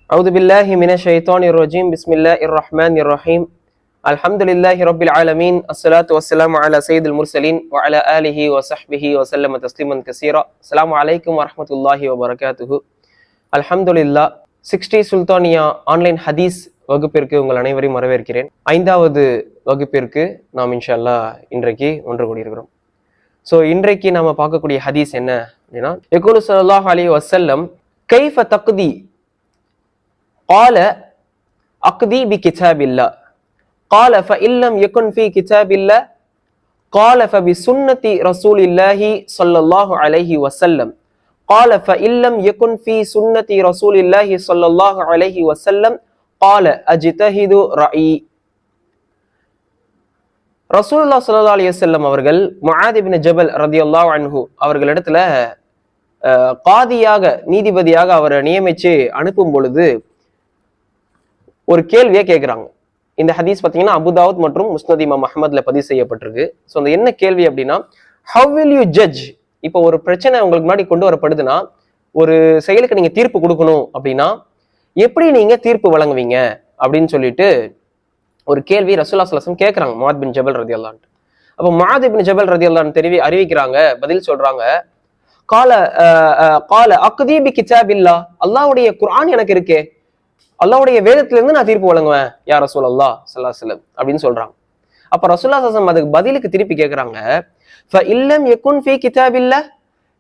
أعوذ بالله من الشيطان الرجيم بسم الله الرحمن الرحيم الحمد لله رب العالمين الصلاة والسلام على سيد المرسلين وعلى آله وصحبه وسلم تسليما كثيرا السلام عليكم ورحمة الله وبركاته الحمد لله 60 சுல்தானியா online ஹதீஸ் வகுப்பிற்கு உங்கள் அனைவரையும் வரவேற்கிறேன். 5வது வகுப்பிற்கு நாம் இன்ஷா அல்லாஹ் இன்றைக்கு ஒன்று கூடியிருக்கிறோம். ஸோ இன்றைக்கு நாம பார்க்கக்கூடிய ஹதீஸ் என்ன அப்படின்னா, யகூலு ஸல்லல்லாஹு அலைஹி வஸல்லம் கைஃப தக்தி قال أقضي بكتاب الله قال فإن لم يكن في كتاب الله قال فبسنة رسول الله صلى الله عليه وسلم قال فإن لم يكن في سنة رسول الله صلى الله عليه وسلم قال أجتهد رأيي. ரசூலுல்லாஹி ஸல்லல்லாஹு அலைஹி வஸல்லம் அவர்கள் முஆத் இப்னு ஜபல் ரலியல்லாஹு அன்ஹு அவர்களிடத்துல காதியாக நீதிபதியாக அவரை நியமிச்சு அனுப்பும் பொழுது ஒரு கேள்வியை கேட்கிறாங்க. இந்த ஹதீஸ் பார்த்தீங்கன்னா அபுதாவுத் மற்றும் முஸ்னத் இமாம் அஹ்மத்ல பதிவு செய்யப்பட்டிருக்கு. ஸோ அந்த என்ன கேள்வி அப்படின்னா, ஹவ் வில் யூ ஜட்ஜ்? இப்போ ஒரு பிரச்சனை உங்களுக்கு முன்னாடி கொண்டு வரப்படுதுன்னா, ஒரு செயலுக்கு நீங்க தீர்ப்பு கொடுக்கணும் அப்படின்னா எப்படி நீங்க தீர்ப்பு வழங்குவீங்க அப்படின்னு சொல்லிட்டு ஒரு கேள்வி ரசூலுல்லாஹி ஸல்லல்லாஹு அலைஹி வஸல்லம் கேட்கறாங்க முஆத் பின் ஜபல் ரலியல்லாஹு அன்ஹு. அப்போ முஆத் பின் ஜபல் ரலியல்லாஹு அன்ஹு அறிவிக்கிறாங்க, பதில் சொல்றாங்க, கால அக்தி பி கிதாபில்லாஹ், அல்லாஹ்வுடைய குர்ஆன் எனக்கு இருக்கே, அல்லாஹ்வுடைய வேதத்துல இருந்து நான் தீர்ப்பு வழங்குவேன் யா ரசூலல்லாஹ் ஸல்லல்லாஹு அலைஹி வஸல்லம் அப்படின்னு சொல்றாங்க. அப்ப ரசூலுல்லாஹி ஸல்லல்லாஹு அலைஹி வஸல்லம் அதுக்கு பதிலுக்கு திருப்பி கேட்கறாங்க, ஃப இல்லம் யகுன் ஃபீ கிதாபில்லாஹ்,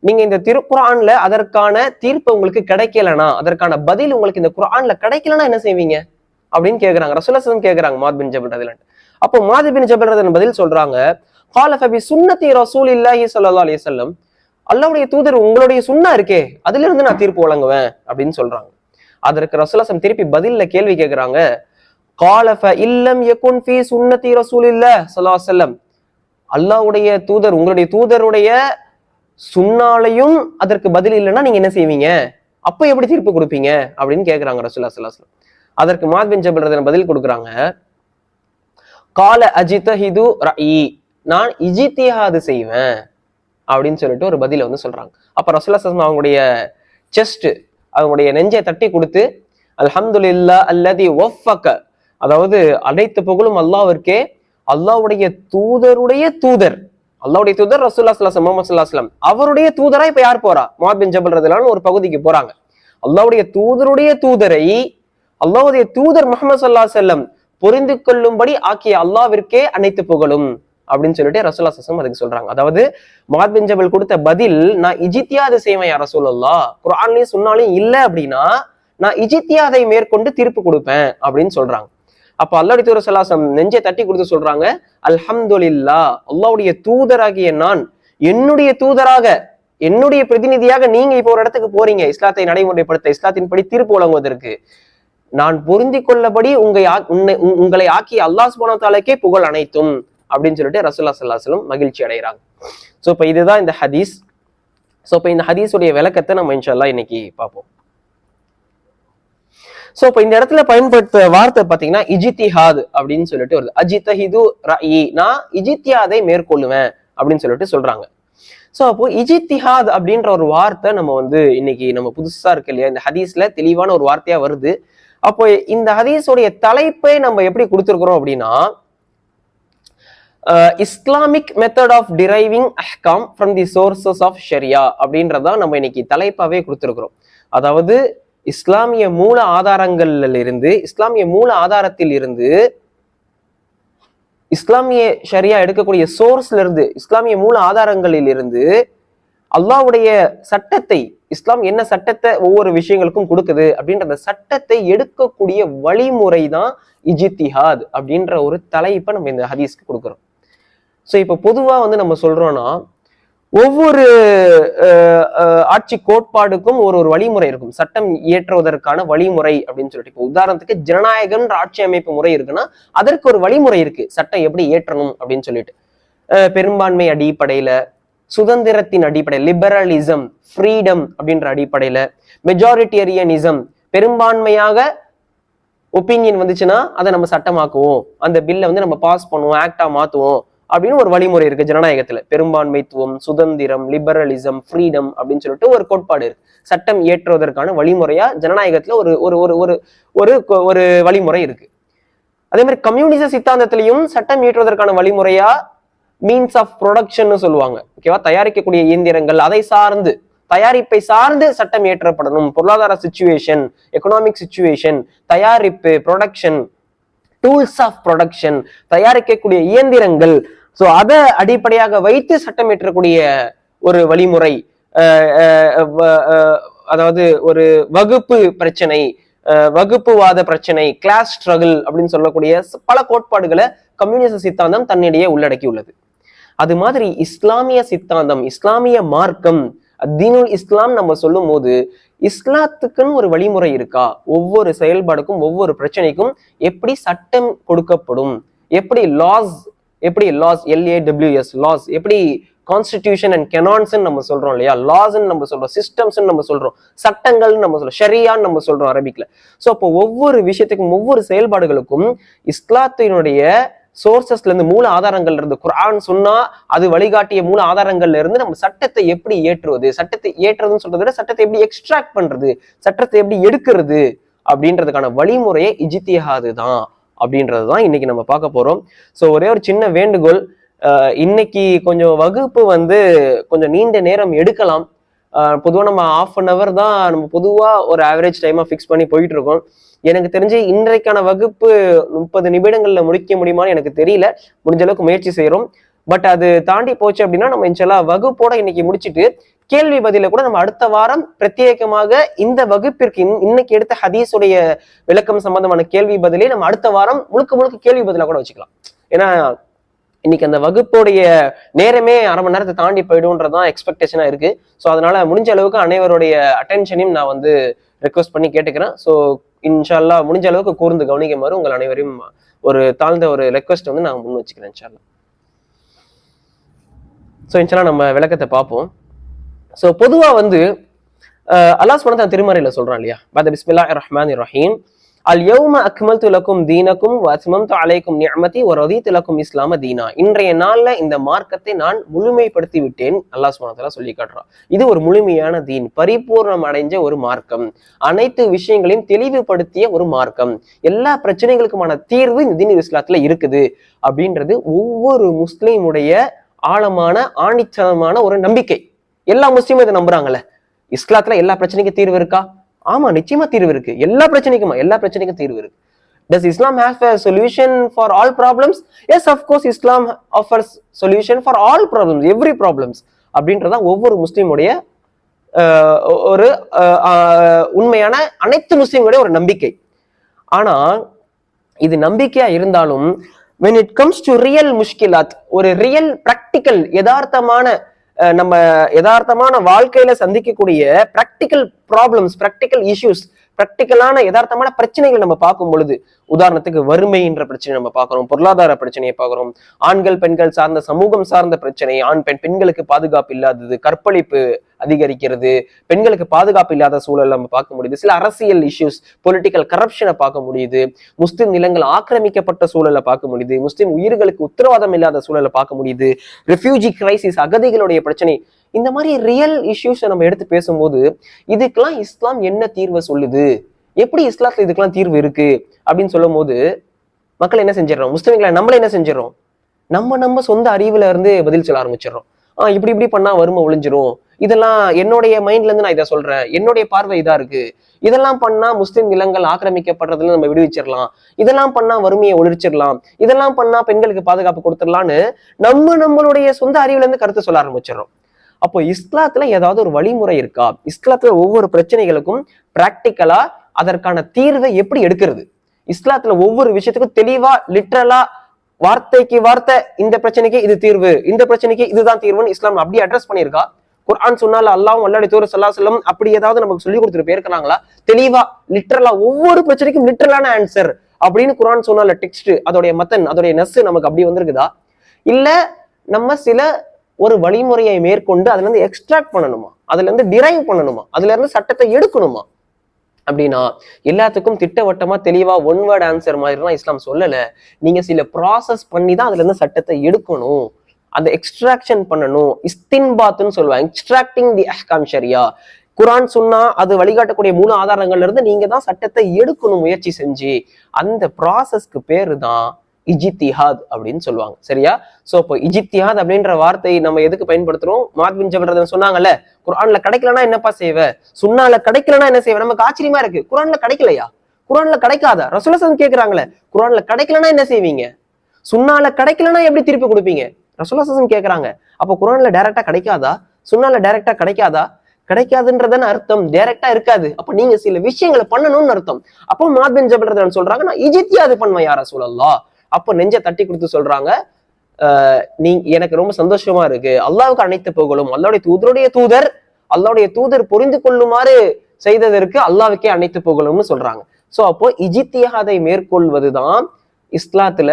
நீங்க இந்த திருக்குர்ஆன்ல அதற்கான தீர்ப்பு உங்களுக்கு கிடைக்கலனா, அதற்கான பதில் உங்களுக்கு இந்த குர்ஆன்ல கிடைக்கலனா என்ன செய்வீங்க அப்படின்னு கேட்கறாங்க. ரசூலுல்லாஹி ஸல்லல்லாஹு அலைஹி வஸல்லம் கேட்கறாங்க முஆத் பின் ஜபல் ரலியல்லாஹு அன்ஹு. அப்போ முஆத் பின் ஜபல் ரலியல்லாஹு அன்ஹு பதில் சொல்றாங்க, கால ஃபபி சுன்னதி ரசூலில்லாஹி ஸல்லல்லாஹு அலைஹி வஸல்லம், அல்லாஹ்வுடைய தூதர் உங்களுடைய சுன்னா இருக்கே அதுல இருந்து நான் தீர்ப்பு வழங்குவேன் அப்படின்னு சொல்றாங்க. அதற்கு ரசூலுல்லாஹி ஸல்லல்லாஹு அலைஹி வஸல்லம் திருப்பி பதில்ல கேள்வி கேட்கறாங்க, கால ஃப இல்லம் யகுன் ஃபீ சுன்னதி ரசூலில்லாஹ் ஸல்லல்லாஹு அலைஹி வஸல்லம், அல்லாஹ்வுடைய தூதர் உங்களுடைய தூதருடைய சுன்னாலையும் அதற்கு பதில் இல்லைன்னா நீங்க என்ன செய்வீங்க, அப்ப எப்படி தீர்ப்பு கொடுப்பீங்க அப்படின்னு கேட்கறாங்க ரசூலுல்லாஹி ஸல்லல்லாஹு அலைஹி வஸல்லம். அதற்கு முஆத் பின் ஜபல் ரலியல்லாஹு அன்ஹு பதில் கொடுக்குறாங்க, கால அஜ்தஹிது ரஅயி, நான் இஜ்திஹாத் செய்வேன் அப்படின்னு சொல்லிட்டு ஒரு பதில வந்து சொல்றாங்க. அப்ப ரசூலுல்லாஹி ஸல்லல்லாஹு அலைஹி வஸல்லம் அவங்களுடைய செஸ்ட், அவங்களுடைய நெஞ்சை தட்டி கொடுத்து, அல்ஹம்துலில்லாஹ் அல்லதி வஃபக, அதாவது அனைத்து புகழும் அல்லாஹ்விற்கே, அல்லாஹ்வுடைய தூதருடைய தூதர், அல்லாஹ்வுடைய தூதர் ரசூலுல்லாஹி ஸல்லல்லாஹு அலைஹி வஸல்லம் ஸல்லல்லாஹு அலைஹி வஸல்லம் அவருடைய தூதரா இப்ப யார் போறா, முஆத் பின் ஜபல் ரலியல்லாஹு அன்ஹு ஒரு பகுதிக்கு போறாங்க. அல்லாஹ்வுடைய தூதருடைய தூதரை அல்லாஹ்வுடைய தூதர் முஹம்மது ஸல்லல்லாஹு அலைஹி வஸல்லம் புரிந்து கொள்ளும்படி ஆக்கிய அல்லாஹ்விற்கே அனைத்து புகழும் அப்படின்னு சொல்லிட்டு ரசூலுல்லாஹி ஸல்லல்லாஹு அலைஹி வஸல்லம் அதுக்கு சொல்றாங்க. அதாவது முஆத் பின் ஜபல் கொடுத்த பதில், நான் இஜ்திஹாத் செய்வேன் யா ரசூலுல்லாஹ், குர்ஆன்லயும் சுன்னாலயும் இல்ல அப்படின்னா நான் இஜ்திஹாதை மேற்கொண்டு தீர்ப்பு கொடுப்பேன் அப்படின்னு சொல்றாங்க. அப்ப அல்லாஹ்வுடைய தூதர் ஸல்லல்லாஹு அலைஹி வஸல்லம் நெஞ்சை தட்டி கொடுத்து சொல்றாங்க, அல்ஹம்துலில்லாஹ், அல்லாஹ்வுடைய தூதராகிய நான், என்னுடைய தூதராக, என்னுடைய பிரதிநிதியாக நீங்க இப்போ ஒரு இடத்துக்கு போறீங்க இஸ்லாத்தை நடைமுறைப்படுத்த, இஸ்லாத்தின்படி தீர்ப்பு வழங்குவதற்கு, நான் பொருந்தி கொள்ளபடி உங்களை ஆக்கிய அல்லாஹ் சுப்ஹானஹு வ தஆலாக்கே புகழ் அனைத்தும் அப்படின்னு சொல்லிட்டு ரசூலுல்லாஹி ஸல்லல்லாஹு அலைஹி வஸல்லம் மகிழ்ச்சி அடைகிறாங்க. ஸோ இப்போ இதுதான் இந்த ஹதீஸ். ஸோ இப்போ இந்த ஹதீஸுடைய விளக்கத்தை நம்ம இன்ஷா அல்லாஹ் இன்னைக்கு பார்ப்போம். ஸோ இப்போ இந்த இடத்துல பயன்படுத்த வார்த்தை பார்த்தீங்கன்னா இஜ்திஹாத் அப்படின்னு சொல்லிட்டு வருது. அஜ்தஹிது ரஅயி, நான் இஜ்திஹாதை மேற்கொள்ளுவேன் அப்படின்னு சொல்லிட்டு சொல்றாங்க. ஸோ அப்போ இஜ்திஹாத் அப்படின்ற ஒரு வார்த்தை நம்ம வந்து இன்னைக்கு நம்ம புதுசா இருக்கு இல்லையா, இந்த ஹதீஸ்ல தெளிவான ஒரு வார்த்தையா வருது. அப்போ இந்த ஹதீஸுடைய தலைப்பை நம்ம எப்படி கொடுத்துருக்கிறோம் அப்படின்னா, இஸ்லாமிக் மெத்தட் ஆஃப் டிரைவிங் அஹ்காம் ஃப்ரம் தி சோர்சஸ் ஆஃப் ஷரியா அப்படின்றதான் நம்ம இன்னைக்கு தலைப்பாவே கொடுத்துருக்கிறோம். அதாவது இஸ்லாமிய மூல ஆதாரங்கள்ல இருந்து, இஸ்லாமிய மூல ஆதாரத்தில் இருந்து, இஸ்லாமிய ஷரியா எடுக்கக்கூடிய சோர்ஸ்ல இருந்து, இஸ்லாமிய மூல ஆதாரங்களில் இருந்து அல்லாஹ்வுடைய சட்டத்தை, இஸ்லாம் என்ன சட்டத்தை ஒவ்வொரு விஷயங்களுக்கும் கொடுக்குது அப்படின்ற அந்த சட்டத்தை எடுக்கக்கூடிய வழிமுறை தான் இஜ்திஹாத் அப்படின்ற ஒரு தலைப்பை நம்ம இந்த ஹதீஸ்க்கு கொடுக்குறோம். ஸோ இப்போ பொதுவா வந்து நம்ம சொல்றோம்னா, ஒவ்வொரு ஆட்சி கோட்பாடுக்கும் ஒரு ஒரு வழிமுறை இருக்கும், சட்டம் இயற்றுவதற்கான வழிமுறை அப்படின்னு சொல்லிட்டு. இப்போ உதாரணத்துக்கு ஜனநாயகம்ன்ற ஆட்சி அமைப்பு முறை இருக்குன்னா அதற்கு ஒரு வழிமுறை இருக்கு, சட்டம் எப்படி ஏற்றணும் அப்படின்னு சொல்லிட்டு. பெரும்பான்மை அடிப்படையில, சுதந்திரத்தின் அடிப்படையில், லிபரலிசம், ஃப்ரீடம் அப்படின்ற அடிப்படையில, மெஜாரிட்டேரியனிசம், பெரும்பான்மையாக ஒப்பீனியன் வந்துச்சுன்னா அதை நம்ம சட்டமாக்குவோம், அந்த பில்லை வந்து நம்ம பாஸ் பண்ணுவோம், ஆக்டா மாத்துவோம் அப்படின்னு ஒரு வழிமுறை இருக்கு ஜனநாயகத்துல. பெரும்பான்மைத்துவம், சுதந்திரம், லிபரலிசம், ஃப்ரீடம் அப்படின்னு சொல்லிட்டு ஒரு கோட்பாடு இருக்கு. சட்டம் இயற்றுவதற்கான வழிமுறையா ஜனநாயகத்துல ஒரு ஒரு ஒரு ஒரு ஒரு ஒரு வழிமுறை இருக்கு. அதே மாதிரி கம்யூனிச சித்தாந்தத்திலையும் சட்டம் இயற்றுவதற்கான வழிமுறையா மீன்ஸ் ஆஃப் ப்ரொடக்ஷன் சொல்லுவாங்க. ஓகேவா, தயாரிக்கக்கூடிய இயந்திரங்கள், அதை சார்ந்து தயாரிப்பை சார்ந்து சட்டம் இயற்றப்படணும். பொருளாதார சிச்சுவேஷன், எக்கனாமிக் சிச்சுவேஷன், தயாரிப்பு, ப்ரொடக்ஷன், டூல்ஸ் ஆஃப் ப்ரொடக்ஷன், தயாரிக்கக்கூடிய இயந்திரங்கள், ஸோ அதை அடிப்படையாக வைத்து சட்டம் இயற்றக்கூடிய ஒரு வழிமுறை. அதாவது ஒரு வகுப்பு பிரச்சனை, வகுப்புவாத பிரச்சனை, கிளாஸ் ஸ்ட்ரகிள் அப்படின்னு சொல்லக்கூடிய பல கோட்பாடுகளை கம்யூனிச சித்தாந்தம் தன்னிடையே உள்ளடக்கி உள்ளது. அது மாதிரி இஸ்லாமிய சித்தாந்தம், இஸ்லாமிய மார்க்கம், தீனுல் இஸ்லாம் நம்ம சொல்லும் போது இஸ்லாத்துக்குன்னு ஒரு வழிமுறை இருக்கா? ஒவ்வொரு செயல்பாடுக்கும் ஒவ்வொரு பிரச்சனைக்கும் எப்படி சட்டம் கொடுக்கப்படும், எப்படி லாஸ் LAWS லாஸ், எப்படி கான்ஸ்டிடியூஷன் அண்ட் கெனான்ஸ் நம்ம சொல்றோம் இல்லையா, லாஸ் நம்ம சொல்றோம், சிஸ்டம்ஸ் நம்ம சொல்றோம், சட்டங்கள் நம்ம சொல்றோம், ஷரியான்னு நம்ம சொல்றோம் அரபிக்ல. ஸோ அப்போ ஒவ்வொரு விஷயத்துக்கும் ஒவ்வொரு செயல்பாடுகளுக்கும் இஸ்லாத்தினுடைய சோர்சஸ்ல இருந்து, மூல ஆதாரங்கள்ல இருந்து, குர்ஆன் சொன்னா அது வழிகாட்டிய மூல ஆதாரங்கள்ல இருந்து நம்ம சட்டத்தை எப்படி ஏற்றுவது, சட்டத்தை ஏற்றுறதுன்னு சொல்றதை விட சட்டத்தை எப்படி எக்ஸ்ட்ராக்ட் பண்றது, சட்டத்தை எப்படி எடுக்கிறது அப்படின்றதுக்கான வழிமுறையை இஜ்திஹாது தான் அப்படின்றதுதான் இன்னைக்கு நம்ம பார்க்க போறோம். ஸோ ஒரே ஒரு சின்ன வேண்டுகோள், இன்னைக்கு கொஞ்சம் வகுப்பு கொஞ்சம் நீண்ட நேரம் எடுக்கலாம். பொதுவாக நம்ம 1/2 hour தான் நம்ம பொதுவா ஒரு ஆவரேஜ் டைமா ஃபிக்ஸ் பண்ணி போயிட்டு இருக்கோம். எனக்கு தெரிஞ்சு இன்றைக்கான வகுப்பு 30 நிமிடங்கள்ல முடிக்க முடியுமான்னு எனக்கு தெரியல. முடிஞ்ச அளவுக்கு முயற்சி செய்யறோம். பட் அது தாண்டி போச்சு அப்படின்னா நம்ம இன்ஷால்லா வகுப்போட இன்னைக்கு முடிச்சுட்டு கேள்வி பதில கூட நம்ம அடுத்த வாரம் பிரத்யேகமாக இந்த வகுப்பிற்கு இன்னைக்கு எடுத்த ஹதீஸுடைய விளக்கம் சம்பந்தமான கேள்வி பதிலே நம்ம அடுத்த வாரம் முழுக்க கேள்வி பதிலா கூட வச்சுக்கலாம். ஏன்னா இன்னைக்கு அந்த வகுப்புடைய நேரமே 1/2 மணி நேரத்தை தாண்டி போயிடும்ன்றதான் எக்ஸ்பெக்டேஷனா இருக்கு. ஸோ அதனால முடிஞ்ச அளவுக்கு அனைவருடைய அட்டென்ஷனையும் நான் ரெக்வஸ்ட் பண்ணி கேட்டுக்கிறேன். ஸோ இன்ஷால்லா முடிஞ்ச அளவுக்கு கூர்ந்து கவனிக்குமாறு உங்கள் அனைவரையும் ஒரு தாழ்ந்த ஒரு ரெக்வஸ்ட் நான் முன் வச்சுக்கிறேன் இன்ஷால்லா. ஸோ இன்ஷால்லா நம்ம விளக்கத்தை பார்ப்போம். ஸோ பொதுவா அல்லாஹ் சுப்ஹானஹு வ தஆலா திருமறையில சொல்றான் இல்லையா, பத பிஸ்மில்லாஹிர் ரஹ்மானிர் ரஹீம், அல் யௌம அக்மல்து லக்கும் தீனக்கும் வ அத்மம்து அலைக்கும் நிஅமதி வ ரதீது லக்கும் இஸ்லாம தீனா. இன்றைய நாள்ல இந்த மார்க்கத்தை நான் முழுமைப்படுத்தி விட்டேன் அல்லாஹ் சுப்ஹானஹு வ தஆலா சொல்லி காட்டுறான். இது ஒரு முழுமையான தீன், பரிபூர்ணம் அடைஞ்ச ஒரு மார்க்கம், அனைத்து விஷயங்களையும் தெளிவுபடுத்திய ஒரு மார்க்கம், எல்லா பிரச்சனைகளுக்குமான தீர்வு இந்த தீன் இஸ்லாத்துல இருக்குது அப்படின்றது ஒவ்வொரு முஸ்லீமுடைய ஆழமான ஆணித்தனமான ஒரு நம்பிக்கை. எல்லா முஸ்லீமும் இதை நம்புறாங்கல்ல, இஸ்லாத்துல எல்லா பிரச்சனைக்கும் தீர்வு இருக்கா? ஆமா, நிச்சயமா தீர்வு இருக்கு. எல்லா பிரச்சனைக்கும் தீர்வு இருக்கு. Does Islam have a solution for all problems? Yes, of course, Islam offers solution for all problems, every problems. அப்படின்றதான் ஒவ்வொரு முஸ்லீமுடைய ஒரு உண்மையான அனைத்து முஸ்லீம்களுடைய ஒரு நம்பிக்கை. ஆனா இது நம்பிக்கையா இருந்தாலும் when it comes to real முஷ்கிலாத், ஒரு ரியல் பிராக்டிக்கல் நம்ம யதார்த்தமான வாழ்க்கையில சந்திக்கக்கூடிய பிராக்டிக்கல் ப்ராப்ளம்ஸ், பிராக்டிக்கல் இஷ்யூஸ், பிராக்டிக்கலான யதார்த்தமான பிரச்சனைகள் நம்ம பார்க்கும் பொழுது, உதாரணத்துக்கு வறுமைன்ற பிரச்சனை நம்ம பார்க்கிறோம், பொருளாதார பிரச்சனையை பார்க்கிறோம், ஆண்கள் பெண்கள் சார்ந்த சமூகம் சார்ந்த பிரச்சனை, பெண்களுக்கு பாதுகாப்பு இல்லாதது, கற்பழிப்பு அதிகரிக்கிறது, பெண்களுக்கு பாதுகாப்பு இல்லாத சூழல் நம்ம பார்க்க முடியுது, சில அரசியல் இஷ்யூஸ், பொலிட்டிக்கல் கரப்ஷனை பார்க்க முடியுது, முஸ்லிம் நிலங்கள் ஆக்கிரமிக்கப்பட்ட சூழலை பார்க்க முடியுது, முஸ்லிம் உயிர்களுக்கு உத்தரவாதம் இல்லாத சூழலை பார்க்க முடியுது, ரெஃப்யூஜி கிரைசிஸ், அகதிகளுடைய பிரச்சனை, இந்த மாதிரி ரியல் இஷ்யூஸை நம்ம எடுத்து பேசும்போது இதுக்கெல்லாம் இஸ்லாம் என்ன தீர்வை சொல்லுது, எப்படி இஸ்லாத்துல இதுக்கெல்லாம் தீர்வு இருக்கு அப்படின்னு சொல்லும் போது மக்கள் என்ன செஞ்சிடறோம், முஸ்லிம்களை நம்மள என்ன செஞ்சிடறோம், நம்ம சொந்த அறிவுல இருந்து பதில் சொல்ல ஆரம்பிச்சிடறோம். இப்படி பண்ணா வறுமை ஒழிஞ்சிரும், இதெல்லாம் என்னுடைய மைண்ட்ல இருந்து நான் இதை சொல்றேன், என்னுடைய பார்வை இதா இருக்கு, இதெல்லாம் பண்ணா முஸ்லிம் நிலங்கள் ஆக்கிரமிக்கப்படுறதுல நம்ம விடுவிச்சிடலாம், இதெல்லாம் பண்ணா வறுமையை ஒழிச்சிடலாம், இதெல்லாம் பண்ணா பெண்களுக்கு பாதுகாப்பு கொடுத்துடலான்னு நம்மளுடைய சொந்த அறிவுல இருந்து கருத்து சொல்ல ஆரம்பிச்சிடறோம். அப்போ இஸ்லாத்துல ஏதாவது ஒரு வழிமுறை இருக்கா? இஸ்லாத்துல ஒவ்வொரு பிரச்சனைகளுக்கும் பிராக்டிக்கலா அதற்கான தீர்வை எப்படி எடுக்கிறது? இஸ்லாத்துல ஒவ்வொரு விஷயத்துக்கும் தெளிவா லிட்டரலா வார்த்தைக்கு வார்த்தை இந்த பிரச்சனைக்கு இது தீர்வு, இந்த பிரச்சனைக்கு இதுதான் தீர்வுன்னு இஸ்லாம் அப்படி அட்ரஸ் பண்ணியிருக்கா? குர்ஆன் சொன்னால அல்லாஹ்வும் அல்லாஹ்வுடைய தூதர் ஸல்லல்லாஹு அலைஹி வஸல்லம் அப்படி ஏதாவது நமக்கு சொல்லி கொடுத்துட்டு போயிருக்காங்களா? தெளிவா லிட்டரலா ஒவ்வொரு பிரச்சனைக்கும் லிட்டரலான ஆன்சர் அப்படின்னு குர்ஆன் சொன்னால டெக்ஸ்ட், அதோடைய மத்தன், அதோடைய நஸ் நமக்கு அப்படி வந்திருக்குதா? இல்ல நம்ம சில ஒரு வழிமுறையை மேற்கொண்டு அதுல இருந்து எக்ஸ்ட்ராக்ட் பண்ணணுமா, அதுல இருந்து டிரைவ் பண்ணணுமா, அதுல இருந்து சட்டத்தை எடுக்கணுமா? அப்படின்னா எல்லாத்துக்கும் திட்டவட்டமா தெளிவா ஒன் வேர்ட் ஆன்சர் மாதிரிலாம் இஸ்லாம் சொல்லல. நீங்க சில ப்ராசஸ் பண்ணி தான் அதுல இருந்து சட்டத்தை எடுக்கணும், அந்த எக்ஸ்ட்ராக்ஷன் பண்ணணும். இஸ்தின்பாத்னு சொல்லுவாங்க, எக்ஸ்ட்ராக்டிங் தி அஹ்காம் ஷரியா. குரான் சுன்னா அது வழிகாட்டக்கூடிய மூணு ஆதாரங்கள்ல இருந்து நீங்க தான் சட்டத்தை எடுக்கணும் முயற்சி செஞ்சு. அந்த ப்ராசஸ்க்கு பேரு தான் இஜ்திஹாத் அப்படின்னு சொல்லுவாங்க. சரியா? சோ இப்போ இஜ்திஹாத் அப்படின்ற வார்த்தை நம்ம எதுக்கு பயன்படுத்துறோம்? முஆத் பின் ஜபல் சொன்னாங்கல்ல, குர்ஆன்ல கிடைக்கலன்னா என்னப்பா செய்வ, சுன்னால கிடைக்கலன்னா என்ன செய்வ? நமக்கு ஆச்சரியமா இருக்கு, குர்ஆன்ல கிடைக்கலையா? குர்ஆன்ல கிடைக்காதா? ரசூலுல்லாஹ் ஸல்லல்லாஹு கேக்குறாங்களே, குர்ஆன்ல கிடைக்கலன்னா என்ன செய்வீங்க? சுன்னால கிடைக்கலன்னா எப்படி திருப்பி கொடுப்பீங்க? ரசூலுல்லாஹ் ஸல்லல்லாஹு கேக்குறாங்க. அப்போ குர்ஆன்ல டைரக்டா கிடைக்காதா? சுன்னால டைரக்டா கிடைக்காதா? கிடைக்காதுன்றதான அர்த்தம், டைரக்டா இருக்காது. அப்ப நீங்க சில விஷயங்களை பண்ணணும்னு அர்த்தம். அப்போ முஆத் பின் ஜபல் சொல்றாங்க, நான் இஜ்திஹாத் பண்ணுவேன் யா ரசூலல்லாஹ். அப்போ நெஞ்ச தட்டி கொடுத்து சொல்றாங்க, நீங்க எனக்கு ரொம்ப சந்தோஷமா இருக்கு, அல்லாஹ்வுக்கு அனைத்து புகழும், அல்லாஹ்வுடைய தூதர் புரிந்து கொள்ளுமாறு செய்ததற்கு அல்லாஹ்வுக்கே அனைத்து புகழும்னு சொல்றாங்க. சோ அப்போ இஜ்திஹாதை மேற்கொள்வதுதான் இஸ்லாத்துல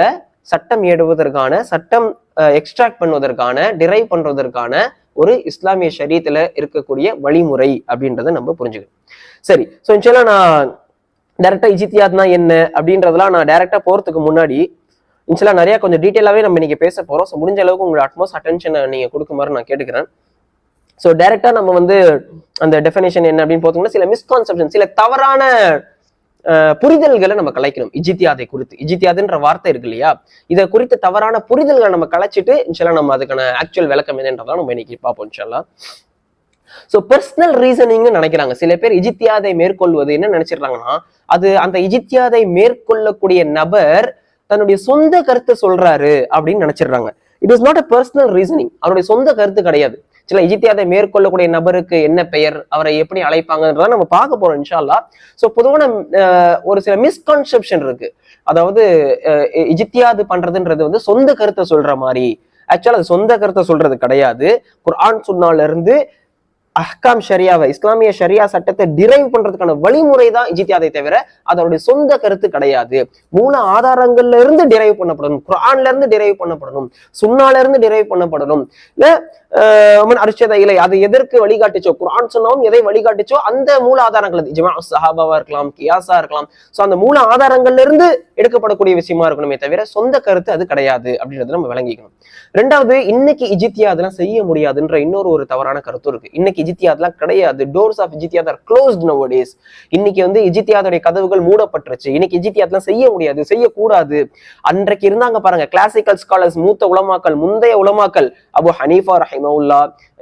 சட்டம் ஏடுவதற்கான, சட்டம் எக்ஸ்ட்ராக்ட் பண்ணுவதற்கான, டிரைவ் பண்றதற்கான ஒரு இஸ்லாமிய ஷரீத்துல இருக்கக்கூடிய வழிமுறை அப்படின்றத நம்ம புரிஞ்சுக்கணும். சரி, சோ இன்ஷால்லா நான் டைரக்டா இஜ்திஹாத்னா என்ன அப்படின்றதெல்லாம் நான் டைரக்டா போறதுக்கு முன்னாடி இன்ஷால்லா நிறைய கொஞ்சம் டீட்டெயிலாவே நம்ம இன்னைக்கு பேச போறோம். ஸோ முடிஞ்ச அளவுக்கு உங்களோட அட்மோஸ்ட் அட்டென்ஷனை நீங்க கொடுக்குமாறு நான் கேட்டுக்கிறேன். ஸோ டைரக்டா நம்ம வந்து அந்த டெஃபினேஷன் என்ன அப்படின்னு பார்த்தோம்னா, சில மிஸ்கான்செப்ஷன், சில தவறான புரிதல்களை நம்ம கலைக்கணும். இஜ்திஹாதை குறித்து, இஜ்திஹாத்ன்ற வார்த்தை இருக்கு இல்லையா, இதை குறித்து தவறான புரிதல்களை நம்ம கலைச்சிட்டு இன்ஷால்லா நம்ம அதுக்கான ஆக்சுவல் விளக்கம் என்னன்றதான் நம்ம இன்னைக்கு பார்ப்போம் இன்ஷால்லா. சோ பர்சனல் ரீசனிங்னு நினைக்கிறாங்க சில பேர். இஜ்திஹாதை மேற்கொள்வது என்ன நினைச்சிடுறாங்கன்னா, அது அந்த இஜ்திஹாதை மேற்கொள்ளக்கூடிய நபர் தன்னுடைய சொந்த கருத்தை சொல்றாரு அப்படின்னு நினைச்சிடுறாங்க. It is not a personal reasoning. அவருடைய சொந்த கருத்து கிடையாது. சில இஜ்திஹாதை மேற்கொள்ளக்கூடிய நபருக்கு என்ன பெயர், அவரை எப்படி அழைப்பாங்கன்றத நம்ம பார்க்க போறோம் இன்ஷா அல்லாஹ். ஸோ பொதுவான ஒரு சில மிஸ்கான்செப்ஷன் இருக்கு. அதாவது இஜ்திஹாத் பண்றதுன்றது வந்து சொந்த கருத்தை சொல்ற மாதிரி. ஆக்சுவலா அது சொந்த கருத்தை சொல்றது கிடையாது. குர்ஆன் சுன்னால இருந்து அஹ்காம் ஷரியாவை, இஸ்லாமிய ஷரியா சட்டத்தை டிரைவ் பண்றதுக்கான வழிமுறை தான் இஜ்திஹாதை தவிர அதோடைய சொந்த கருத்து கிடையாது. மூல ஆதாரங்கள்ல இருந்து டிரைவ் பண்ணப்படணும், குர்ஆன்ல இருந்து டிரைவ் பண்ணப்படணும், சுன்னால இருந்து டிரைவ் பண்ணப்படணும். இல்ல அர்ஷத இலை அது எதற்கு வழிகாட்டுச்சோ, குர்ஆன் சுன்னாவும் எதை வழிகாட்டுச்சோ அந்த மூல ஆதாரங்கள், இஜ்மா ஸஹாபாவா இருக்கலாம், கியாஸா இருக்கலாம். சோ அந்த மூல ஆதாரங்கள்ல இருந்து எடுக்கப்படக்கூடிய விஷயமா இருக்கணுமே தவிர சொந்த கருத்து அது கிடையாது அப்படின்றத நம்ம விளங்கிக்கணும். ரெண்டாவது, இன்னைக்கு இஜ்திஹாத்லாம் செய்ய முடியாதுன்ற இன்னொரு தவறான கருத்து இருக்கு. இன்னைக்கு இஜ்திஹாத்லாம் கிடையாது. டோர்ஸ் ஆஃப் இஜ்திஹாத் ஆர் க்ளோஸ்ட் நவடேஸ். இன்னைக்கு வந்து இஜ்திஹாதுடைய கதவுகள் மூடப்பட்டுருச்சு. இன்னைக்கு இஜ்திஹாத்லாம் செய்ய முடியாது, செய்யக்கூடாது. அன்றைக்கு இருந்தாங்க பாருங்க கிளாசிக்கல் ஸ்காலர்ஸ், மூத்த உலமாக்கள், முந்தைய உலமாக்கள், அபு ஹனீஃபா ரஹிமஹுல்லா,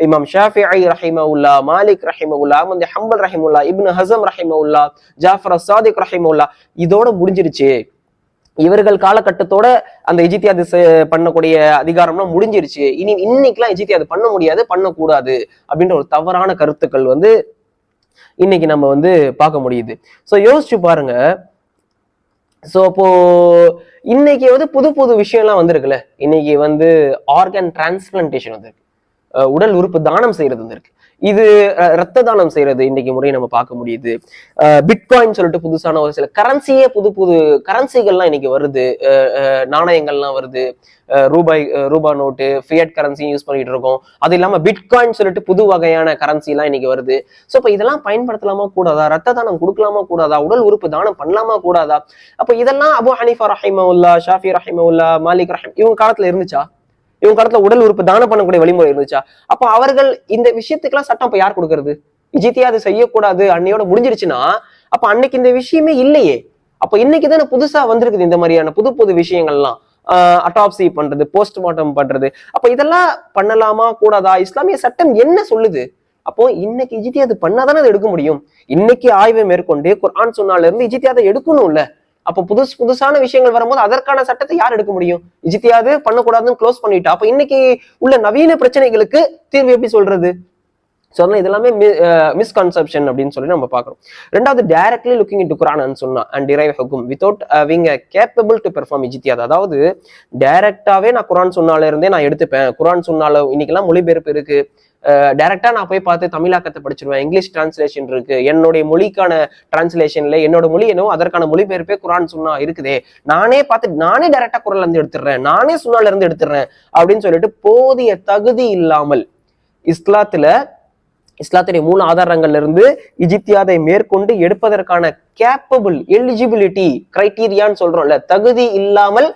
இமாம் ஷாஃபிஈ ரஹிமஹுல்லா, மாலிக் ரஹிமஹுல்லா, அஹ்மத் ஹம்பல் ரஹிமஹுல்லா, இப்னு ஹஸம் ரஹிமஹுல்லா, ஜாஃபர் அஸ்-சாதிக் ரஹிமஹுல்லா, இதோட முடிஞ்சிருச்சு. இவர்கள் காலகட்டத்தோட அந்த இஜ்திஹாத் பண்ணக்கூடிய அதிகாரம்லாம் முடிஞ்சிருச்சு. இன்னைக்கெல்லாம் இஜ்திஹாத் பண்ண முடியாது, பண்ணக்கூடாது அப்படின்ற ஒரு தவறான கருத்துக்கள் வந்து இன்னைக்கு நம்ம வந்து பார்க்க முடியுது. ஸோ யோசிச்சு பாருங்க. ஸோ அப்போ இன்னைக்கு வந்து புது புது விஷயம்லாம் வந்திருக்குல்ல. இன்னைக்கு வந்து ஆர்கன் டிரான்ஸ்பிளான்டேஷன் வந்திருக்கு, உடல் உறுப்பு தானம் செய்யறது வந்திருக்கு. இது ரத்த தானம் செய்யறது இன்னைக்கு முறை நம்ம பார்க்க முடியுது. பிட்காயின் சொல்லிட்டு புதுசான ஒரு சில கரன்சியே, புது புது கரன்சிகள்லாம் இன்னைக்கு வருது, நாணயங்கள்லாம் வருது. ரூபா நோட்டு, ஃபியட் கரன்சி யூஸ் பண்ணிட்டு இருக்கோம். அது இல்லாம பிட்காயின் சொல்லிட்டு புது வகையான கரன்சி எல்லாம் இன்னைக்கு வருது. சோ இப்ப இதெல்லாம் பயன்படுத்தலாமா கூடாதா? ரத்த தானம் கொடுக்கலாமா கூடாதா? உடல் உறுப்பு தானம் பண்ணலாமா கூடாதா? அப்ப இதெல்லாம் அபு ஹனீஃபா ரஹிமஹுல்லா, ஷாஃபி ரஹிமஹுல்லா, மாலிக் இவங்க காலத்துல இருந்துச்சா? இவங்க காலத்துல உடல் உறுப்பு தானம் பண்ணக்கூடிய வழிமுறை இருந்துச்சா? அப்ப அவர்கள் இந்த விஷயத்துக்கெல்லாம் சட்டம் இப்ப யார் கொடுக்கறது? இஜ்திஹாத் செய்யக்கூடாது அன்னையோட முடிஞ்சிருச்சுன்னா அப்ப அன்னைக்கு இந்த விஷயமே இல்லையே. அப்ப இன்னைக்கு தானே புதுசா வந்திருக்குது இந்த மாதிரியான புது புது விஷயங்கள்லாம். அட்டாப்சி பண்றது, போஸ்ட்மார்ட்டம் பண்றது. அப்ப இதெல்லாம் பண்ணலாமா கூடாதா? இஸ்லாமிய சட்டம் என்ன சொல்லுது? அப்போ இன்னைக்கு இஜ்திஹாத் பண்ணாதானே அதை எடுக்க முடியும். இன்னைக்கு ஆய்வை மேற்கொண்டு குர்ஆன் சுன்னால இருந்து இஜ்திஹாத் எடுக்கணும்ல. அப்ப புதுசான விஷயங்கள் வரும்போது அதற்கான சட்டத்தை யார் எடுக்க முடியும்? இஜ்திஹாத் பண்ணக்கூடாதுன்னு க்ளோஸ் பண்ணிட்டா அப்ப இன்னைக்கு உள்ள நவீன பிரச்சனைகளுக்கு தீர்வு எப்படி சொல்றது? இதெல்லாமே மிஸ்கன்செப்ஷன் அப்படின்னு சொல்லி நம்ம பார்க்கறோம். ரெண்டாவது, டைரக்ட்லி லுக்கிங் இன்டு குர்ஆன் அண்ட் சுன்னா அண்ட் டிரைவ் ஹுக்கும் without having a capable to perform இஜ்திஹாத். அதாவது டைரக்டாவே நான் குர்ஆன் சுன்னால இருந்தே நான் எடுத்துப்பேன். குர்ஆன் சுன்னால இன்னைக்கெல்லாம் மொழிபெயர்ப்பு இருக்கு, டைரக்டா நான் போய் பார்த்து தமிழாக்கத்தை படிச்சிருவேன். இங்கிலீஷ் டிரான்ஸ்லேஷன் இருக்கு, என்னுடைய மொழிக்கான டிரான்ஸ்லேஷன்ல என்னோட மொழி என்னவோ அதற்கான மொழிபெயர்ப்பே குர்ஆன் சுன்னா இருக்குதே, நானே பார்த்து நானே டைரக்டா குர்ஆன்ல இருந்து எடுத்துடுறேன், நானே சுன்னால இருந்து எடுத்துடுறேன் அப்படின்னு சொல்லிட்டு போதிய தகுதி இல்லாமல் இஸ்லாத்துல இஸ்லாத்துடைய 3 ஆதாரங்கள்ல இருந்து இஜித்தியாதை மேற்கொண்டு எடுப்பதற்கான கேப்பபிள் எலிஜிபிலிட்டி கிரைட்டீரியான்னு சொல்றோம்ல, தகுதி இல்லாமல்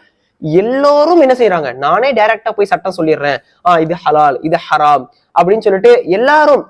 எல்லோரும் என்ன செய்யறாங்க, நானே டைரக்டா போய் சட்டம் சொல்லிடுறேன், இது ஹலால் இது ஹராம் அப்படின்னு சொல்லிட்டு எல்லாரும்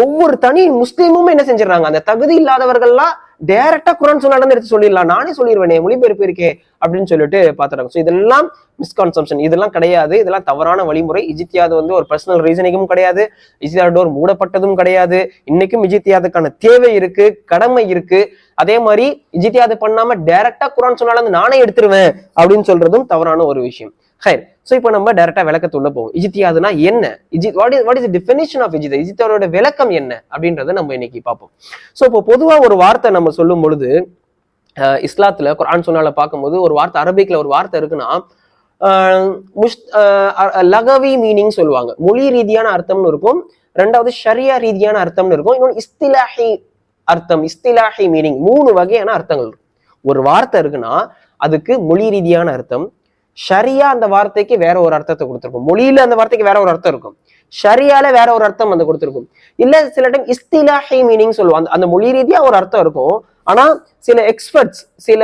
ஒவ்வொரு தனி முஸ்லீமும் என்ன செஞ்சிடறாங்க, அந்த தகுதி இல்லாதவர்கள்லாம் டைரக்டா குரான் சொன்னாலும் எடுத்து சொல்லிடலாம், நானே சொல்லிடுவேனே மொழிபெயர்ப்பு இருக்கே அப்படின்னு சொல்லிட்டு பாத்துறாங்க. ஸோ இதெல்லாம் மிஸ்கான்செப்ஷன், இதெல்லாம் கிடையாது, இதெல்லாம் தவறான வழிமுறை. இஜித்தியாது வந்து ஒரு பர்சனல் ரீசனிங்கும் கிடையாது, இஜித்தியாத் டோர் மூடப்பட்டதும் கிடையாது. இன்னைக்கும் இஜித்தியாதுக்கான தேவை இருக்கு, கடமை இருக்கு. அதே மாதிரி இஜித்தியாது பண்ணாம டைரக்டா குரான் சொன்னாலும் நானே எடுத்துருவேன் அப்படின்னு சொல்றதும் தவறான ஒரு விஷயம். ஹைர். சோ இப்போ நம்ம டைரக்டா விளக்கத்துள்ள போவோம். இஜித்தியாதுனா என்ன, வாட் இஸ் டெஃபினிஷன் ஆஃப் இஜித்தியாத், இஜித்தியாதோட விளக்கம் என்ன அப்படின்றத நம்ம இன்னைக்கு பார்ப்போம். சோ இப்போ பொதுவா ஒரு வார்த்தை நம்ம சொல்லும் பொழுது இஸ்லாத்துல குர்ஆன் சுன்னால பார்க்கும்போது ஒரு வார்த்தை, அரபிக்ல ஒரு வார்த்தை இருக்குன்னா லகவி மீனிங் சொல்லுவாங்க, மொழி ரீதியான அர்த்தம்னு இருக்கும், ரெண்டாவது ஷரியா ரீதியான அர்த்தம்னு இருக்கும், இன்னொன்று இஸ்திலாஹி அர்த்தம், இஸ்திலாஹி மீனிங். 3 வகையான அர்த்தங்கள் இருக்கும். ஒரு வார்த்தை இருக்குன்னா அதுக்கு மொழி ரீதியான அர்த்தம், ஷரியா அந்த வார்த்தைக்கு வேற ஒரு அர்த்தத்தை கொடுத்திருக்கும், மொழியில அந்த வார்த்தைக்கு வேற ஒரு அர்த்தம் இருக்கும், ஷரியால வேற ஒரு அர்த்தம் வந்து கொடுத்திருக்கும். இல்ல சில டைம் இஸ்திலாஹி மீனிங் சொல்லுவாங்க, அந்த மொழி ரீதியா ஒரு அர்த்தம் இருக்கும், ஆனா சில எக்ஸ்பர்ட்ஸ், சில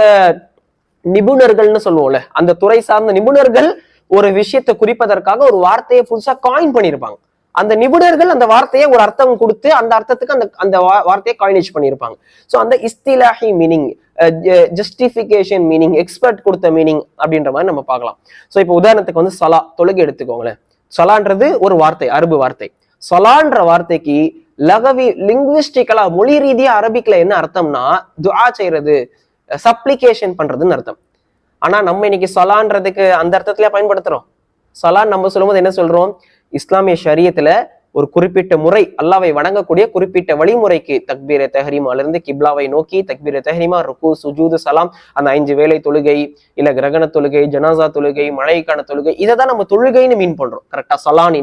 நிபுணர்கள்னு சொல்லுவோம்ல, அந்த துறை சார்ந்த நிபுணர்கள் ஒரு விஷயத்தை குறிப்பதற்காக ஒரு வார்த்தையை புதுசா காயின் பண்ணியிருப்பாங்க. அந்த நிபுணர்கள் அந்த வார்த்தையை ஒரு அர்த்தம் கொடுத்து அந்த அர்த்தத்துக்கு அந்த வார்த்தையை காயினேஜ் பண்ணியிருப்பாங்க. ஸோ அந்த இஸ்திலாஹி மீனிங், ஜஸ்டிபிகேஷன் மீனிங், எக்ஸ்பர்ட் கொடுத்த மீனிங் அப்படின்ற மாதிரி நம்ம பார்க்கலாம். ஸோ இப்போ உதாரணத்துக்கு வந்து சலா, தொழுகை எடுத்துக்கோங்களேன். சலான்றது ஒரு வார்த்தை, அரபு வார்த்தை. சலான்ற வார்த்தைக்கு லகவி லிங்குவிஸ்டிக்கலா மொழி ரீதியா அரபிக்ல என்ன அர்த்தம்னா துஆ செய்யறது, சப்ளிகேஷன் பண்றதுன்னு அர்த்தம். ஆனா நம்ம இன்னைக்கு சலான்றதுக்கு அந்த அர்த்தத்திலே பயன்படுத்துறோம். சலான் நம்ம சொல்லும்போது என்ன சொல்றோம், இஸ்லாமிய ஷரியத்துல ஒரு குறிப்பிட்ட முறை, அல்லாவை வணங்கக்கூடிய குறிப்பிட்ட வழிமுறைக்கு தக்பீர தஹ்ரீமால இருந்து கிப்லாவை நோக்கி தக்பீர தஹ்ரீமா, ருக்கு, சுஜூது, சலாம், அந்த 5 வேளை தொழுகை, இல்ல கிரகண தொழுகை, ஜனாசா தொழுகை, மழைக்கான தொழுகை, இதை தான் நம்ம தொழுகைன்னு மீன் பண்றோம். கரெக்டா சலான்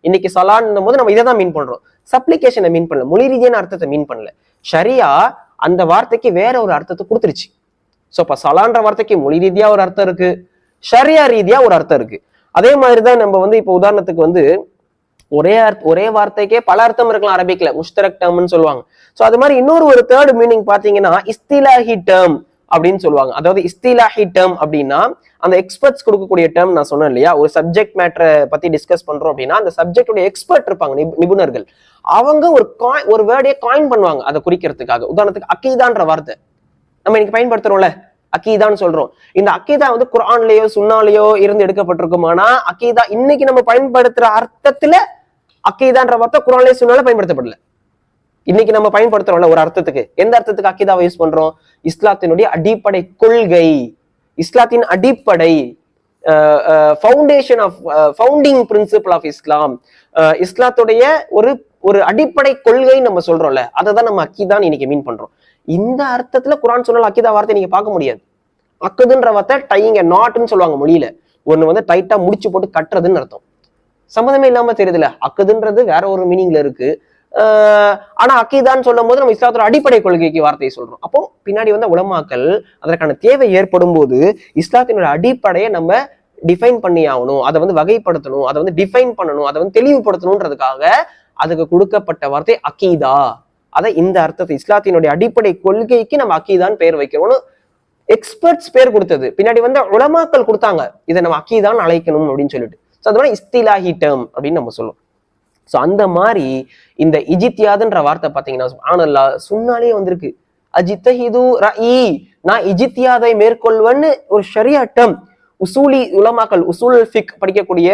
இன்னைக்கு சலான் போது நம்ம இதை தான் மீன் பண்றோம், சப்ளிகேஷனை மீன் பண்ணல, மொழி ரீதியான அர்த்தத்தை மீன் பண்ணல. ஷரியா அந்த வார்த்தைக்கு வேற ஒரு அர்த்தத்தை கொடுத்துருச்சு. சோ இப்ப சலான்ற வார்த்தைக்கு மொழி ரீதியா ஒரு அர்த்தம் இருக்கு, ஷரியா ரீதியா ஒரு அர்த்தம் இருக்கு. அதே மாதிரிதான் நம்ம வந்து இப்போ உதாரணத்துக்கு வந்து ஒரே வார்த்தைக்கே பல அர்த்தம் இருக்கலாம் அரபிக்ல, முஷ்தரக் டேர்ம்னு சொல்லுவாங்க. சோ அது மாதிரி இன்னொரு ஒரு தேர்ட் மீனிங் பாத்தீங்கன்னா இஸ்திலாஹி டேர்ம் அப்படின்னு சொல்லுவாங்க. அதாவது இஸ்திலாஹி டேர்ம் அப்படின்னா அந்த எக்ஸ்பர்ட்ஸ் கொடுக்கக்கூடிய டேர்ம். நான் சொன்னேன் இல்லையா, ஒரு சப்ஜெக்ட் மேட்டரை பத்தி டிஸ்கஸ் பண்றோம் அப்படின்னா அந்த சப்ஜெக்டோட எக்ஸ்பர்ட் இருப்பாங்க, நிபுணர்கள். அவங்க ஒரு வேர்டையே காயின் பண்ணுவாங்க அதை குறிக்கிறதுக்காக. உதாரணத்துக்கு அக்கீதான்ற வார்த்தை நம்ம இன்னைக்கு பயன்படுத்துறோம்ல, அக்கீதான்னு சொல்றோம். இந்த அக்கீதா வந்து குர்ஆன்லயோ சுன்னாலயோ இருந்து எடுக்கப்பட்டிருக்கும். ஆனா அக்கீதா இன்னைக்கு நம்ம பயன்படுத்துற அர்த்தத்துல அக்கீதான்ற வார்த்தை குர்ஆன்லயோ சுன்னால பயன்படுத்தப்படல. இன்னைக்கு நம்ம பயன்படுத்துறோம்ல ஒரு அர்த்தத்துக்கு, எந்த அர்த்தத்துக்கு அக்கீதாவை யூஸ் பண்றோம், இஸ்லாத்தினுடைய அடிப்படை கொள்கை, இஸ்லாத்தின் அடிப்படை, foundation of founding principle of Islam, இஸ்லாத்துடைய ஒரு அடிப்படை கொள்கை நம்ம சொல்றோம்ல, அதை தான் நம்ம அக்கீதான் இன்னைக்கு மீன் பண்றோம். இந்த அர்த்தத்துல குர்ஆன் சொன்னால அக்கீதா வார்த்தை நீங்க பார்க்க முடியாது. அக்குதுன்ற வார்த்தை டையிங் நாட்னு சொல்லுவாங்க மொழியில, ஒண்ணு வந்து டைட்டா முடிச்சு போட்டு கட்டுறதுன்னு அர்த்தம். சம்மந்தமே இல்லாம தெரியுதுல, அக்குதுன்றது வேற ஒரு மீனிங்ல இருக்கு. ஆனா அக்கீதான்னு சொல்லும் போது நம்ம இஸ்லாத்தோட அடிப்படை கொள்கைக்கு வார்த்தையை சொல்றோம். அப்போ பின்னாடி வந்த உலமாக்கள் அதற்கான தேவை ஏற்படும் போது இஸ்லாத்தினோட அடிப்படையை நம்ம டிஃபைன் பண்ணி ஆகணும், அதை வந்து வகைப்படுத்தணும், அதை வந்து டிஃபைன் பண்ணணும், அதை வந்து தெளிவுபடுத்தணும்ன்றதுக்காக அதுக்கு கொடுக்கப்பட்ட வார்த்தை அக்கீதா. அதை இந்த அர்த்தத்தை இஸ்லாத்தினுடைய அடிப்படை கொள்கைக்கு நம்ம அக்கீதான் பேர் வைக்கிறோம்னு எக்ஸ்பர்ட்ஸ் பேர் கொடுத்தது. பின்னாடி வந்து உலமாக்கள் கொடுத்தாங்க, இதை நம்ம அக்கீதான் அழைக்கணும் அப்படின்னு சொல்லிட்டு. ஸோ அது மாதிரி இஸ்திலாஹி டேர்ம் அப்படின்னு நம்ம சொல்லுவோம். ஸோ அந்த மாதிரி இந்த இஜித்தியாதுன்ற வார்த்தை பார்த்தீங்கன்னா சுப்ஹானல்லாஹ் சுன்னாலே வந்திருக்கு. அஜித்தஹிது ரஇ, நான் இஜித்தியாதை மேற்கொள்வேன்னு ஒரு ஷரியா டேர்ம். உசூலி உலமாக்கள், உசூல் ஃபிக் படிக்கக்கூடிய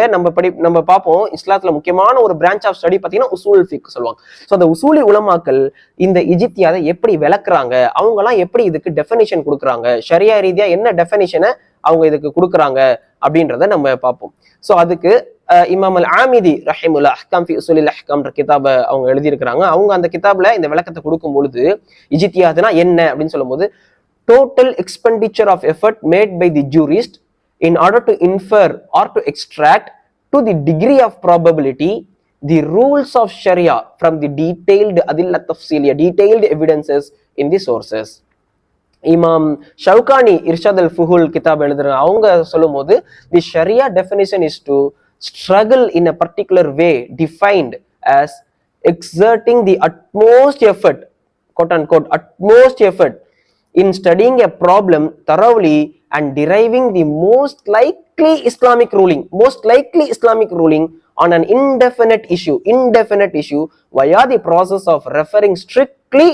நம்ம பார்ப்போம், இஸ்லாத்துல முக்கியமான ஒரு பிரான்ச் ஆஃப் ஸ்டடி பார்த்தீங்கன்னா உசூல் ஃபிக் சொல்லுவாங்க. ஸோ அந்த உசூலி உலமாக்கள் இந்த இஜித்தியாதை எப்படி விளக்குறாங்க, அவங்க எல்லாம் எப்படி இதுக்கு டெஃபினிஷன் கொடுக்குறாங்க, ஷரியா ரீதியா என்ன டெஃபினிஷனை அவங்க இதுக்கு கொடுக்குறாங்க அப்படின்றத நம்ம பார்ப்போம். ஸோ அதுக்கு இமாம் அல் ஆமிதி ரஹிமுல்லா அஹ்காம் ஃபி உஸூலில் அஹ்காம்ன்ற கிதாப அவங்க எழுதியிருக்கிறாங்க. அவங்க அந்த கிதாப்ல இந்த விளக்கத்தை கொடுக்கும் பொழுது இஜித்தியாதுனா என்ன அப்படின்னு சொல்லும் போது, total expenditure of effort made by the jurist in order to infer or to extract to the degree of probability the rules of Sharia from the detailed adilla tafsiliya, detailed evidences in the sources. இமாம் ஷவுகானி இர்ஷாத் அல் ஃபுஹுல் கிதாப் எழுதுறாங்க. அவங்க சொல்லும் போது the Sharia definition is to struggle in a particular way defined as exerting the utmost effort, quote unquote, utmost effort in studying a problem thoroughly and deriving the most likely Islamic ruling on an indefinite issue via the process of referring strictly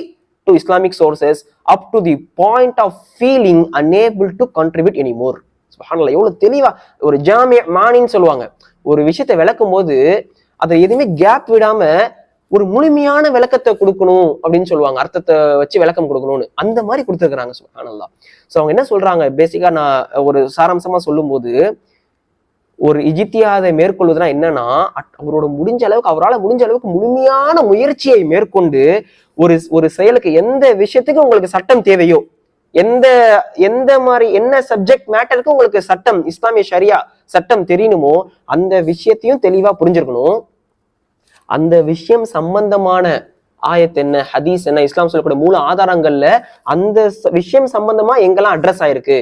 to Islamic sources up to the point of feeling unable to contribute anymore. சுப்ஹானல்லாஹ், எவ்வளவு தெளிவா ஒரு ஜாமிஅ மானின்னு சொல்லுவாங்க. ஒரு விஷயத்தை விளக்கும் போது அதை எதுவுமே கேப் விடாம ஒரு முழுமையான விளக்கத்தை கொடுக்கணும் அப்படின்னு சொல்லுவாங்க, அர்த்தத்தை வச்சு விளக்கம் கொடுக்கணும்னு. அந்த மாதிரி கொடுத்துருக்காங்க சுப்ஹானல்லாஹ். ஸோ அவங்க என்ன சொல்றாங்க, பேசிக்கா நான் ஒரு சாராம்சமா சொல்லும் போது, ஒரு இஜ்திஹாதை மேற்கொள்வதுனா என்னன்னா, அவரால் முடிஞ்ச அளவுக்கு முழுமையான முயற்சியை மேற்கொண்டு ஒரு செயலுக்கு, எந்த விஷயத்துக்கு உங்களுக்கு சட்டம் தேவையோ, எந்த மாதிரி என்ன சப்ஜெக்ட் மேட்டருக்கு உங்களுக்கு சட்டம், இஸ்லாமிய ஷரியா சட்டம் தெரியணுமோ அந்த விஷயத்தையும் தெளிவா புரிஞ்சிருக்கணும். அந்த விஷயம் சம்பந்தமான ஆயத் என்ன, ஹதீஸ் என்ன, இஸ்லாம் சொல்லக்கூடிய மூல ஆதாரங்கள்ல அந்த விஷயம் சம்பந்தமா எங்கெல்லாம் அட்ரஸ் ஆயிருக்கு,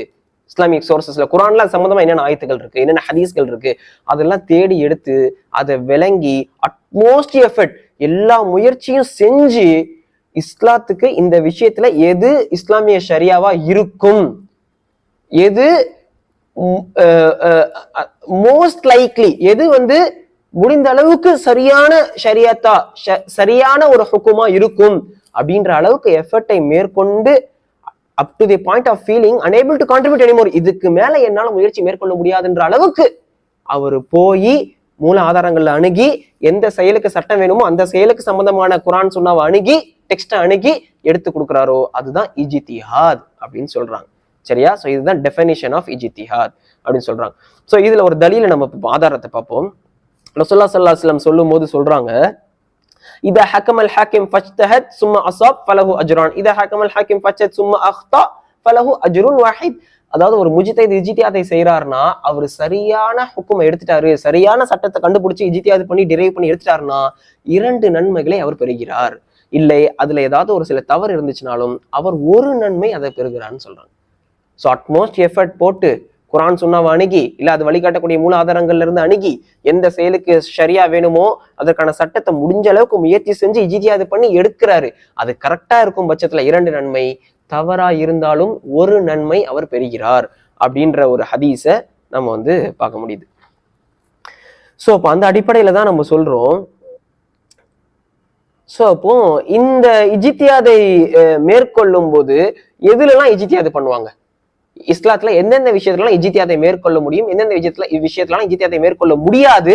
இஸ்லாமிக் சோர்சஸ்ல குரான்ல சம்பந்தமா என்னென்ன ஆயத்துகள் இருக்கு, என்னென்ன ஹதீஸ்கள் இருக்கு, அதெல்லாம் தேடி எடுத்து அதை விளங்கி அட்மோஸ்ட் எஃபர்ட் எல்லா முயற்சியும் செஞ்சு இஸ்லாத்துக்கு இந்த விஷயத்துல எது இஸ்லாமிய ஷரியாவா இருக்கும், எது மோஸ்ட் லைக்லி, எது முடிந்த அளவுக்கு சரியான ஷரியத்தா, சரியான ஒரு ஹுக்குமா இருக்கும் அப்படின்ற அளவுக்கு எஃபர்ட்டை மேற்கொண்டு up to the point of feeling unable to contribute anymore, இதுக்கு மேல என்னால முயற்சி மேற்கொள்ள முடியாதுன்ற அளவுக்கு அவர் போய் மூல ஆதாரங்கள்ல அணுகி எந்த செயலுக்கு சட்டம் வேணுமோ அந்த செயலுக்கு சம்பந்தமான குரான் சுன்னாவை அணுகி டெக்ஸ்டை அணுகி எடுத்து கொடுக்குறாரோ அதுதான் இஜ்திஹாத் அப்படின்னு சொல்றாங்க. சரியா? சோ இதுதான் டெஃபினிஷன் ஆஃப் இஜ்திஹாத் அப்படின்னு சொல்றாங்க. சோ இதுல ஒரு தலீல நம்ம ஆதாரத்தை பார்ப்போம். ரசூலுல்லாஹி ஸல்லல்லாஹு அலைஹி வஸல்லம் சொல்லும் போது சொல்றாங்க, இதா ஹக்கமல் ஹாக்கிம் ஃபஜ்தஹத் சும்ம அஸாப் ஃபலஹு அஜ்ரான், இதா ஹக்கமல் ஹாக்கிம் ஃபஜ்தஹத் சும்ம அக்தா ஃபலஹு அஜ்ருன் வாஹித். அதாவது ஒரு முஜ்தஹித் இஜ்திஹாதை செய்யறாருன்னா, அவர் சரியான ஹுக்குமை எடுத்துட்டாரு, சரியான சட்டத்தை கண்டுபிடிச்சு இஜ்திஹாத் பண்ணி டிரைவ் பண்ணி எடுத்துட்டாருன்னா 2 நன்மைகளை அவர் பெறுகிறார். இல்லை அதுல ஏதாவது ஒரு சில தவறு இருந்துச்சுனாலும் அவர் ஒரு நன்மை அதை பெறுகிறார்னு சொல்றாங்க. ஸோ அட்மோஸ்ட் எஃபர்ட் போட்டு குரான் சுன்னாவை அணுகி, இல்ல அது வழிகாட்டக்கூடிய மூல ஆதாரங்கள்ல இருந்து அணுகி எந்த செயலுக்கு ஷரியா வேணுமோ அதற்கான சட்டத்தை முடிஞ்ச அளவுக்கு முயற்சி செஞ்சு இஜ்திஹாத் பண்ணி எடுக்கிறாரு. அது கரெக்டா இருக்கும் பட்சத்துல 2 நன்மை, தவறா இருந்தாலும் 1 நன்மை அவர் பெறுகிறார் அப்படின்ற ஒரு ஹதீஸ நம்ம பார்க்க முடியுது. சோ அப்போ அந்த அடிப்படையில தான் நம்ம சொல்றோம். சோ அப்போ இந்த இஜ்திஹாதை மேற்கொள்ளும் போது எதுலலாம் இஜ்திஹாத் பண்ணுவாங்க, இஸ்லாத்துல எந்தெந்த விஷயத்துல இஜ்திஹாதை மேற்கொள்ள முடியும், எந்தெந்த விஷயத்துல இஜ்திஹாதை மேற்கொள்ள முடியாது,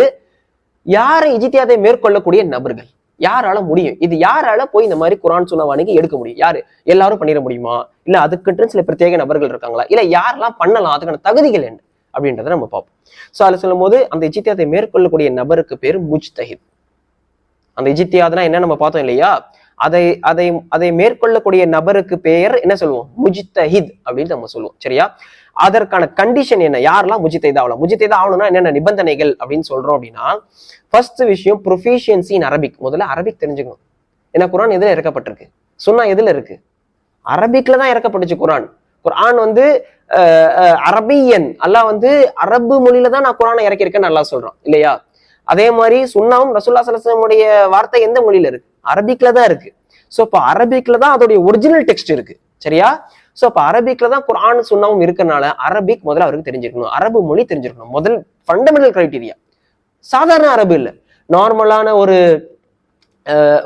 யாரை இஜ்திஹாதை மேற்கொள்ளக்கூடிய நபர்கள், யாரால முடியும், இது யாரால போய் இந்த மாதிரி குரான் சுன்னாவை அணுகி எடுக்க முடியும், யாரு எல்லாரும் பண்ணிட முடியுமா, இல்ல அதுக்கிட்ட சில பிரத்யேக நபர்கள் இருக்காங்களா, இல்ல யாரெல்லாம் பண்ணலாம், அதுக்கான தகுதிகள் என்ன அப்படின்றத நம்ம பார்ப்போம். சோ அதுல சொல்லும் போது அந்த இஜ்திஹாதை மேற்கொள்ளக்கூடிய நபருக்கு பேரு முஜ்தஹித். அந்த இஜ்திஹாத்னா என்ன நம்ம பார்த்தோம் இல்லையா, அதை மேற்கொள்ளக்கூடிய நபருக்கு பெயர் என்ன சொல்லுவோம், முஜ்தஹித் அப்படின்னு நம்ம சொல்லுவோம். சரியா? அதற்கான கண்டிஷன் என்ன, யாரெல்லாம் முஜ்தஹித் ஆகலாம், முஜ்தஹித் ஆகணும்னா என்னென்ன நிபந்தனைகள் அப்படின்னு சொல்றோம் அப்படின்னா, ஃபர்ஸ்ட் விஷயம் ப்ரொஃபிஷியன்சி இன் அரபிக். முதல்ல அரபிக் தெரிஞ்சுக்கணும். ஏன்னா குரான் எதுல இறக்கப்பட்டிருக்கு, சுன்னா எதுல இருக்கு, அரபிக்ல தான் இறக்கப்பட்டுச்சு குரான். குரான் அரபியன், அல்லாஹ் அரபு மொழியில தான் நான் குரானை இறக்கியிருக்கேன்னு அல்லாஹ் சொல்றான் இல்லையா? அதே மாதிரி சுன்னாவும் ரசூலுல்லாஹி ஸல்லல்லாஹு அலைஹி வஸல்லம் உடைய வார்த்தை எந்த மொழியில இருக்கு, அரபிக்ல தான் இருக்கு. சோ இப்ப அரபிக்ல தான் அதோடைய ஒரிஜினல் டெக்ஸ்ட் இருக்கு. சரியா? சோ இப்ப அரபிக்ல தான் குர்ஆன் சுன்னாவும் இருக்கனால அரபிக் முதல்ல அவருக்கு தெரிஞ்சிருக்கணும், அரபு மொழி தெரிஞ்சிருக்கணும். முதல் ஃபண்டமெண்டல் கிரைட்டீரியா. சாதாரண அரபு இல்ல, நார்மலான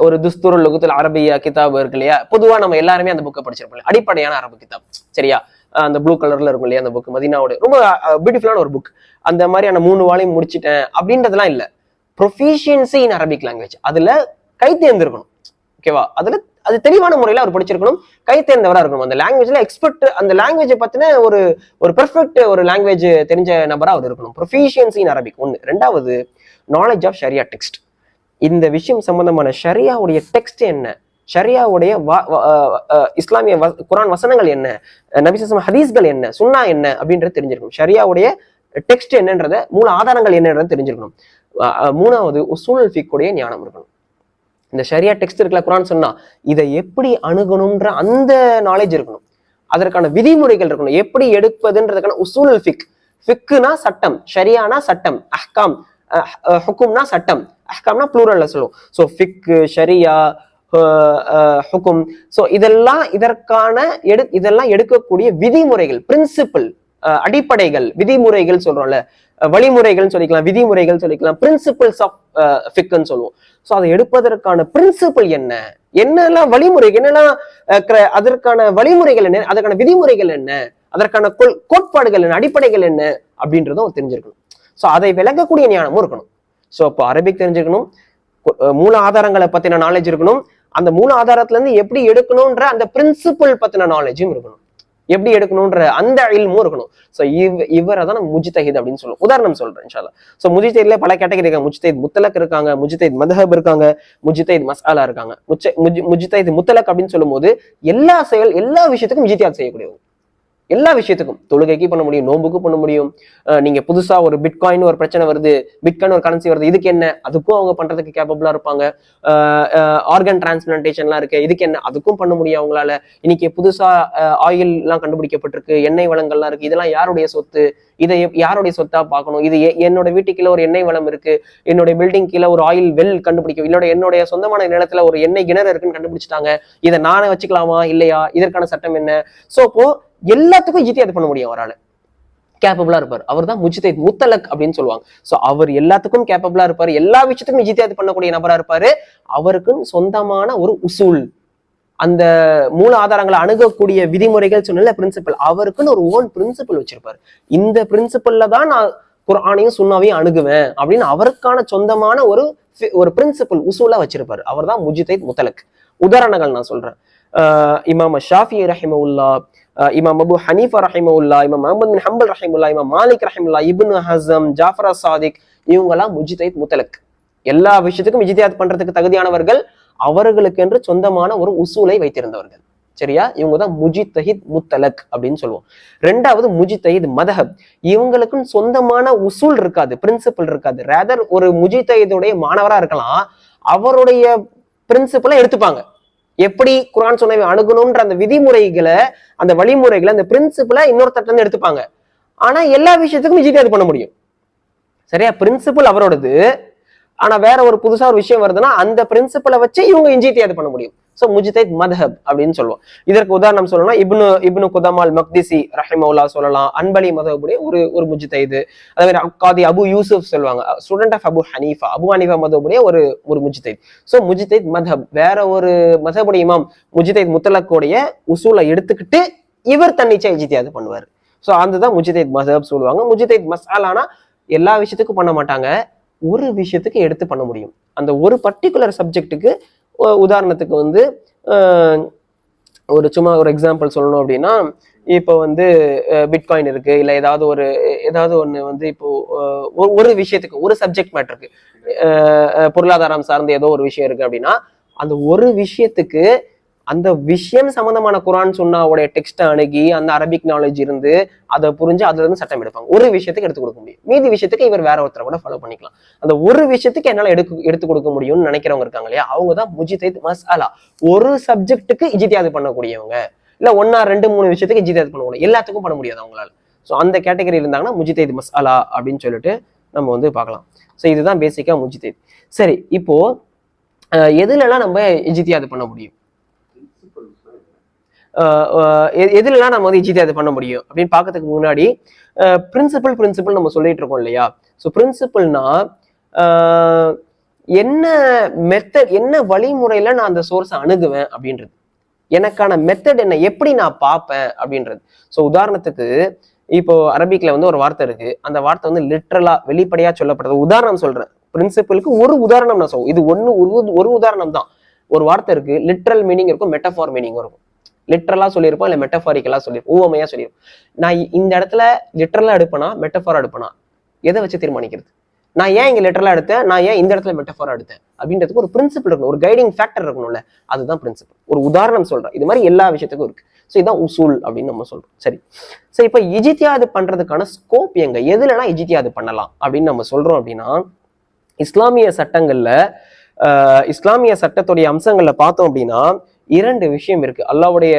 ஒரு துஸ்தூருல் லுகத்துல் அரபியா கிதாப் இருக்கு இல்லையா, பொதுவா நம்ம எல்லாருமே அந்த புக்கை படிச்சிருப்போம், அடிப்படையான அரபு கிதாப். சரியா? அந்த ப்ளூ கலர்ல இருக்கும் இல்லையா அந்த புக், மதீனாவோட ரொம்ப பியூட்டிஃபுல்லான ஒரு புக். அந்த மாதிரியான 3 வால்யூம் முடிச்சிட்டேன் அப்படின்றதுலாம் இல்ல. ப்ரொஃபிஷியன்சி இன் அரபிக் லாங்குவேஜ், அதுல கை தேர்ந்திருக்கணும். ஓகேவா? அதுல அது தெளிவான முறையில அவர் படிச்சிருக்கணும், கை தேர்ந்தவரா இருக்கணும், அந்த லாங்குவேஜ்ல எக்ஸ்பர்ட், அந்த லாங்குவேஜை பத்தின ஒரு பெர்ஃபெக்ட் ஒரு லாங்குவேஜ் தெரிஞ்ச நபரா அவர் இருக்கணும். ப்ரொஃபிஷியன்சி இன் அரபிக் 1. 2வது நாலேஜ் ஆஃப் ஷரியா டெக்ஸ்ட். இந்த விஷயம் சம்பந்தமான ஷரியாவுடைய டெக்ஸ்ட் என்ன, ஷரியாவுடைய இஸ்லாமிய குரான் வசனங்கள் என்ன, நபி ஸல்லல்லாஹு அலைஹி வஸல்லம் ஹதீஸ்கள் என்ன, சுன்னா என்ன அப்படின்றது தெரிஞ்சிருக்கணும். ஷரியாவுடைய டெக்ஸ்ட் என்னன்றத, மூல ஆதாரங்கள் என்னன்றத தெரிஞ்சிருக்கணும். 3வது உசூலுல் ஃபிக்ஹுடைய ஞானம் இருக்கணும். இந்த ஷரியா டெக்ஸ்ட் இருக்குல்ல குரான் சொன்னா, இதை எப்படி அணுகணும்ன்ற அந்த நாலேஜ் இருக்கணும். அதற்கான விதிமுறைகள் இருக்கணும், எப்படி எடுப்பதுன்றதுக்கான உசூலுல் ஃபிக். ஃபிக்னா சட்டம், ஷரியானா சட்டம், அஹ்காம் ஹுக்கும்னா சட்டம், அஹ்காம்னா ப்ளூரல்ல சொல்லுவோம். ஸோ ஃபிக், ஷரியா, ஹுக்கும், ஸோ இதெல்லாம் எடுக்கக்கூடிய விதிமுறைகள், பிரின்சிபிள், அடிப்படைகள், விதிமுறைகள் சொல்றோம்ல, வழிமுறைகள் சொல்லிக்கலாம், விதிமுறைகள் சொல்லிக்கலாம், பிரின்சிபிள்ஸ் ஆஃப் ஃபிக்ன்னு சொல்லுவோம். ஸோ அதை எடுப்பதற்கான பிரின்சிபிள் என்ன, என்னெல்லாம் வழிமுறைகள், என்னெல்லாம் அதற்கான வழிமுறைகள் என்ன, அதற்கான விதிமுறைகள் என்ன, அதற்கான கோட்பாடுகள் என்ன, அடிப்படைகள் என்ன அப்படின்றதும் தெரிஞ்சிருக்கணும். ஸோ அதை விளங்கக்கூடிய ஞானமும் இருக்கணும். ஸோ இப்போ அரபிக் தெரிஞ்சிருக்கணும், மூல ஆதாரங்களை பத்தின நாலேஜ் இருக்கணும், அந்த மூல ஆதாரத்துல இருந்து எப்படி எடுக்கணும்ன்ற அந்த பிரின்சிபிள் பத்தின நாலேஜும் இருக்கணும், எப்படி எடுக்கணும்ன்ற அந்த இல்மும் இருக்கணும். ஸோ இவரை தான் நம்ம முஜ்தஹித் அப்படின்னு சொல்லுவோம். உதாரணம் சொல்றேன் இன்ஷா அல்லாஹ். ஸோ முஜ்தஹித்ல பல கேட்டகரி இருக்காங்க. முஜ்தஹித் முத்தலக் இருக்காங்க, முஜ்தஹித் மத்ஹப் இருக்காங்க, முஜ்தஹித் மஸ்அலா இருக்காங்க. முஜ்தஹித் முத்தலக் அப்படின்னு சொல்லும் போது எல்லா விஷயத்துக்கும் இஜ்திஹாத் செய்யக்கூடியவங்க, எல்லா விஷயத்துக்கும். தொழுகைக்கு பண்ண முடியும், நோம்புக்கு பண்ண முடியும். நீங்க புதுசா ஒரு பிட்காயின் ஒரு பிரச்சனை வருது, பிட்காயின் ஒரு கரன்சி வருது, இதுக்கு என்ன, அதுக்கும் அவங்க பண்றதுக்கு கேப்பபிளா இருப்பாங்க. ஆர்கன் டிரான்ஸ்பிளான்டேஷன்லாம் இருக்கு, இதுக்கு என்ன, அதுக்கும் பண்ண முடியும் அவங்களால. இன்னைக்கு புதுசா ஆயில் எல்லாம் கண்டுபிடிக்கப்பட்டிருக்கு, எண்ணெய் வளங்கள்லாம் இருக்கு, இதெல்லாம் யாருடைய சொத்து, இதை யாருடைய சொத்தா பார்க்கணும். இது என்னோட வீட்டுக்குள்ள ஒரு எண்ணெய் வளம் இருக்கு, என்னுடைய பில்டிங் கீழே ஒரு ஆயில் வெல் கண்டுபிடிக்கும், என்னுடைய சொந்தமான நிலத்துல ஒரு எண்ணெய் கிணறு இருக்குன்னு கண்டுபிடிச்சிட்டாங்க, இதை நானே வச்சுக்கலாமா இல்லையா, இதற்கான சட்டம் என்ன. சோ இப்போ எல்லாத்துக்கும் இஜ்திஹாத் பண்ண முடியும், அவரால் கேப்பபிளா இருப்பார். அவர் தான் முஜ்தஹித் முத்தலக் அப்படின்னு சொல்லுவாங்க. சோ அவர் எல்லாத்துக்கும் கேப்பபிளா இருப்பாரு, எல்லா விஷயத்துக்கும் இஜ்திஹாத் பண்ணக்கூடிய நபரா இருப்பாரு. அவருக்கும் சொந்தமான ஒரு உசூல், அந்த மூல ஆதாரங்களை அணுகக்கூடிய விதிமுறைகள் சொன்ன பிரின்சிபல், அவருக்குன்னு ஒரு ஓன் பிரின்சிபல் வச்சிருப்பாரு. இந்த பிரின்சிபல்ல தான் நான் குர்ஆனையும் சுன்னாவையும் அணுகுவேன் அப்படின்னு அவருக்கான சொந்தமான ஒரு பிரின்சிபல் உசூலா வச்சிருப்பாரு. அவர் தான் முஜ்தஹித் முத்தலக். உதாரணங்கள் நான் சொல்றேன். இமாம் ஷாஃபி ரஹிமவுல்லா, இமாம் அபு ஹனீஃபா ரஹிமவுல்லா, இமாம் அஹ்மத் பின் ஹம்பல் ரஹிமுல்லா, இமாம் மாலிக் ரஹிமுல்லா, இப்னு ஹஸம், ஜாஃபர் சாதிக், இவங்கெல்லாம் முஜ்தஹித் முத்தலக். எல்லா விஷயத்துக்கும் இஜ்திஹாத் பண்றதுக்கு தகுதியானவர்கள், அவர்களுக்கு என்று சொந்தமான ஒரு உசூலை வைத்திருந்தவர்கள். சரியா? இவங்க தான் முஜ்தஹித் முத்தலக் அப்படின்னு சொல்லுவோம். ரெண்டாவது முஜ்தஹித் மதஹப். இவங்களுக்கும் சொந்தமான உசூல் இருக்காது, பிரின்சிபல் இருக்காது. ரேதர் ஒரு முஜ்தஹிதுடைய மாணவரா இருக்கலாம், அவருடைய பிரின்சிபலை எடுத்துப்பாங்க. எப்படி குர்ஆன் சொன்னவை அணுகணும்ன்ற அந்த விதிமுறைகளை, அந்த வழிமுறைகளை, அந்த பிரின்சிபலை இன்னொருத்தட்ட இருந்து எடுத்துப்பாங்க. ஆனா எல்லா விஷயத்துக்கும் இஜ்திஹாத் பண்ண முடியும். சரியா? பிரின்சிபல் அவரோடது, ஆனா வேற ஒரு புதுசா ஒரு விஷயம் வருதுன்னா அந்த பிரின்சிபலை வச்சு இவங்க இஜ்திஹாத் பண்ண முடியும். சோ முஜ்தஹித் மத்ஹப் அப்படின்னு சொல்லுவோம். இதற்கு உதாரணம் சொல்லலாம், இப்னு குதமால் மக்திசி ரஹிமவுல்லா சொல்லலாம், அன்பலி மதஹபுடைய ஒரு முஜ்தஹித். அதே மாதிரி காதி அபு யூசுப் சொல்லுவாங்க, ஸ்டூடெண்ட் ஆஃப் அபு ஹனீஃபா மதஹபுடைய ஒரு முஜ்தஹித். சோ முஜ்தஹித் மத்ஹப், வேற ஒரு மதஹபுடைய இமாம் முஜ்தஹித் முத்தலக்குடைய உசூலை எடுத்துக்கிட்டு இவர் தன்னிச்சை இஜ்திஹாத் பண்ணுவார். சோ அதுதான் முஜ்தஹித் மத்ஹப் சொல்லுவாங்க. முஜ்தஹித் மஸ்அலானா எல்லா விஷயத்துக்கும் பண்ண மாட்டாங்க, ஒரு விஷயத்துக்கு எடுத்து பண்ண முடியும். அந்த ஒரு பர்டிகுலர் சப்ஜெக்டுக்கு, உதாரணத்துக்கு ஒரு சும்மா ஒரு எக்ஸாம்பிள் சொல்லணும் அப்படின்னா, இப்போ பிட்காயின் இருக்கு, இல்ல ஏதாவது ஒண்ணு இப்போ ஒரு விஷயத்துக்கு, ஒரு சப்ஜெக்ட் மேட்டருக்கு, பொருளாதாரம் சார்ந்த ஏதோ ஒரு விஷயம் இருக்கு அப்படின்னா, அந்த ஒரு விஷயத்துக்கு அந்த விஷயம் சம்பந்தமான குர்ஆன் சுன்னாவுடைய டெக்ஸ்ட் அணுகி அந்த அரபிக் நாலேஜ் இருந்து அதை புரிஞ்சு அதுல இருந்து சட்டம் எடுப்பாங்க. ஒரு விஷயத்துக்கு எடுத்து கொடுக்க முடியும், மீதி விஷயத்துக்கு இவர் வேற ஒருத்தரை கூட ஃபாலோ பண்ணிக்கலாம். அந்த ஒரு விஷயத்துக்கு என்னால எடுத்து கொடுக்க முடியும்னு நினைக்கிறவங்க இருக்காங்க இல்லையா, அவங்கதான் முஜ்தஹித் மஸ்அலா. ஒரு சப்ஜெக்டுக்கு இஜ்திஹாத் பண்ணக்கூடியவங்க, இல்ல 1 2 3 விஷயத்துக்கு இஜ்திஹாத் பண்ண எல்லாத்துக்கும் பண்ண முடியாது அவங்களால. ஸோ அந்த கேட்டகரி இருந்தாங்கன்னா முஜ்தஹித் மஸ்அலா அப்படின்னு சொல்லிட்டு நம்ம பார்க்கலாம். ஸோ இதுதான் பேசிக்கா முஜ்தஹித். சரி, இப்போ எதுலலாம் நம்ம இஜ்திஹாத் பண்ண முடியும், எதுலாம் நம்ம இஜ்திஹாத் பண்ண முடியும் அப்படின்னு பார்க்கறதுக்கு முன்னாடி பிரின்சிபல் நம்ம சொல்லிட்டு இருக்கோம் இல்லையா. ஸோ பிரின்சிபல்னா என்ன மெத்தட், என்ன வழிமுறையில நான் அந்த சோர்ஸை அணுகுவேன் அப்படின்றது, எனக்கான மெத்தட் என்ன, எப்படி நான் பார்ப்பேன் அப்படின்றது. ஸோ உதாரணத்துக்கு இப்போ அரபிக்ல ஒரு வார்த்தை இருக்கு, அந்த வார்த்தை லிட்ரலா வெளிப்படையா சொல்லப்படுறது. உதாரணம் சொல்றேன், பிரின்சிபலுக்கு ஒரு உதாரணம் நான் சொல்லுவேன். இது ஒரு உதாரணம் தான். ஒரு வார்த்தை இருக்கு, லிட்ரல் மீனிங் இருக்கும், மெட்டஃபார் மீனிங் இருக்கும். லிட்ரலா சொல்லியிருப்போம், இல்ல மெட்டஃபாரிக்கலா சொல்லியிருப்போம், ஊவமையா சொல்லியிருப்போம். நான் இந்த இடத்துல லிட்ரலா எடுப்பேனா மெட்டஃபாரா எடுப்பேனா, எதை வச்சு தீர்மானிக்கிறது? நான் ஏன் இங்க லிட்ரலா எடுத்தேன், நான் ஏன் இந்த இடத்துல மெட்டஃபாரா எடுத்தேன் அப்படின்றதுக்கு ஒரு பிரின்சிபல் இருக்கணும், ஒரு கைடிங் ஃபேக்டர் இருக்கணும்ல, அதுதான் பிரின்சிபல். ஒரு உதாரணம் சொல்றேன், இது மாதிரி எல்லா விஷயத்துக்கும் இருக்கு. ஸோ இதான் உசூல் அப்படின்னு நம்ம சொல்றோம். சரி, ஸோ இப்போ இஜ்திஹாத் பண்றதுக்கான ஸ்கோப் எங்க, எதுலலாம் இஜ்திஹாத் பண்ணலாம் அப்படின்னு நம்ம சொல்றோம் அப்படின்னா, இஸ்லாமிய சட்டங்கள்ல, இஸ்லாமிய சட்டத்துடைய அம்சங்கள்ல பார்த்தோம் அப்படின்னா 2 விஷயம் இருக்கு. அல்லாஹ்வுடைய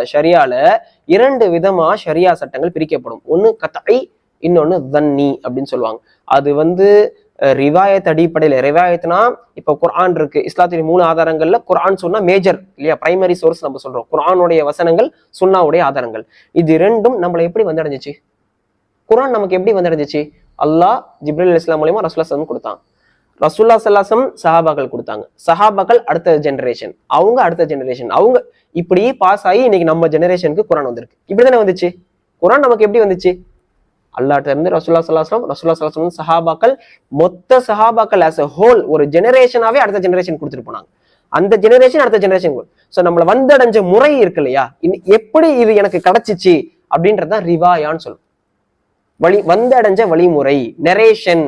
ஷரியால 2 விதமா ஷரியா சட்டங்கள் பிரிக்கப்படும். ஒன்னு கத்இ, இன்னொன்னு தன்னி அப்படின்னு சொல்லுவாங்க. அது ரிவாயத் அடிப்படையில, ரிவாயத்னா இப்ப குர்ஆன் இருக்கு, இஸ்லாத்தின் 3 ஆதாரங்கள்ல குர்ஆன் சொன்னா மேஜர் இல்லையா, பிரைமரி சோர்ஸ் நம்ம சொல்றோம். குர்ஆனுடைய வசனங்கள், சுன்னாவுடைய ஆதாரங்கள். இது ரெண்டும் நம்மளை எப்படி வந்தடைஞ்சிச்சு? குர்ஆன் நமக்கு எப்படி வந்தடைஞ்சிச்சு? அல்லாஹ் ஜிப்ரீல் அலைஹிஸ்ஸலாம் மூலமா ரசூலுல்லாஹ் ஸல்லல்லாஹு அலைஹி வஸல்லம் கொடுத்தான். ரசூலுல்லாஹ் ஸல்லல்லாஹு அலைஹி வஸல்லம் சஹாபாக்கள் கொடுத்தாங்க. சஹாபாக்கள் அடுத்த ஜெனரேஷன், அவங்க அடுத்த ஜெனரேஷன், அவங்க இப்படி பாஸ் ஆகி இன்னைக்கு நம்ம ஜெனரேஷனுக்கு குர்ஆன் வந்திருக்கு. இப்படிதானே வந்துச்சு. குர்ஆன் நமக்கு எப்படி வந்துச்சு? அல்லாஹ்ட்ட இருந்து ரசூலுல்லாஹ் ஸல்லல்லாஹு அலைஹி வஸல்லம், ரசூலுல்லாஹ் ஸல்லல்லாஹு அலைஹி வஸல்லம் சஹாபாக்கள், மொத்த சஹாபாக்கள் as a ஹோல் ஒரு ஜெனரேஷனாவே அடுத்த ஜெனரேஷன் கொடுத்துட்டு போனாங்க. அந்த ஜெனரேஷன் அடுத்த ஜெனரேஷன். சோ நம்மள வந்தடைஞ்ச முறை இருக்கு இல்லையா, எப்படி இது எனக்கு கிடைச்சிச்சு அப்படின்றதுதான் ரிவாயான்னு சொல்லுவோம். வந்தடைஞ்ச வழிமுறை, நெரேஷன்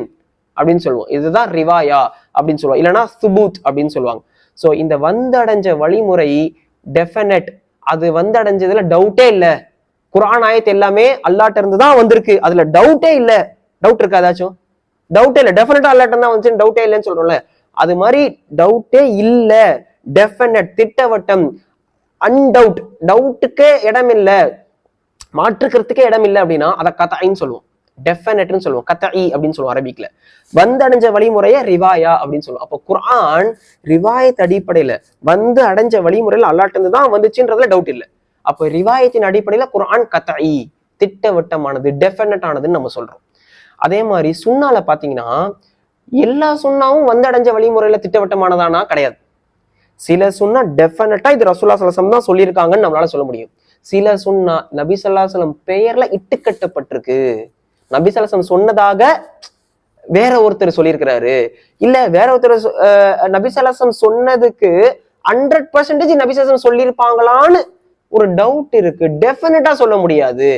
அப்படின்னு சொல்லுவோம். இதுதான் ரிவாயா அப்படின்னு சொல்லுவோம், இல்லைன்னா சுபூத் அப்படின்னு சொல்லுவாங்க. சோ இந்த வந்தடைஞ்ச வழிமுறை டெஃபினட், அது வந்தடைஞ்சதுல டவுட்டே இல்ல. குர்ஆன் ஆயத் எல்லாமே அல்லாஹ்ட்ட இருந்து தான் வந்திருக்கு, அதுல டவுட்டே இல்ல. டவுட் இருக்கா ஏதாச்சும்? டவுட்டே இல்ல, டெஃபினட்டா அல்லாஹ்ட்ட இருந்து தான் வந்துச்சு, டவுட்டே இல்லைன்னு சொல்றோம்ல, அது மாதிரி டவுட்டே இல்ல, டெஃபினட், திட்டவட்டம், அன்டவுட், டவுட்டுக்கே இடம் இல்ல, மாற்றுக்கிறதுக்கே இடம் இல்லை அப்படின்னா அதை கத்இன்னு சொல்லுவோம், டெஃபினட்னு சொல்லுவோம், கத்இ அப்படின்னு சொல்லுவோம் அரபிக்ல. வந்தடைஞ்ச வழிமுறைய ரிவாயா அப்படின்னு சொல்லுவோம். அப்போ குர்ஆன் ரிவாயத் அடிப்படையில வந்து அடைஞ்ச வழிமுறையில அல்லாஹ்ட்ட இருந்து தான் வந்துச்சுன்றதுல டவுட் இல்லை. அப்போ ரிவாயத்தின் அடிப்படையில குர்ஆன் கத்இ, திட்டவட்டமானது, டெஃபினட் ஆனதுன்னு நம்ம சொல்றோம். அதே மாதிரி சுன்னால பாத்தீங்கன்னா எல்லா சுன்னாவும் வந்தடைஞ்ச வழிமுறையில திட்டவட்டமானதானா? கிடையாது. சில சுன்னா டெஃபினட்டா இது ரசூலுல்லாஹ் ஸல்லல்லாஹு அலைஹி வஸல்லம் தான் சொல்லியிருக்காங்கன்னு நம்மளால சொல்ல முடியும். சில சுன்னா நபி ஸல்லல்லாஹு அலைஹி வஸல்லம் பெயர்ல இட்டுக்கட்டப்பட்டிருக்கு, நபி ஸல்லல்லாஹு அலைஹி வஸல்லம் சொன்னதாக வேற ஒருத்தர் சொல்லியிருக்கிறாரு, இல்ல வேற ஒருத்தர் நபி ஸல்லல்லாஹு அலைஹி வஸல்லம் சொன்னதுக்கு 100% நபி ஸல்லல்லாஹு அலைஹி வஸல்லம் சொல்லியிருப்பாங்களான்னு ஒரு டவுட் இருக்கு, டெஃபினட்டா சொல்ல முடியாது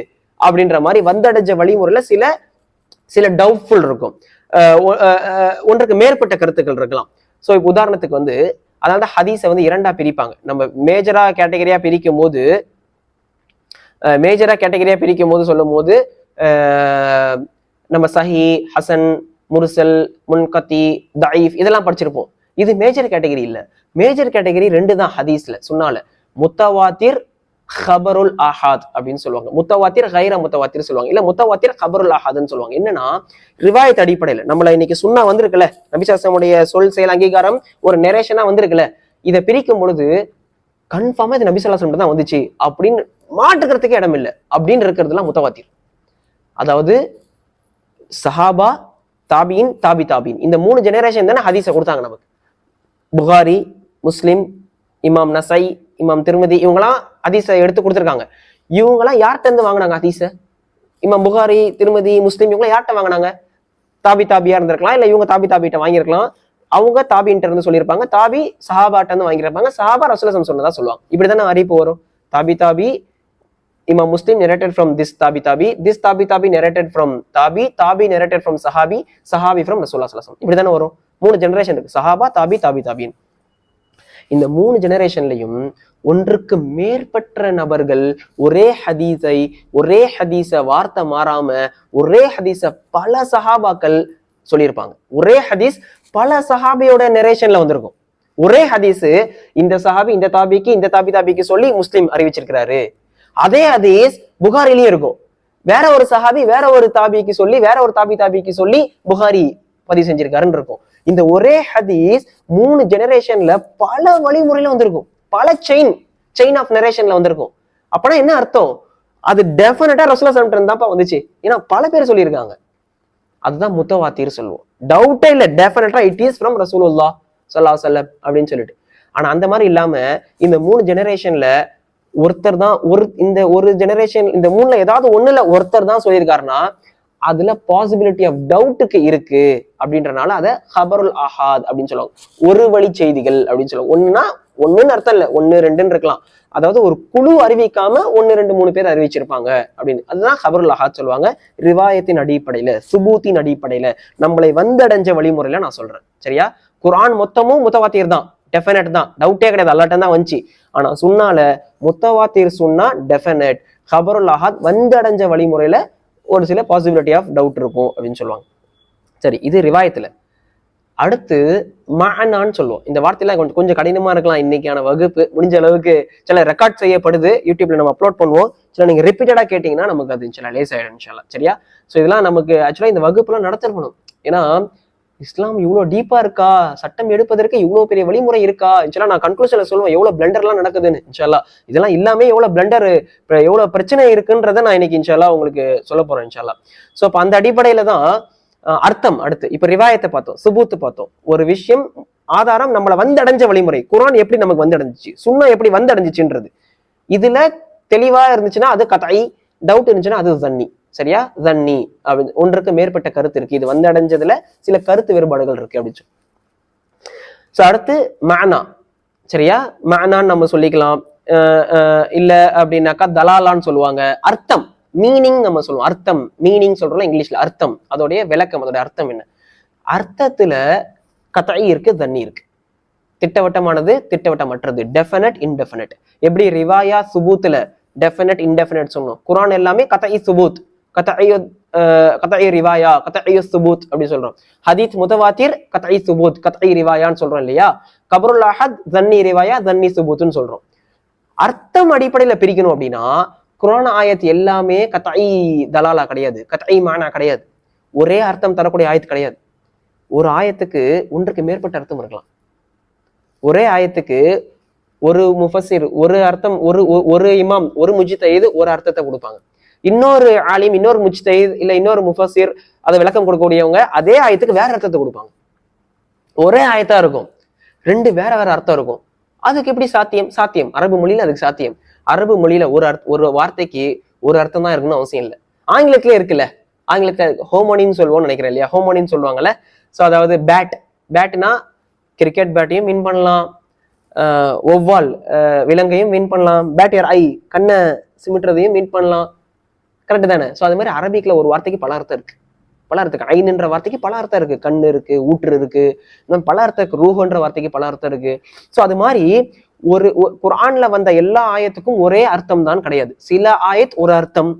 அப்படின்ற மாதிரி வந்தடைஞ்ச வழிமுறையில சில டவுட்ஃபுல் இருக்கும், ஒன்றுக்கு மேற்பட்ட கருத்துக்கள் இருக்கலாம். சோ இப்ப உதாரணத்துக்கு வந்து அதனால ஹதீஸை வந்து இரண்டா பிரிப்பாங்க. நம்ம மேஜரா கேட்டகரியா பிரிக்கும் போது சொல்லும் போது நம்ம சஹி, ஹசன், முர்சல், முன்கத்தி, தஈஃப் இதெல்லாம் படிச்சிருப்போம். இது மேஜர் கேட்டகரி இல்ல. மேஜர் கேட்டகரி 2 தான் ஹதீஸ்ல, சுன்னால. முத்தவாத்திர், ஹபருல் ஆஹாத் அப்படின்னு சொல்லுவாங்க. முத்தவாத்திர், கைர முத்தவாத்திர் சொல்லுவாங்க, இல்ல முத்தவாத்திர் ஹபருல் ஆஹாத்னு சொல்லுவாங்க. என்னன்னா ரிவாயத் அடிப்படையில நம்மள இன்னைக்கு சுன்னா வந்திருக்குல்ல, நபி ஸல்லல்லாஹு அலைஹி வஸல்லம் சொல் செயல் அங்கீகாரம் ஒரு நெரேஷனா வந்திருக்குல்ல, இதை பிரிக்கும் பொழுது கன்ஃபார்மா இது நபி ஸல்லல்லாஹு அலைஹி வஸல்லம் தான் வந்துச்சு அப்படின்னு மாற்றுக்கிறதுக்கு இடம் இல்லை அப்படின்னு இருக்கிறதுலாம் முத்தவாத்திர். அதாவது சஹாபா, தாபியின், தாபியின் இந்த 3 ஜெனரேஷன் தானே ஹதீஸை கொடுத்தாங்க நமக்கு. புகாரி, முஸ்லிம், இமாம் நசை, இமாம் திருமதி, இவங்கெல்லாம் ஹதீஸை எடுத்து கொடுத்துருக்காங்க. இவங்கெல்லாம் யார்கிட்ட இருந்து வாங்கினாங்க ஹதீஸை? இமாம் புகாரி, திருமதி, முஸ்லிம் இவங்களாம் யார்கிட்ட வாங்கினாங்க? தாபியா இருந்திருக்கலாம், இல்ல இவங்க தாபிட்ட வாங்கியிருக்கலாம். அவங்க தாபின்ட்டு இருந்து சொல்லியிருப்பாங்க, தாபி சஹாபாட்ட இருந்து வாங்கியிருப்பாங்க, சஹாபா ரசூலுல்லாஹி ஸல்லல்லாஹு அலைஹி வஸல்லம் சொன்னதா சொல்லுவாங்க. இப்படிதானே அறிவிப்பு வரும். தாபி Imam Muslim narrated from this tabi, this tabi narrated from tabi narrated from sahabi from Rasulullah sallallahu alaihi wasallam. இப்படிதானே வரும். 3 ஜெனரேஷன் இருக்கு, சஹாபா, தாபியின். இந்த 3 ஜெனரேஷன்லயும் ஒன்றுக்கு மேற்பட்ட நபர்கள் ஒரே ஹதீஸை வார்த்தை மாறாம ஒரே ஹதீஸை பல சஹாபாக்கள் சொல்லியிருப்பாங்க. ஒரே ஹதீஸ் பல சஹாபியோட நரேஷன்ல வந்திருக்கும். ஒரே ஹதீஸ் இந்த சஹாபி இந்த தாபிக்கு சொல்லி முஸ்லிம் அறிவிச்சிருக்கிறாரு. அதே ஹதீஸ் புகாரிலயும் இருக்கும். வேற ஒரு சஹாபி வேற ஒரு தாபிக்கு சொல்லி வேற ஒரு தாபிக்கு சொல்லி புகாரி பதிவு செஞ்சிருக்காருன்னு இருக்கும். இந்த ஒரே ஹதீஸ் 3 ஜெனரேஷன்ல பல வழிமுறையில வந்திருக்கும், பல செயின் ஆஃப் நரேஷன்ல வந்திருக்கும். அப்பனா என்ன அர்த்தம்? அது டெஃபினட்டா ரசூலுல்லாஹ் ஸல்லல்லாஹு அலைஹி வஸல்லம் தான் வந்துச்சு. ஏன்னா பல பேர் சொல்லியிருக்காங்க. அதுதான் முத்தவாத்திர் சொல்லுவோம். டவுட்டே இல்லை, டெஃபினட்டா இட் இஸ் ஃப்ரம் ரசூலுல்லாஹ் ஸல்லல்லாஹு அலைஹி வஸல்லம் அப்படின்னு சொல்லிட்டு. ஆனா அந்த மாதிரி இல்லாம இந்த 3 ஜெனரேஷன்ல ஒருத்தர் தான் ஒரு ஜெனரேஷன் இந்த 3ல ஏதாவது ஒண்ணுல ஒருத்தர் தான் சொல்லியிருக்காருன்னா அதுல பாசிபிலிட்டி ஆஃப் டவுட்டுக்கு இருக்கு அப்படின்றனால அதை ஹபருல் ஆஹாத் அப்படின்னு சொல்லுவாங்க. ஒரு வழி செய்திகள் அப்படின்னு சொல்லுவாங்க. ஒண்ணுன்னு அர்த்தம் இல்லை, 1, 2 இருக்கலாம். அதாவது ஒரு குழு அறிவிக்காம 1, 2, 3 பேர் அறிவிச்சிருப்பாங்க அப்படின்னு. அதுதான் ஹபருல் ஆஹாத் சொல்லுவாங்க. ரிவாயத்தின் அடிப்படையில, சுபூத்தின் அடிப்படையில, நம்மளை வந்தடைஞ்ச வழிமுறையில நான் சொல்றேன். சரியா? குர்ஆன் மொத்தமும் முத்தவாத்திர் தான், டெஃபினட் தான், டவுட்டே கிடையாது, அல்லாட்ட தான் வந்துச்சு. ஆனா சுன்னால முத்தவாத்திர் சுன்னா டெஃபினட், ஹபருல் ஆஹாத் வந்தடைஞ்ச வழிமுறையில ஒரு சில பாசிபிலிட்டி ஆஃப் டவுட் இருக்கும் அப்படின்னு சொல்லுவாங்க. சரி, இது ரிவாயத்துல. அடுத்து மஅனான்னு சொல்லுவோம். இந்த வார்த்தையெல்லாம் கொஞ்சம் கடினமா இருக்கலாம். இன்னைக்கான வகுப்பு முடிஞ்ச அளவுக்கு சில ரெக்கார்ட் செய்யப்படுது, யூடியூப்ல நம்ம அப்லோட் பண்ணுவோம். சில நீங்க ரிப்பீட்டடா கேட்டீங்கன்னா நமக்கு அது லேஸ் ஆயிடும் இன்ஷால்லா. சரியா? ஸோ இதெல்லாம் நமக்கு ஆக்சுவலா இந்த வகுப்புலாம் நடத்திருக்கணும். ஏன்னா இஸ்லாம் இவ்வளவு டீப்பா இருக்கா, சட்டம் எடுப்பதற்கு இவ்வளவு பெரிய வழிமுறை இருக்கா, இன்ஷால்லா நான் கன்க்ளூஷன்ல சொல்லுவேன் எவ்வளவு பிளண்டர்லாம் நடக்குதுன்னு. இன்ஷால்லா இதெல்லாம் இல்லாம எவ்வளவு பிளண்டர், எவ்வளவு பிரச்சனை இருக்குன்றத நான் இன்னைக்கு இன்ஷால்லா உங்களுக்கு சொல்ல போறேன் இன்ஷால்லா. சோ அப்ப அந்த அடிப்படையில தான் அர்த்தம். அடுத்து இப்ப ரிவாயத்தை பார்த்தோம், சுபூத்து பார்த்தோம். ஒரு விஷயம் ஆதாரம் நம்மளை வந்தடைஞ்ச வழிமுறை, குர்ஆன் எப்படி நமக்கு வந்தடைஞ்சிச்சு, சுன்னா எப்படி வந்தடைஞ்சிச்சுன்றது இதுல தெளிவா இருந்துச்சுன்னா அது கதை, டவுட் இருந்துச்சுன்னா அது தன்னி. சரியா, தன்னி அப்படின்னு ஒன்றுக்கு மேற்பட்ட கருத்து இருக்கு, இது வந்து அடைஞ்சதுல சில கருத்து வேறுபாடுகள் இருக்கு அப்படின்னு சொல்லி. சோ அடுத்து மானா. சரியா, மானான்னு நம்ம சொல்லிக்கலாம், இல்ல அப்படின்னாக்கா தலாலான்னு சொல்லுவாங்க. அர்த்தம், மீனிங் நம்ம சொல்லுவோம். அர்த்தம் மீனிங் சொல்றோம்ல இங்கிலீஷ்ல, அர்த்தம் அதோடைய விளக்கம், அதோட அர்த்தம் என்ன. அர்த்தத்துல கதை இருக்கு, தன்னி இருக்கு. திட்டவட்டமானது, திட்டவட்டமற்றது, டெஃபினட் இன்டெஃபினட். எப்படி ரிவாயா சுபூத்துல டெஃபினட் இன்டெஃபினட் சொன்னோம், குர்ஆன் எல்லாமே கதை சுபூத், கதை ரிவாயா, கதை சுபூத் அப்படி சொல்றோம். ஹதீத் முத்தவாத்திர் கதை சுபூத், கதை ரிவாயான்னு சொல்றோம் இல்லையா. கபருல் அஹத் தன்னி ரிவாயா, தன்னி சுபூத்னு சொல்றோம். அர்த்தம் அடிப்படையில பிரிக்கணும் அப்படின்னா குர்ஆன் ஆயத் எல்லாமே கதை தலாலா கிடையாது, கதை மானா கிடையாது, ஒரே அர்த்தம் தரக்கூடிய ஆயத்து கிடையாது. ஒரு ஆயத்துக்கு ஒன்றுக்கு மேற்பட்ட அர்த்தம் இருக்கலாம். ஒரே ஆயத்துக்கு ஒரு முஃபஸிர் ஒரு அர்த்தம், ஒரு இமாம் ஒரு முஜ்தஹித் ஒரு அர்த்தத்தை கொடுப்பாங்க, இன்னொரு ஆலிம் இன்னொரு முஜ்தஹித் இல்ல இன்னொரு முஃபஸிர் அதை விளக்கம் கொடுக்கக்கூடியவங்க அதே ஆயத்துக்கு வேற அர்த்தத்தை கொடுப்பாங்க. ஒரே ஆயத்தா இருக்கும், ரெண்டு வேற வேற அர்த்தம் இருக்கும். அதுக்கு எப்படி சாத்தியம்? சாத்தியம், அரபு மொழியில அதுக்கு சாத்தியம். அரபு மொழியில ஒரு வார்த்தைக்கு ஒரு அர்த்தம் தான் இருக்குன்னு அவசியம் இல்லை. ஆங்கிலத்திலே இருக்குல்ல, ஆங்கிலத்துல ஹோமோனின்னு சொல்லுவோம்னு நினைக்கிறேன் இல்லையா, ஹோமோனின்னு சொல்லுவாங்கல்ல. ஸோ அதாவது பேட்னா கிரிக்கெட் பேட்டையும் வின் பண்ணலாம், ஒவ்வால் விலங்கையும் வின் பண்ணலாம், பேட் யார் ஐ கண்ணை சிமிட்டுறதையும் வின் பண்ணலாம். கரெக்டு தானே? ஸோ அது மாதிரி அரபிக்ல ஒரு வார்த்தைக்கு பல அர்த்தம் இருக்கு, பல அர்த்தம். ஐன்ன்ற வார்த்தைக்கு பல அர்த்தம் இருக்கு, கண்ணு இருக்கு, ஊற்று இருக்கு, பல அர்த்தம் இருக்கு. ரூஹன்ற வார்த்தைக்கு பல அர்த்தம் இருக்கு. ஸோ அது மாதிரி ஒரு குர்ஆன்ல வந்த எல்லா ஆயத்துக்கும் ஒரே அர்த்தம் தான் கிடையாது. சில ஆயத் ஒரு அர்த்தம்,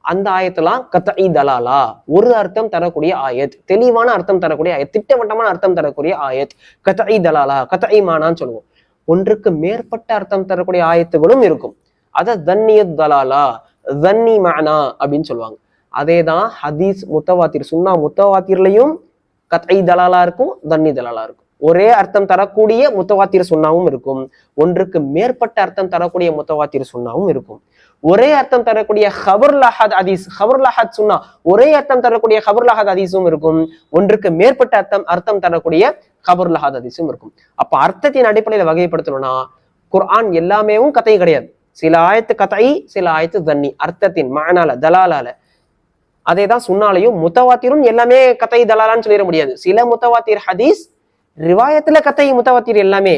அந்த ஆயத்தெல்லாம் கதை தலாலா, ஒரு அர்த்தம் தரக்கூடிய ஆயத், தெளிவான அர்த்தம் தரக்கூடிய ஆயத், திட்டவட்டமான அர்த்தம் தரக்கூடிய ஆயத் கதை தலாலா, கதை மானான்னு சொல்லுவோம். ஒன்றுக்கு மேற்பட்ட அர்த்தம் தரக்கூடிய ஆயத்துகளும் இருக்கும், அத தன்னியத் தலாலா, தன்னி மானா அப்படின்னு சொல்லுவாங்க. அதேதான் ஹதீஸ் முத்தவாத்திர், சுன்னா முத்தவாத்திர்லயும் கதை தலாலா இருக்கும், தன்னி தலாலா இருக்கும். ஒரே அர்த்தம் தரக்கூடிய முத்தவாத்திர் சுன்னாவும் இருக்கும், ஒன்றுக்கு மேற்பட்ட அர்த்தம் தரக்கூடிய முத்தவாத்திர் சுன்னாவும் இருக்கும். ஒரே அர்த்தம் தரக்கூடிய ஹபருல் அஹத் ஹதீஸ், ஹபருல் அஹத் சுன்னா, ஒரே அர்த்தம் தரக்கூடிய ஹபருல் அஹத் ஹதீஸும் இருக்கும், ஒன்றுக்கு மேற்பட்ட அர்த்தம் தரக்கூடிய ஹபருல் அஹத் ஹதீஸும் இருக்கும். அப்ப அர்த்தத்தின் அடிப்படையில வகைப்படுத்தணும்னா குர்ஆன் எல்லாமேவும் கதை கிடையாது. சில ஆயத்து கதை, சில ஆயத்து தன்னி, அர்த்தத்தின் மானால தலாலால. அதேதான் சுன்னாலையும் முத்தவாத்திரும் எல்லாமே கதை தலாலான்னு சொல்லிட முடியாது. சில முத்தவாத்திர் ஹதீஸ் ரிவாயத்துல கதை முத்தவாத்திர் எல்லாமே,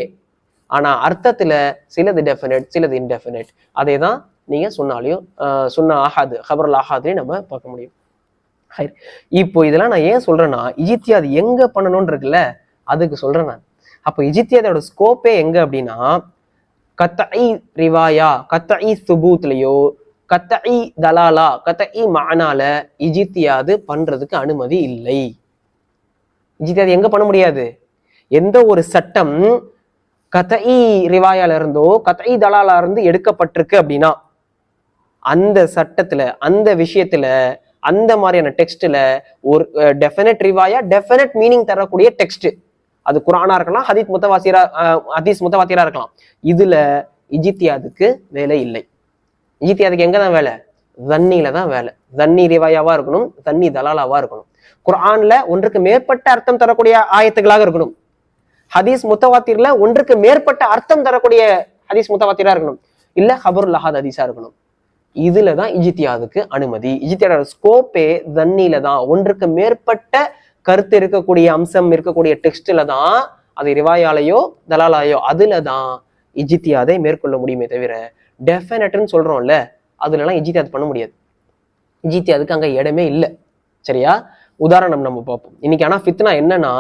ஆனா அர்த்தத்துல சிலது டெஃபினட் சிலது இன்டெஃபினட். அதேதான் நீங்க சொன்னாலையும் சொன்ன ஆஹாது ஹபருல் ஆஹாத்லயும் நம்ம பார்க்க முடியும். இப்போ இதெல்லாம் நான் ஏன் சொல்றேன்னா இஜ்திஹாத் எங்க பண்ணணும்னு இருக்குல்ல, அதுக்கு சொல்றேன் நான். அப்போ இஜ்திஹாதோட ஸ்கோப்பே எங்க அப்படின்னா கத்தை ரிவாயா, கத்தை சுபூத்லயோ, கத்தை தலாலா, கத்தை மானால இஜ்திஹாத் பண்றதுக்கு அனுமதி இல்லை. இஜ்திஹாத் எங்க பண்ண முடியாது? எந்த ஒரு சட்டம் கதை ரிவாயால இருந்தோ கதை தலாலா இருந்து எடுக்கப்பட்டிருக்கு அப்படின்னா அந்த சட்டத்துல, அந்த விஷயத்துல, அந்த மாதிரியான டெக்ஸ்ட்ல ஒரு டெஃபினட் ரிவாயா, டெஃபினட் மீனிங் தரக்கூடிய டெக்ஸ்ட், அது குர்ஆனா இருக்கலாம், ஹதீஸ் முத்தவாத்திரா இருக்கலாம். இதுல இஜ்திஹாதுக்கு வேலை இல்லை. இஜ்திஹாதுக்கு எங்கதான் வேலை? தன்னில தான் வேலை. தன்னி ரிவாயாவா இருக்கணும், தன்னி தலாலாவா இருக்கணும். குர்ஆன்ல ஒன்றுக்கு மேற்பட்ட அர்த்தம் தரக்கூடிய ஆயத்துகளாக இருக்கணும். ஹதீஸ் முத்தவாத்திர்ல ஒன்றுக்கு மேற்பட்ட அர்த்தம் தரக்கூடிய ஹதீஸ் முத்தவாத்திரா இருக்கணும், இல்ல ஹபருல் அஹத் ஹதீஸா இருக்கணும். இதுலதான் இஜ்திஹாதுக்கு அனுமதி. இஜ்திஹாதோட ஸ்கோப்பே தன்னில தான். ஒன்றுக்கு மேற்பட்ட கருத்து இருக்கக்கூடிய அம்சம் இருக்கக்கூடிய டெக்ஸ்ட்ல தான், அது ரிவாயாலையோ தலாலாயோ அதுலதான் இஜ்திஹாதை மேற்கொள்ள முடியுமே தவிர டெஃபினட்னு சொல்றோம்ல அதுல எல்லாம் இஜ்திஹாத் பண்ண முடியாது. இஜ்திஹாதுக்கு அங்க இடமே இல்லை. சரியா, உதாரணம் நம்ம பார்ப்போம் இன்னைக்கு. ஆனா ஃபித்னா என்னன்னா,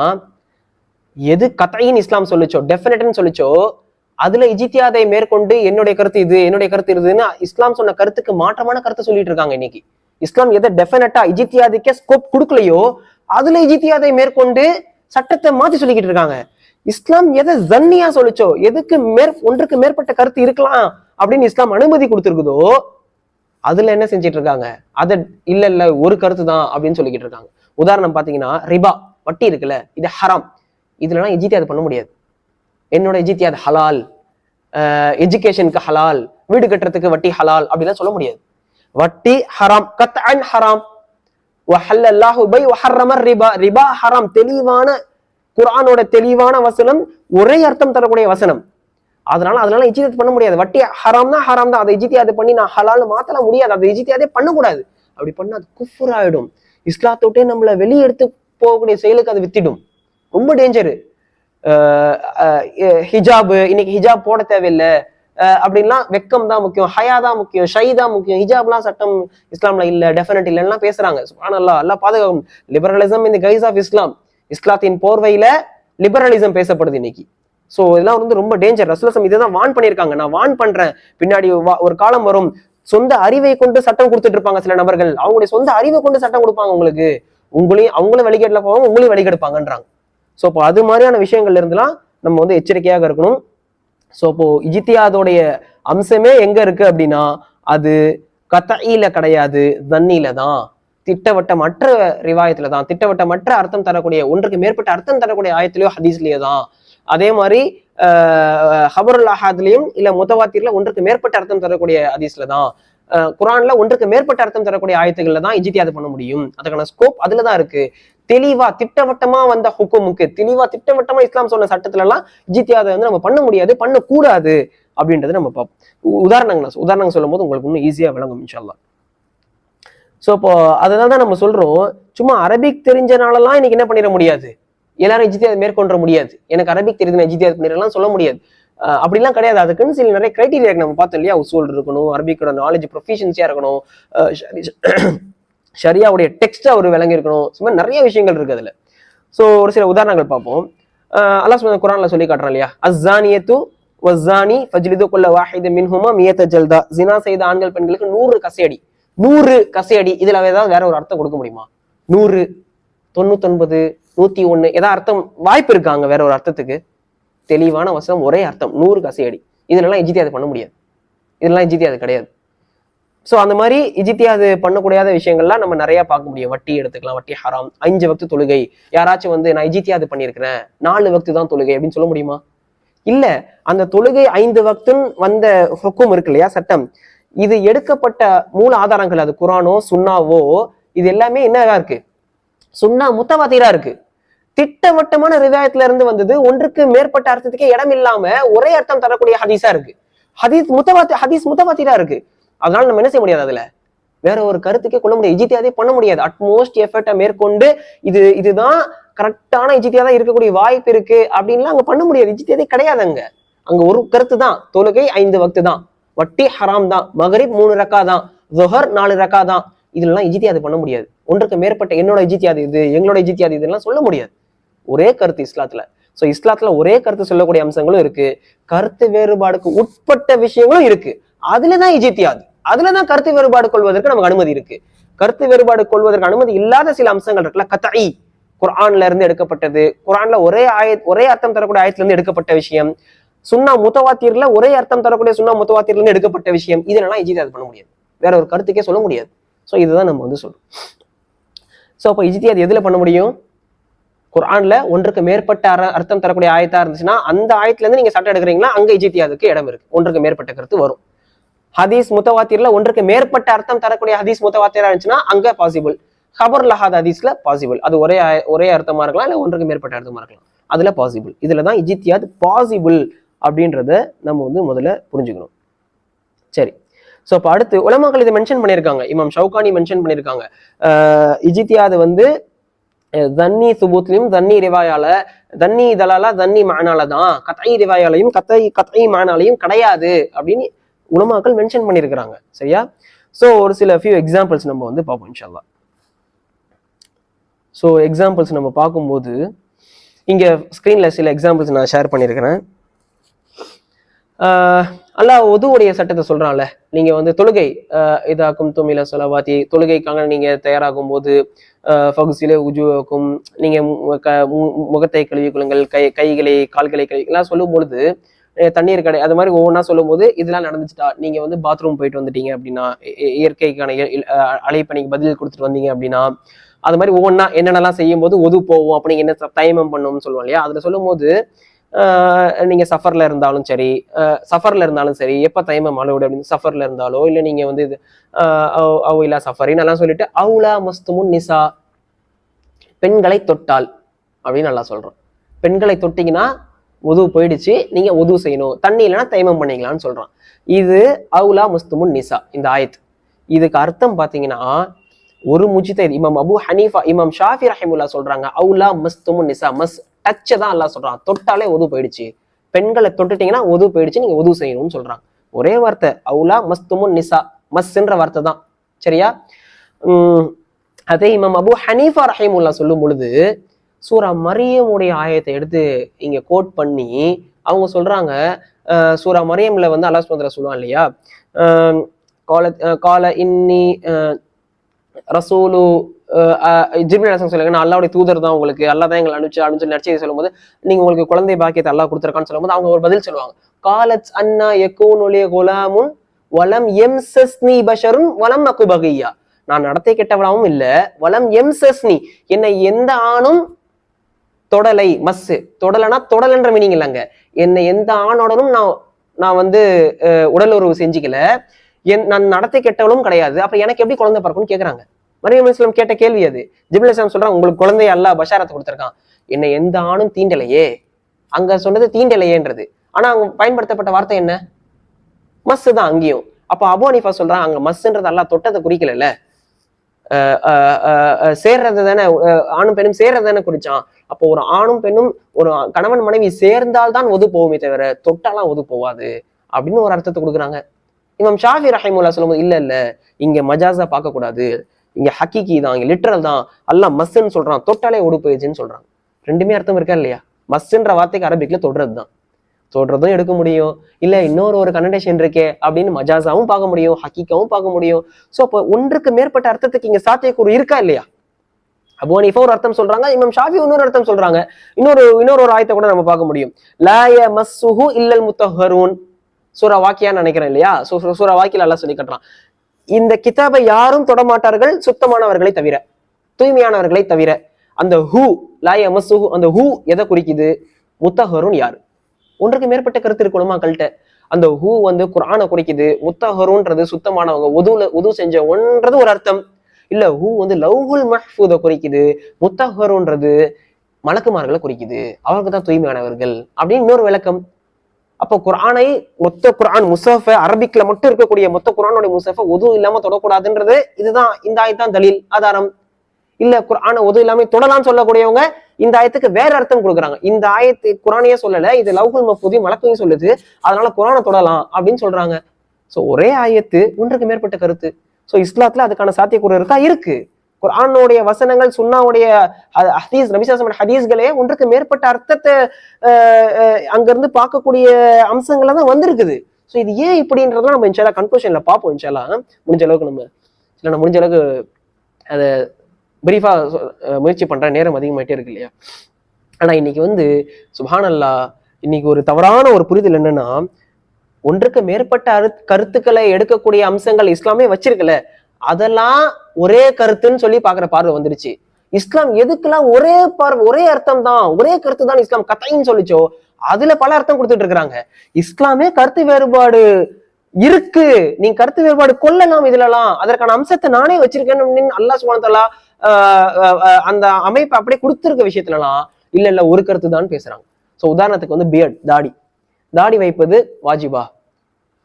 எது கதைன்னு இஸ்லாம் சொல்லிச்சோ, டெஃபினட்னு சொல்லிச்சோ, அதுல இஜ்திஹாதை மேற்கொண்டு என்னுடைய கருத்து இது, என்னுடைய கருத்து இதுன்னு இஸ்லாம் சொன்ன கருத்துக்கு மாற்றமான கருத்தை சொல்லிட்டு இருக்காங்க இன்னைக்கு. இஸ்லாம் எதை டெஃபினட்டா இஜ்திஹாதுக்கே ஸ்கோப் கொடுக்கலையோ அதுல இஜ்திஹாதை மேற்கொண்டு சட்டத்தை மாத்தி சொல்லிக்கிட்டு இருக்காங்க. இஸ்லாம் எதை ஜன்னியா சொல்லிச்சோ, எதுக்கு ஒன்றுக்கு மேற்பட்ட கருத்து இருக்கலாம் அப்படின்னு இஸ்லாம் அனுமதி கொடுத்துருக்குதோ அதுல என்ன செஞ்சிட்டு இருக்காங்க, அதை இல்ல ஒரு கருத்து தான் அப்படின்னு சொல்லிக்கிட்டு இருக்காங்க. உதாரணம் பாத்தீங்கன்னா ரிபா வட்டி இருக்குல்ல, இது ஹராம், இதுலலாம் இஜ்திஹாத் பண்ண முடியாது. என்னோட இஜ்திஹாத் ஹலால், எஜுகேஷனுக்கு ஹலால், வீடு கட்டுறதுக்கு வட்டி ஹலால் அப்படிலாம் சொல்ல முடியாது. வட்டி ஹராம், கத்அன் ஹராம். வஹல்லல்லாஹு பை வஹர்ரம ரிபா, ரிபா ஹராம். தெளிவான குர்ஆனோட தெளிவான வசனம், ஒரே அர்த்தம் தரக்கூடிய வசனம். அதனால இஜ்திஹாத் பண்ண முடியாது. வட்டி ஹராம்னா ஹராம் தான், அதை இஜ்திஹாத் பண்ணி நான் ஹலால்னு மாத்தலாம் முடியாது. அதை இஜ்திஹாதே பண்ணக்கூடாது. அப்படி பண்ணா அது குஃப்ர் ஆயிடும். இஸ்லாத்தை விட்டே நம்மள வெளியே எடுத்து போகக்கூடிய செயலுக்கு அது வித்திடும். ரொம்ப டேஞ்சரு. ஹிஜாபு, இன்னைக்கு ஹிஜாப் போட தேவையில்லை அப்படின்லாம், வெக்கம் தான் முக்கியம், ஹயா தான் முக்கியம், ஷை தான் முக்கியம், ஹிஜாப்லாம் சட்டம் இஸ்லாம்ல இல்ல, டெஃபினட் இல்லைன்னா பேசுறாங்க. சுப்ஹானல்லாஹ், அல்லாஹ் பாதுகாக்கும். Liberalism in the guise of Islam, இஸ்லாத்தின் போர்வையில லிபரலிசம் பேசப்படுது இன்னைக்கு. சோ இதெல்லாம் வந்து ரொம்ப டேஞ்சர். ரசூலுல்லாஹ் இதைதான் வான் பண்ணியிருக்காங்க. நான் வான் பண்றேன், பின்னாடி ஒரு காலம் வரும், சொந்த அறிவை கொண்டு சட்டம் கொடுத்துட்டு இருப்பாங்க சில நபர்கள். அவங்களுடைய சொந்த அறிவை கொண்டு சட்டம் கொடுப்பாங்க உங்களுக்கு, அவங்களும் வழிகேட்டுல போவாங்க, உங்களையும் வழிகெடுப்பாங்கன்றாங்க. ஸோ இப்போ அது மாதிரியான விஷயங்கள்ல இருந்துலாம் நம்ம வந்து எச்சரிக்கையாக இருக்கணும். ஸோ இப்போ இஜ்திஹாதோடைய அம்சமே எங்க இருக்கு அப்படின்னா, அது கத்ஈல கிடையாது, தன்னில தான், திட்டவட்டமற்ற ரிவாயத்துல தான், திட்டவட்டமற்ற அர்த்தம் தரக்கூடிய, ஒன்றுக்கு மேற்பட்ட அர்த்தம் தரக்கூடிய ஆயத்திலேயோ ஹதீஸ்லயோ தான். அதே மாதிரி ஹபருல் அஹாத்லயும் இல்ல முத்தவாத்திர்ல ஒன்றுக்கு மேற்பட்ட அர்த்தம் தரக்கூடிய ஹதீஸ்ல தான். குர்ஆன்ல ஒன்றுக்கு மேற்பட்ட அர்த்தம் தரக்கூடிய ஆயத்துகள்ல தான் இஜ்திஹாத் பண்ண முடியும். அதுக்கான ஸ்கோப் அதுலதான் இருக்கு. தெளிவா திட்டவட்டமா வந்த ஹுக்குமுக்கு, தெளிவா திட்டவட்டமா இஸ்லாம் சொன்ன சட்டத்துல எல்லாம் இஜ்திஹாத் வந்து நம்ம பண்ண முடியாது, பண்ணக்கூடாது அப்படின்றது நம்ம பார்ப்போம். உதாரணங்கள் சொல்லும் போது உங்களுக்கு இன்னும் ஈஸியா விளங்கும் இன்ஷா அல்லாஹ். சோ இப்போ அதனாலதான் நம்ம சொல்றோம், சும்மா அரபிக் தெரிஞ்சனாலலாம் இன்னைக்கு என்ன பண்ணிட முடியாது, எல்லாரும் இஜ்திஹாத் மேற்கொள்ள முடியாது, எனக்கு அரபிக் தெரியுது நான் இஜ்திஹாத் பண்ணிடலாம் சொல்ல முடியாது. அப்படிலாம் கிடையாது. அதுக்குன்னு சில நிறைய கிரைட்டீரியா நம்ம பார்த்தோம் இல்லையா. உசூல் இருக்கணும், அரபிக்கோட நாலேஜ் ப்ரொஃபிஷியன்சியா இருக்கணும், ஷரியாவுடைய டெக்ஸ்டா ஒரு விளங்கி இருக்கணும், சும்மா நிறைய விஷயங்கள் இருக்கு அதுல. சோ ஒரு சில உதாரணங்கள் பார்ப்போம். அல்லாஹ் சுப்ஹானஹு குர்ஆன்ல சொல்லி காட்டுறான் இல்லையா, அஸ்ஸானியத்து வஸ்ஸானி ஃபஜ்லிது குல்ல வாஹித மின்ஹுமா மியத ஜல்தா, ஜினா செய்த ஆண்கள் பெண்களுக்கு 100 கசையடி. 100 கசையடி. இதுல ஏதாவது வேற ஒரு அர்த்தம் கொடுக்க முடியுமா? 100, 99, 101 ஏதாவது அர்த்தம் வாய்ப்பு இருக்காங்க வேற ஒரு அர்த்தத்துக்கு? தெளிவான வசனம், ஒரே அர்த்தம், 100 கசையடி. இதுலலாம் இஜ்திஹாத் பண்ண முடியாது, இதெல்லாம் இஜ்திஹாத் கிடையாது. சோ அந்த மாதிரி இஜ்திஹாத் பண்ணக்கூடாத விஷயங்கள்லாம் நம்ம நிறைய பார்க்க முடியும். வட்டி எடுத்துக்கலாம், வட்டி ஹராம். 5 வக்து தொழுகை, யாராச்சும் வந்து நான் இஜ்திஹாத் பண்ணியிருக்கிறேன் 4 வக்து தான் தொழுகை அப்படின்னு சொல்ல முடியுமா? இல்ல. அந்த தொழுகை 5 வக்துன்னு வந்த ஹுக்கும் இருக்கு இல்லையா, சட்டம், இது எடுக்கப்பட்ட மூல ஆதாரங்கள், அது குர்ஆனோ சுன்னாவோ, இது எல்லாமே என்னவா இருக்கு, சுன்னா முத்தவாத்திரா இருக்கு. திட்டவட்டமான ரிவாயத்துல இருந்து வந்தது, ஒன்றுக்கு மேற்பட்ட அர்த்தத்துக்கே இடம் இல்லாம ஒரே அர்த்தம் தரக்கூடிய ஹதீஸா இருக்கு. ஹதீஸ் முத்தவாத்திரா இருக்கு. அதனால நம்ம என்ன செய்ய முடியாது, அதுல வேற ஒரு கருத்துக்கே கொள்ள முடியாது, இஜ்திஹாதே பண்ண முடியாது. அட்மோஸ்ட் எஃபர்ட்டை மேற்கொண்டு இதுதான் கரெக்டான இஜ்திஹாதா இருக்கக்கூடிய வாய்ப்பு இருக்கு அப்படின்லாம் அங்க பண்ண முடியாது. இஜ்திஹாதே கிடையாது அங்க. அங்க ஒரு கருத்து தான், தொழுகை 5 வக்து தான், வட்டி ஹராம் தான், மகரிப் 3 ரக்கா தான், ஸுஹர் 4 ரக்கா தான். இதெல்லாம் இஜ்திஹாத் பண்ண முடியாது. ஒன்றுக்கு மேற்பட்ட என்னோட இஜ்திஹாத் இது, எங்களோட இஜ்திஹாத் இதெல்லாம் சொல்ல முடியாது. ஒரே கருத்து இஸ்லாத்துல. சோ இஸ்லாத்துல ஒரே கருத்து சொல்லக்கூடிய அம்சங்களும் இருக்கு, கருத்து வேறுபாடுக்கு உட்பட்ட விஷயங்களும் இருக்கு. அதுலதான் இஜ்திஹாத், அதுலதான் கருத்து வேறுபாடு கொள்வதற்கு நமக்கு அனுமதி இருக்கு. கருத்து வேறுபாடு கொள்வதற்கு அனுமதி இல்லாத சில அம்சங்கள் இருக்குல்ல, கத்இ, குர்ஆன்ல இருந்து எடுக்கப்பட்டது, குர்ஆன்ல ஒரே அர்த்தம் தரக்கூடிய ஆயத்துல இருந்து எடுக்கப்பட்ட விஷயம், சுன்னா முத்தவாத்திர்ல ஒரே அர்த்தம் தரக்கூடிய சுன்னா முத்தவாத்திர்ல இருந்து எடுக்கப்பட்ட விஷயம், இதெல்லாம் இஜ்திஹாத் பண்ண முடியாது, வேற ஒரு கருத்துக்கே சொல்ல முடியாது. சோ இதுதான் நம்ம வந்து சொல்றோம். சோ அப்ப இஜ்திஹாத் எதுல பண்ண முடியும்? குர்ஆன்ல ஒன்றுக்கு மேற்பட்ட அர்த்தம் தரக்கூடிய ஆயத்தா இருந்துச்சுன்னா, அந்த ஆயத்துல இருந்து நீங்க சட்டம் எடுக்கிறீங்களா, அங்க இஜ்திஹாதுக்கு இடம் இருக்கு, ஒன்றுக்கு மேற்பட்ட கருத்து வரும். ஹதீஸ் முத்தவாத்திர்ல ஒன்றுக்கு மேற்பட்ட அர்த்தம் தரக்கூடிய ஹதீஸ் முத்தவாத்திரா இருந்துச்சுன்னா அங்க பாசிபிள். ஹபருல் அஹாத் ஹதீஸ்ல பாசிபிள், அது ஒரே அர்த்தமா இருக்கலாம், இல்ல ஒன்றுக்கு மேற்பட்ட அர்த்தமா இருக்கலாம், அதுல பாசிபிள். இதுலதான் இஜ்திஹாத் பாசிபிள் அப்படின்றத நம்ம வந்து முதல்ல புரிஞ்சுக்கணும். சரி. சோ அப்ப அடுத்து உலமாக்கள் இதை மென்ஷன் பண்ணியிருக்காங்க, இமாம் ஷவுகானி மென்ஷன் பண்ணியிருக்காங்க. இஜ்திஹாத் வந்து தன்னி சுபூத்லயும் தன்னி ரிவாயால, தன்னி தலாலா தன்னி மானால தான், கத்இ ரிவாயாலையும் கத்இ மானாலையும் கிடையாது அப்படின்னு உலமாக்கள் மென்ஷன் பண்ணியிருக்கிறாங்க. சரியா? சோ ஒரு சில ஃபியூ எக்ஸாம்பிள்ஸ் நம்ம வந்து பார்ப்போம் இன்ஷா அல்லாஹ். ஸோ எக்ஸாம்பிள்ஸ் நம்ம பார்க்கும்போது இங்க ஸ்கிரீன்ல சில எக்ஸாம்பிள்ஸ் நான் ஷேர் பண்ணியிருக்கிறேன். அல்லாஹ் ஒதுவுடைய சட்டத்தை சொல்றான்ல, நீங்க வந்து தொழுகை இதாக்கும் துமில சொலவாத்தி, தொழுகைக்காக நீங்க தயாராகும் போது ஃபகுசிலே உஜுவக்கும், நீங்க முகத்தை கழுவி கொள்ளுங்கள், கைகளை கால்களை கழுவி எல்லாம் சொல்லும் பொழுது, தண்ணீர் கடை அது மாதிரி ஒவ்வொன்றா சொல்லும் போது, இதெல்லாம் நடந்துச்சுட்டா, நீங்க வந்து பாத்ரூம் போயிட்டு வந்துட்டீங்க அப்படின்னா, இயற்கைக்கான அழைப்பணிக்கு பதில் கொடுத்துட்டு வந்தீங்க அப்படின்னா, அது மாதிரி ஒவ்வொன்றா என்னென்னலாம் செய்யும் போது ஒது போவோம் அப்படிங்க என்ன தயமம் பண்ணும்னு சொல்லுவோம் இல்லையா. அதுல சொல்லும் போது நீங்க சஃபர்ல இருந்தாலும் சரி எப்ப தயமம் அலோடு அப்படின்னு சஃபர்ல இருந்தாலோ இல்ல நீங்க வந்து இது அவுலா சஃபரின் எல்லாம் சொல்லிட்டு அவுலா மஸ்துமுன் நிசா பெண்களை தொட்டால் அப்படின்னு நல்லா சொல்றோம். பெண்களை தொட்டிங்கன்னா உது போயிடுச்சு, நீங்க உது செய்யணும், தண்ணி இல்லைன்னா தைமம் பண்ணிக்கலாம்னு சொல்றான். இது அவுலா மஸ்துமுன் நிசா இந்த ஆயத். இதுக்கு அர்த்தம் பாத்தீங்கன்னா ஒரு முஜ்தஹித் இமாம் அபு ஹனீஃபா இமாம் ஷாஃபி ரஹிமுல்லா சொல்றாங்க அவுலா மஸ்துமுன் நிசா மஸ் டச் தான் அல்லாஹ் சொல்றான், தொட்டாலே உது போயிடுச்சு, பெண்களை தொட்டுட்டீங்கன்னா உது போயிடுச்சு, நீங்க உது செய்யணும்னு சொல்றாங்க. ஒரே வார்த்தை அவுலா மஸ்துமுன் நிசா, மஸ்ன்ற வார்த்தை தான் சரியா. அதே இமாம் அபு ஹனீஃபா ரஹிமுல்லா சொல்லும் பொழுது சூரா மரியமுடைய ஆயத்தை எடுத்து இங்க கோட் பண்ணி அவங்க சொல்றாங்க, சூரா மரியம்ல வந்து அல்லாஹ் சுப்ஹானஹு வ தஆலா சொல்லுவான் இல்லையா, கால இன்னி ரசூலு ஜிப்ரீல் அலைஹிஸ்ஸலாம் சொல்லுங்க நான் அல்லாஹ்வுடைய தூதர் தான், உங்களுக்கு அல்லாஹ் தான் எங்களை அனுப்பிச்சு நற்செய்தி சொல்லும் போது நீங்க உங்களுக்கு குழந்தை பாக்கியத்தை அல்லாஹ் கொடுத்துருக்கான்னு சொல்லும் போது அவங்க ஒரு பதில் சொல்லுவாங்க, காலத் அன்னா யகூனு லி குலாமுன் வலம் யம்சஸ்னி பஷருன் வலம் அகு பகியா, நான் நடத்தை கெட்டவளாவும் இல்ல, வலம் யம்சஸ்னி என்னை எந்த ஆணும் தொடலை, மஸ் தொடலைனா தொடலன்ற மீனிங் இல்லைங்க, என்னை எந்த ஆணோடனும் நான் வந்து உடல் உறவு செஞ்சுக்கல, நான் நடத்தை கெட்டவளும் கிடையாது, அப்ப எனக்கு எப்படி குழந்தை பிறக்கும்னு கேக்குறாங்க. மரியம் அலைஹிஸ்ஸலாம் கேட்ட கேள்வி அது. ஜிப்ரீல் அலைஹிஸ்ஸலாம் சொல்றாங்க உங்களுக்கு குழந்தைய அல்லாஹ் பஷாரத்தை கொடுத்திருக்கான், என்னை எந்த ஆணும் தீண்டலையே, அங்க சொன்னது தீண்டலையேன்றது, ஆனா அங்க பயன்படுத்தப்பட்ட வார்த்தை என்ன, மஸ் தான் அங்கேயும். அப்ப அபு ஹனீஃபா சொல்றாங்க அங்க மஸ்ன்றது அல்லாஹ் தொட்டதை குறிக்கல, சேர்றது தானே, ஆணும் பெண்ணும் சேர்றது தானே குறிச்சான். அப்போ ஒரு ஆணும் பெண்ணும் ஒரு கணவன் மனைவி சேர்ந்தால்தான் ஒது போகுமே தவிர தொட்டாலாம் ஒது போவாது அப்படின்னு ஒரு அர்த்தத்தை கொடுக்குறாங்க. இமாம் ஷாஃபி ரஹிமுல்லா சொல்லும்போது இல்ல இங்க மஜாஸா பார்க்க கூடாது, இங்க ஹக்கீகி தான், இங்க லிட்டரல் தான், அல்லாஹ் மஸ்ன்னு சொல்றான், தொட்டாலே ஒடு போயிடுச்சுன்னு சொல்றாங்க. ரெண்டுமே அர்த்தம் இருக்கா இல்லையா. மஸ்ன்ற வார்த்தைக்கு அரபிக்ல தொடுறது தான், தொடுறதும் எடுக்க முடியும், இல்ல இன்னொரு கனெக்ஷன் இருக்கே அப்படின்னு மஜாஸாவும் பார்க்க முடியும், ஹக்கீக்காவும் பார்க்க முடியும். சோ அப்போ ஒன்றுக்கு மேற்பட்ட அர்த்தத்துக்கு இங்க சாத்தியக்கூறு இருக்கா இல்லையா. அபு ஹனீஃபா ஒரு அர்த்தம் சொல்றாங்க, இமாம் ஷாஃபி இன்னொரு அர்த்தம் சொல்றாங்க. இன்னொரு ஆயத்தை கூட நம்ம பார்க்க முடியும், லா யமஸ்ஸுஹு இல்லல் முத்தஹ்ஹரூன், சூரா வாக்கியான்னு நினைக்கிறேன் இல்லையா. சூரா வாக்கில அல்லாஹ் சொல்லி கட்டுறான், இந்த கிதாபை யாரும் தொடமாட்டார்கள் சுத்தமானவர்களை தவிர, தூய்மையானவர்களை தவிர. அந்த ஹூ லா யமஸ்ஸுஹு, அந்த ஹூ எதை குறிக்குது, முத்தஹ்ஹரூன் யாரு. ஒன்றுக்கு மேற்பட்ட கருத்து இருக்கு உலமாக்கள்கிட்ட. அந்த ஹூ வந்து குர்ஆனை குறிக்குது, முத்தஹ்ஹரூன்றது சுத்தமானவங்க, உது செஞ்ச ஒன்றது ஒரு அர்த்தம். இல்ல ஹூ வந்து லவ்ஹுல் மஹ்ஃபூத குறிக்குது, முத்தஹ்ஹரூன்றது மலக்குமார்களை குறிக்குது, அவருக்கு தான் தூய்மையானவர்கள் அப்படின்னு இன்னொரு விளக்கம். அப்போ குர்ஆனை மொத்த குர்ஆன் முஸஹஃப அரபிக்ல மட்டும் இருக்கக்கூடிய மொத்த குர்ஆனோட முஸஹஃப உது இல்லாம தொடக்கூடாதுன்றது இதுதான், இந்த ஆயத்தான் தலீல் ஆதாரம். இல்ல குர்ஆனை உது இல்லாம தொடலான்னு சொல்லக்கூடியவங்க இந்த ஆயத்துக்கு வேற அர்த்தம் கொடுக்குறாங்க. இந்த ஆயத்து குர்ஆனையே சொல்லல, இது லவ்ஹுல் மஹ்ஃபூதையும் மலக்கையும் சொல்லுது, அதனால குர்ஆனை தொடலாம் அப்படின்னு சொல்றாங்க. சோ ஒரே ஆயத்து ஒன்றுக்கு மேற்பட்ட கருத்து. சோ இஸ்லாத்துல அதுக்கான சாத்தியக்கூறு இருக்கா, இருக்கு. குர்ஆனுடைய வசனங்கள் சுன்னாவுடைய ஹதீஸ் நபி ஸல்லல்லாஹு அலைஹி ஹதீஸ்களே ஒன்றுக்கு மேற்பட்ட அர்த்தத்தை அங்கிருந்து பார்க்கக்கூடிய அம்சங்கள்ல தான் வந்திருக்குது. ஸோ இது ஏன் இப்படின்றதெல்லாம் நம்ம இன்ஷா அல்லாஹ் கன்க்ளூஷன்ல பார்ப்போம். இன்ஷா அல்லாஹ் முடிஞ்ச அளவுக்கு அதை பிரீஃபா முயற்சி பண்ற நேரம் அதிகமாயிட்டே இருக்கு இல்லையா. ஆனா இன்னைக்கு வந்து சுப்ஹானல்லாஹ், இன்னைக்கு ஒரு தவறான ஒரு புரிதல் என்னன்னா, ஒன்றுக்கு மேற்பட்ட கருத்துக்களை எடுக்கக்கூடிய அம்சங்கள் இஸ்லாமே வச்சிருக்கல, அதெல்லாம் ஒரே கருத்துன்னு சொல்லி பாக்குற பார்வை வந்துருச்சு. இஸ்லாம் எதுக்கெல்லாம் ஒரே அர்த்தம் தான், ஒரே கருத்து தான் இஸ்லாம் கதைன்னு சொல்லிச்சோ அதுல பல அர்த்தம் கொடுத்துட்டு இருக்கிறாங்க. இஸ்லாமே கருத்து வேறுபாடு இருக்கு, நீங்க கருத்து வேறுபாடு கொள்ளலாம், இதுலலாம் அதற்கான அம்சத்தை நானே வச்சிருக்கேன்னு அல்லாஹ் சுப்ஹானஹு வ தஆலா அந்த அமைப்பை அப்படியே கொடுத்திருக்க விஷயத்துலலாம் இல்ல ஒரு கருத்து தான் பேசுறாங்க. சோ உதாரணத்துக்கு வந்து பியர்ட், தாடி வைப்பது வாஜிபா,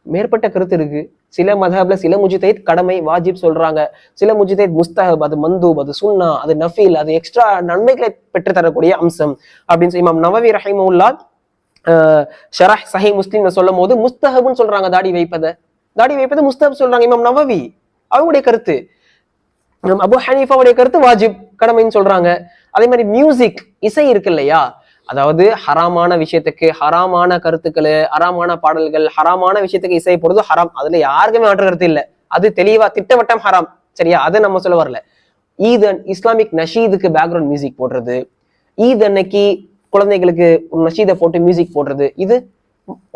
மேற்பட்ட கருத்து இருக்கு. சில மதஹப்ல சில முஜ்தஹித் கடமை வாஜிப் சொல்றாங்க, சில முஜ்தஹித் முஸ்தஹப், அது மந்தூப், அது சுன்னா, அது நஃபீல், அது எக்ஸ்ட்ரா நன்மைகளை பெற்று தரக்கூடிய அம்சம் அப்படின்னு இமாம் நவவி ரஹிமஹுல்லாஹ் ஷரஹ் சஹீஹ் முஸ்லிம்ல சொல்லும் போது முஸ்தஹப்னு சொல்றாங்க, தாடி வைப்பது முஸ்தஹப் சொல்றாங்க இமாம் நவவி, அவங்களுடைய கருத்து. அபு ஹனீஃபாவுடைய கருத்து வாஜிப் கடமைன்னு சொல்றாங்க. அதே மாதிரி மியூசிக், இசை இருக்கு இல்லையா, அதாவது ஹராமான விஷயத்துக்கு ஹராமான கருத்துக்கள், ஹராமான பாடல்கள், ஹராமான விஷயத்துக்கு இசை போடுறது ஹராம், அதுல யாருக்குமே மாற்று கருத்து இல்லை, அது தெளிவா திட்டவட்டம் ஹராம் சரியா. அதை நம்ம சொல்ல வரல. ஈத் இஸ்லாமிக் நஷீதுக்கு பேக்ரவுண்ட் மியூசிக் போடுறது, ஈத் அன்னைக்கு குழந்தைகளுக்கு நஷீதை போட்டு மியூசிக் போடுறது, இது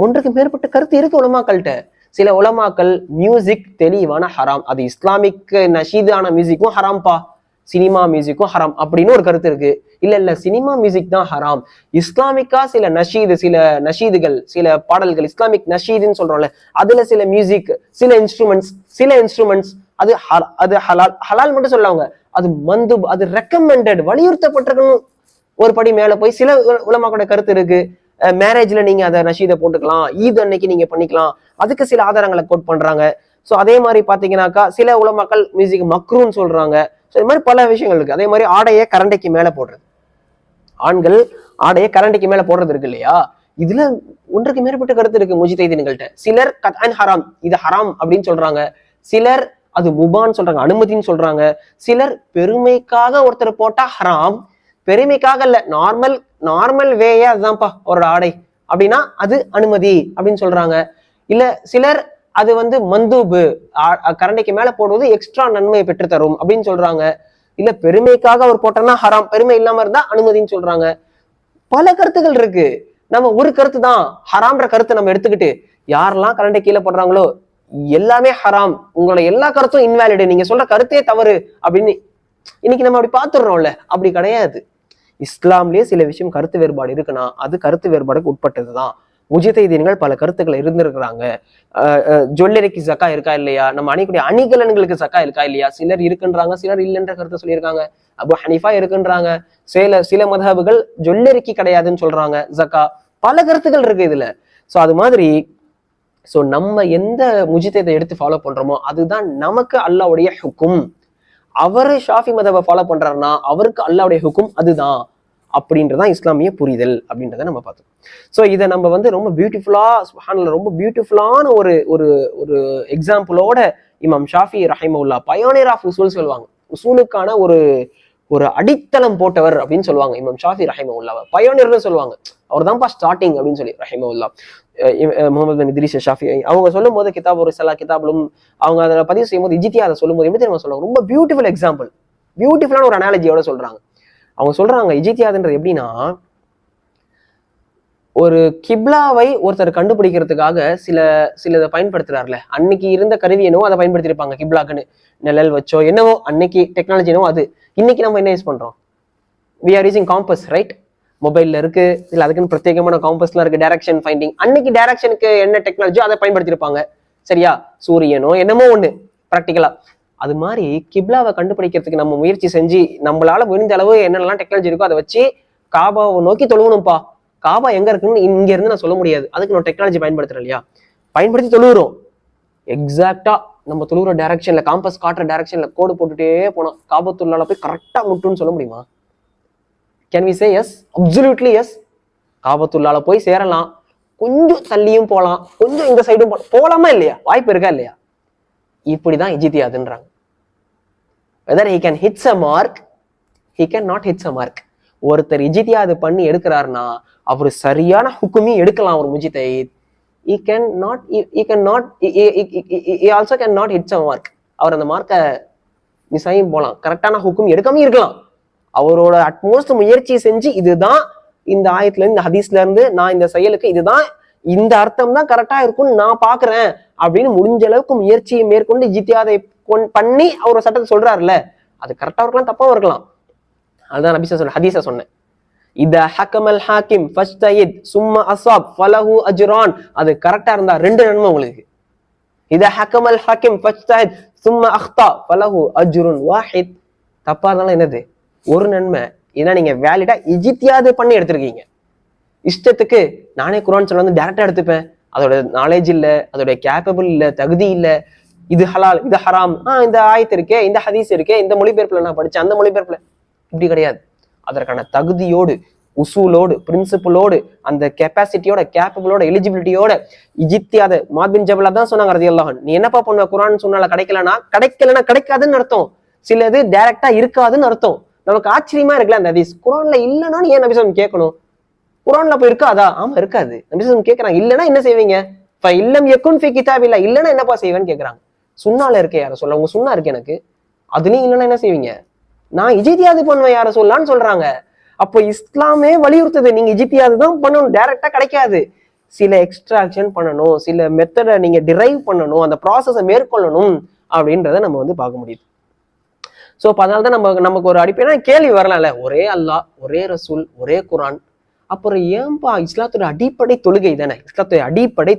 ஒன்றுக்கு மேற்பட்ட கருத்து இருக்கு உலமாக்கள்கிட்ட. சில உலமாக்கள் மியூசிக் தெளிவான ஹராம், அது இஸ்லாமிக் நஷீதான மியூசிக்கும் ஹராம்பா, சினிமா மியூசிக்கும் ஹராம் அப்படின்னு ஒரு கருத்து இருக்கு. இல்ல சினிமா மியூசிக் தான் ஹராம், இஸ்லாமிக்கா சில நஷீதுகள் சில பாடல்கள் இஸ்லாமிக் நஷீதுன்னு சொல்றோம்ல, அதுல சில மியூசிக் சில இன்ஸ்ட்ருமெண்ட்ஸ் அது ஹலால் மட்டும் சொல்லுவாங்க, அது மந்துப், அது ரெக்கமெண்டட், வலியுறுத்தப்பட்டிருக்கணும். ஒரு படி மேல போய் சில உலமாக்களோட கருத்து இருக்கு, மேரேஜ்ல நீங்க அதை நஷீதை போட்டுக்கலாம், ஈத் அன்னைக்கு நீங்க பண்ணிக்கலாம், அதுக்கு சில ஆதாரங்களை கோட் பண்றாங்க. ஸோ அதே மாதிரி பாத்தீங்கன்னாக்கா சில உலமாக்கள் மியூசிக் மக்ரூன்னு சொல்றாங்க. ஸோ இது மாதிரி பல விஷயங்கள் இருக்கு. அதே மாதிரி ஆடையை கரண்டைக்கு மேல போடுறது, ஆண்கள் ஆடையை கரண்டைக்கு மேல போடுறது இருக்கு இல்லையா, இதுல ஒன்றுக்கு மேற்பட்ட கருத்து இருக்கு முஜ்தஹிதுகள்ட்ட. சிலர் கத்அன் ஹராம், இது ஹராம் அப்படின்னு சொல்றாங்க, சிலர் அது முபான்னு சொல்றாங்க, அனுமதின்னு சொல்றாங்க, சிலர் பெருமைக்காக ஒருத்தர் போட்டா ஹராம், பெருமைக்காக இல்ல, நார்மல் வேயே அதுதான்ப்பா அவரோட ஆடை அப்படின்னா அது அனுமதி அப்படின்னு சொல்றாங்க. இல்ல சிலர் அது மந்தூபு, கரண்டைக்கு மேல போடுவது எக்ஸ்ட்ரா நன்மையை பெற்று தரும் அப்படின்னு சொல்றாங்க. இல்ல பெருமைக்காக அவர் போட்டோம்னா ஹராம், பெருமை இல்லாம இருந்தா அனுமதின்னு சொல்றாங்க. பல கருத்துக்கள் இருக்கு. நம்ம ஒரு கருத்து தான் ஹராம்ன்ற கருத்தை நம்ம எடுத்துக்கிட்டு யாரெல்லாம் கரண்டை கீழே போடுறாங்களோ எல்லாமே ஹராம், உங்களோட எல்லா கருத்தும் இன்வாலிடு, நீங்க சொல்ற கருத்தே தவறு அப்படின்னு இன்னைக்கு நம்ம அப்படி பாத்துடுறோம்ல. அப்படி கிடையாது. இஸ்லாம்லயே சில விஷயம் கருத்து வேறுபாடு இருக்குன்னா அது கருத்து வேறுபாடுக்கு உட்பட்டதுதான். முஜ்தஹிதீன்கள் பல கருத்துக்கள் இருந்திருக்கிறாங்க. ஜுவல்லரிக்கு சக்கா இருக்கா இல்லையா, நம்ம அணிக்கூடிய அணிகலன்களுக்கு சக்கா இருக்கா இல்லையா, சிலர் இருக்குன்றாங்க, சிலர் இல்லைன்ற கருத்தை சொல்லியிருக்காங்க. அபு ஹனீஃபா இருக்குன்றாங்க, சில மதஹபுகள் ஜுவல்லரிக்கு கிடையாதுன்னு சொல்றாங்க ஜக்கா. பல கருத்துக்கள் இருக்கு இதுல. ஸோ அது மாதிரி நம்ம எந்த முஜ்தஹிதை எடுத்து ஃபாலோ பண்றோமோ அதுதான் நமக்கு அல்லாஹ்வுடைய ஹுக்கும். அவரு ஷாஃபி மதவை ஃபாலோ பண்றாருன்னா அவருக்கு அல்லாஹ்வுடைய ஹுக்கும் அதுதான் அப்படின்றதான் இஸ்லாமிய புரிதல் அப்படின்றத நம்ம பார்த்தோம். ஸோ இதை நம்ம ரொம்ப பியூட்டிஃபுல்லா சுப்ஹானல்லாஹ் ரொம்ப பியூட்டிஃபுல்லான ஒரு ஒரு ஒரு எக்ஸாம்பிளோட இமாம் ஷாஃபி ரஹிமஹுல்லாஹ் பயோனியர் ஆஃப் உசூல் சொல்லுவாங்க. உசூலுக்கான ஒரு அடித்தளம் போட்டவர் அப்படின்னு சொல்லுவாங்க இமாம் ஷாஃபி ரஹிமஹுல்லாஹ். பயோனியர்னு சொல்லுவாங்க, அவர் தான்ப்பா ஸ்டார்டிங் அப்படின்னு சொல்லி ரஹிமஹுல்லாஹ். முகமது பின் இத்ரீஸ் ஷாஃபி அவங்க சொல்லும் போது கிதாப் ஒரு சில கிதாபிலும் அவங்க அதை பதிவு செய்யும் போது இஜ்திஹாதை சொல்லும் போது எப்படி தெரியுமா சொல்லுவாங்க, ரொம்ப பியூட்டிஃபுல் எக்ஸாம்பிள், பியூட்டிஃபுல்லான ஒரு அனாலஜியோட சொல்றாங்க. அவங்க சொல்றாங்க இஜ்திஹாதுன்றது எப்படின்னா, ஒரு கிப்லாவை ஒருத்தர் கண்டுபிடிக்கிறதுக்காக சிலதை பயன்படுத்துறாருல, அன்னைக்கு இருந்த கருவி என்னவோ அதை பயன்படுத்திருப்பாங்க கிப்லாக்குன்னு, நிழல் வச்சோ என்னவோ அன்னைக்கு டெக்னாலஜி என்னவோ அது. இன்னைக்கு நம்ம என்ன யூஸ் பண்றோம், we are using compass, right? மொபைல்ல இருக்கு, இல்ல அதுக்குன்னு பிரத்யேகமான காம்பஸ்லாம் இருக்கு, டைரக்ஷன் ஃபைண்டிங். அன்னைக்கு டைரக்ஷனுக்கு என்ன டெக்னாலஜியோ அதை பயன்படுத்திருப்பாங்க, சரியா? சூரியனோ என்னமோ ஒண்ணு ப்ராக்டிக்கலா. அது மாதிரி கிப்லாவை கண்டுபிடிக்கிறதுக்கு நம்ம முயற்சி செஞ்சு நம்மளால முடிஞ்ச அளவு என்னெல்லாம் டெக்னாலஜி இருக்கோ அதை வச்சு காபாவை நோக்கி தொழுவணும்ப்பா. காபா எங்க இருக்குன்னு இங்க இருந்து நான் சொல்ல முடியாது, அதுக்கு நம்ம டெக்னாலஜி பயன்படுத்துறோம் இல்லையா, பயன்படுத்தி தொழுகிறோம். எக்ஸாக்டா நம்ம தொழுகிற டைரக்ஷன்ல, காம்பஸ் காட்டுற டைரக்ஷன்ல கோடு போட்டுட்டே போனோம், காபத்துள்ளால போய் கரெக்டா முட்டுன்னு சொல்ல முடியுமா? Can we say yes? Absolutely yes. காபத்துள்ளால போய் சேரலாம், கொஞ்சம் தள்ளியும் போகலாம், கொஞ்சம் இந்த சைடும் போலாமா இல்லையா, வாய்ப்பு இருக்கா இல்லையா? இப்படிதான் இஜ்திஹாதுன்றாங்க. whether he can hits a mark, he can not hits a mark. ஒருத்தர் இஜ்திஹாது பண்ணி எடுக்கிறாருன்னா அவர் சரியான ஹுக்குமி எடுக்கலாம். ஒரு முஜ்தஹித் he also cannot hits a mark. அவர் அந்த மார்க்கை மிஸ் ஆகியும் போகலாம், கரெக்டான ஹுக்கும் எடுக்காம இருக்கலாம். அவரோட அட்மோஸ்ட் முயற்சி செஞ்சு இதுதான் இந்த ஆயத்துல இருந்து இந்த ஹதீஸ்ல இருந்து நான் இந்த செயலுக்கு இதுதான் இந்த அர்த்தம் தான் கரெக்டா இருக்கும்னு நான் பாக்குறேன் அப்படின்னு முடிஞ்ச அளவுக்கு முயற்சியை மேற்கொண்டு இஜ்திஹாதை பண்ணி அவர் சட்டத்தை சொல்றாருல்ல, அது கரெக்டா இருக்கலாம் தப்பாவும் இருக்கலாம். அதுதான் நபி ஸல்லல்லாஹு அலைஹி வஸல்லம் ஹதீஸை சொன்னேன், இதா ஹக்கமல் ஹாக்கிம் ஃபஜ்தஹித் சும்ம அஸாப் ஃபலஹு அஜ்ரான். அது கரெக்டா இருந்தா 2 நன்மை உங்களுக்கு. இதா ஹக்கமல் ஹாக்கிம் ஃபஜ்தஹித் சும்ம அக்தா ஃபலஹு அஜ்ருன் வாஹித். தப்பா இருந்தாலும் என்னது, 1 நன்மை. ஏன்னா நீங்க வேலிடா இஜ்திஹாது பண்ணி எடுத்திருக்கீங்க. இஷ்டத்துக்கு நானே குர்ஆன் சொல்ல டைரக்டா எடுத்துப்பேன், அதோட நாலேஜ் இல்ல, அதோட கேப்பபிள் இல்ல, தகுதி இல்ல, இது ஹலால் இது ஹராம், இந்த ஆயத்து இருக்கே, இந்த ஹதீஸ் இருக்கே, இந்த மொழிபெயர்ப்புல நான் படிச்சேன், அந்த மொழிபெயர்ப்புல இப்படி கிடையாது. அதற்கான தகுதியோடு, உசூலோடு, பிரின்சிபிளோடு, அந்த கெப்பாசிட்டியோட, கேப்பபிளோட, எலிஜிபிலிட்டியோட இஜ்திஹாத முஆத் பின் ஜபல் தான் சொன்னாங்க ரலியல்லாஹு அன்ஹு. நீ என்னப்பா பண்ணுவ, குர்ஆன் சொன்னால கிடைக்கலன்னா கிடைக்காதுன்னு அர்த்தம், சிலது டைரக்டா இருக்காதுன்னு அர்த்தம். நமக்கு ஆச்சரியமா இருக்குல்ல அந்த ஹதீஸ். குர்ஆன்ல இல்லைன்னா ஏன் நபி ஸல்லல்லாஹு கேட்கணும்? குர்ஆன்ல போய் இருக்காதா? ஆமா இருக்காது. நபி ஸல்லல்லாஹு கேட்கறாங்க, இல்லைன்னா என்ன செய்வீங்க? இல்லம் யகுன் ஃபீ கிதாபில்லா, இல்லைன்னா என்னப்பா செய்வேன்னு கேட்கறாங்க. சுன்னால இருக்கே யார சொல்ல, உங்க சுன்னா இருக்கு எனக்கு, அதுலயும் இல்லைன்னா என்ன செய்வீங்க? நான் இஜ்திஹாது பண்ணுவேன் யார சொல்லலான்னு சொல்றாங்க. அப்போ இஸ்லாமே வலியுறுத்துது, நீங்க இஜ்திஹாது தான் பண்ணணும், டைரக்டா கிடைக்காது. சில எக்ஸ்ட்ராக்ஷன் பண்ணணும், சில மெத்தடை நீங்க டிரைவ் பண்ணணும், அந்த ப்ராசஸை மேற்கொள்ளணும் அப்படின்றத நம்ம பார்க்க முடியுது. சோ அப்ப அதனாலதான் நமக்கு ஒரு அடிப்படை கேள்வி வரலாம்ல, ஒரே அல்லாஹ், ஒரே ரசூல், ஒரே குரான், அப்புறம் ஏன்பா இஸ்லாத்தோட அடிப்படை தொழுகை தானே, இஸ்லாத்தோட அடிப்படை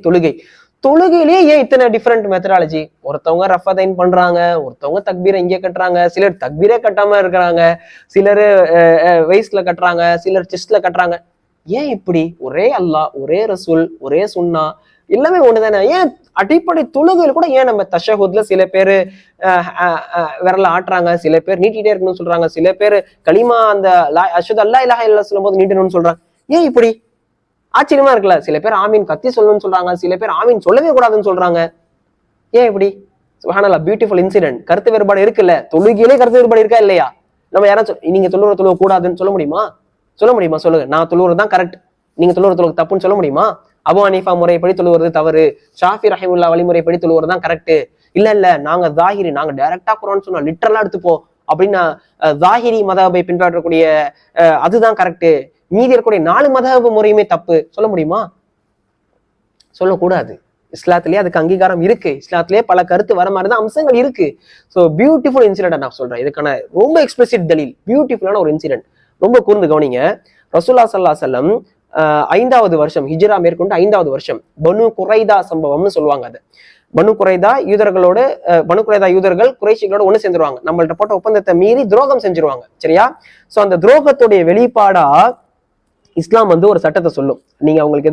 தொழுகையிலேயே ஏன் இத்தனை டிஃப்ரெண்ட் மெத்தடாலஜி? ஒருத்தவங்க ரஃபதைன் பண்றாங்க, ஒருத்தவங்க தக்பீரை இங்கே கட்டுறாங்க, சிலர் தக்பீரே கட்டாம இருக்கிறாங்க, சிலர் வெயிஸ்ட்ல கட்டுறாங்க, சிலர் செஸ்ட்ல கட்டுறாங்க. ஏன் இப்படி? ஒரே அல்லாஹ், ஒரே ரசூல், ஒரே சுன்னா, எல்லாமே ஒண்ணுதானே. ஏன் அடிப்படை தொழுகையில் கூட ஏன் நம்ம தஷஹுத்ல சில பேர் விரல ஆட்டுறாங்க, சில பேர் நீட்டிட்டே இருக்கணும்னு சொல்றாங்க, சில பேர் களிமா அந்த அஷ்ஹது அல்லா இலாஹா இல்லல்லாஹ் சொல்லும் போது நீட்டணும்னு சொல்றாங்க. ஏன் இப்படி? ஆச்சரியமா இருக்குல்ல. சில பேர் ஆமீன் கத்தி சொல்லணும்னு சொல்றாங்க, சில பேர் ஆமீன் சொல்லவே கூடாதுன்னு சொல்றாங்க. ஏன் இப்படி? சுப்ஹானல்லாஹ், பியூட்டிஃபுல் இன்சிடென்ட். கருத்து வேறுபாடு இருக்குல்ல, தொழுகையிலே கருத்து வேறுபாடு இருக்கா இல்லையா? நம்ம யாராச்சும் நீங்க தொழுவ கூடாதுன்னு சொல்ல முடியுமா? சொல்லுங்க. நான் தொழுவுறது தான் கரெக்ட், நீங்க தொழுவ தப்புன்னு சொல்ல முடியுமா? அபு ஹனீஃபா முறைப்படி தொழுவது தவறு, ஷாஃபி ரஹிமுல்லா வழிமுறைப்படி தொழுவது தான் கரெக்ட். இல்ல நாங்க ஜாஹிரி, நாங்க டைரக்டா குர்ஆன் சொன்னா லிட்டரலா எடுத்துப்போம் அப்படின்னு ஜாஹிரி மதஹபை பின்பற்றக்கூடிய அதுதான் கரெக்ட், மீதி இருக்கக்கூடிய 4 மதஹப் முறையுமே தப்பு சொல்ல முடியுமா? சொல்லக்கூடாது. இஸ்லாத்திலேயே அதுக்கு அங்கீகாரம் இருக்கு. இஸ்லாத்திலேயே பல கருத்து வர மாதிரிதான் அம்சங்கள் இருக்கு. ஸோ பியூட்டிஃபுல் இன்சிடென்ட் நான் சொல்றேன். இதுக்கான ரொம்ப எக்ஸ்பிளிசிட் தலீல், பியூட்டிஃபுல்லான ஒரு இன்சிடென்ட். ரொம்ப கூர்ந்து கவனிங்க. ரசூலுல்லாஹி ஸல்லல்லாஹு அலைஹி வஸல்லம் 5வது வருஷம், ஹிஜ்ரா மேற்கொண்டு 5வது வருஷம், பனு குரைதா சம்பவம்னு சொல்லுவாங்க. அது பனு குரைதா யூதர்கள் குறைஷிகளோட ஒண்ணு சேர்ந்துருவாங்க. நம்மள்ட்ட போட்ட ஒப்பந்தத்தை மீறி துரோகம் செஞ்சிருவாங்க. சரியா? சோ அந்த துரோகத்துடைய வெளிப்பாடா இஸ்லாம் ஒரு சட்டத்தை சொல்லும், நீங்க அவங்களுக்கு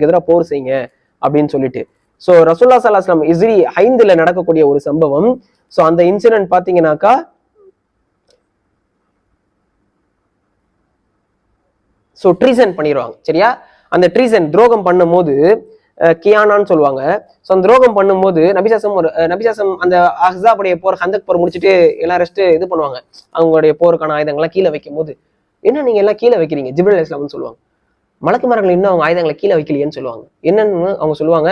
எதிராக போர் செய்யுங்க அப்படின்னு சொல்லிட்டு. சோ ரசூலுல்லாஹி ஸல்லல்லாஹு அலைஹி வஸல்லம் ஹிஜ்ரி 5ல நடக்கக்கூடிய ஒரு சம்பவம். சோ அந்த இன்சிடென்ட் பாத்தீங்கன்னாக்கா சோ ட்ரீசன் பண்ணிடுவாங்க. சரியா? அந்த ட்ரீசன் துரோகம் பண்ணும் போது கியானான்னு சொல்லுவாங்க. ஸோ அந்த துரோகம் பண்ணும்போது நபிசாசம் அந்த அஹ்ஸாபுடைய போர், ஹந்தக் போர் முடிச்சுட்டு எல்லாம் ரெஸ்ட் இது பண்ணுவாங்க. அவங்களுடைய போருக்கான ஆயுதங்கள்லாம் கீழே வைக்கும் போது, என்ன நீங்க எல்லாம் கீழே வைக்கிறீங்க? ஜிப்ரீல் அலைஹிஸ்ஸலாம்னு சொல்லுவாங்க. மலக்குமார்கள் இன்னும் அவங்க ஆயுதங்களை கீழே வைக்கலையேன்னு சொல்லுவாங்க. என்னன்னு அவங்க சொல்லுவாங்க,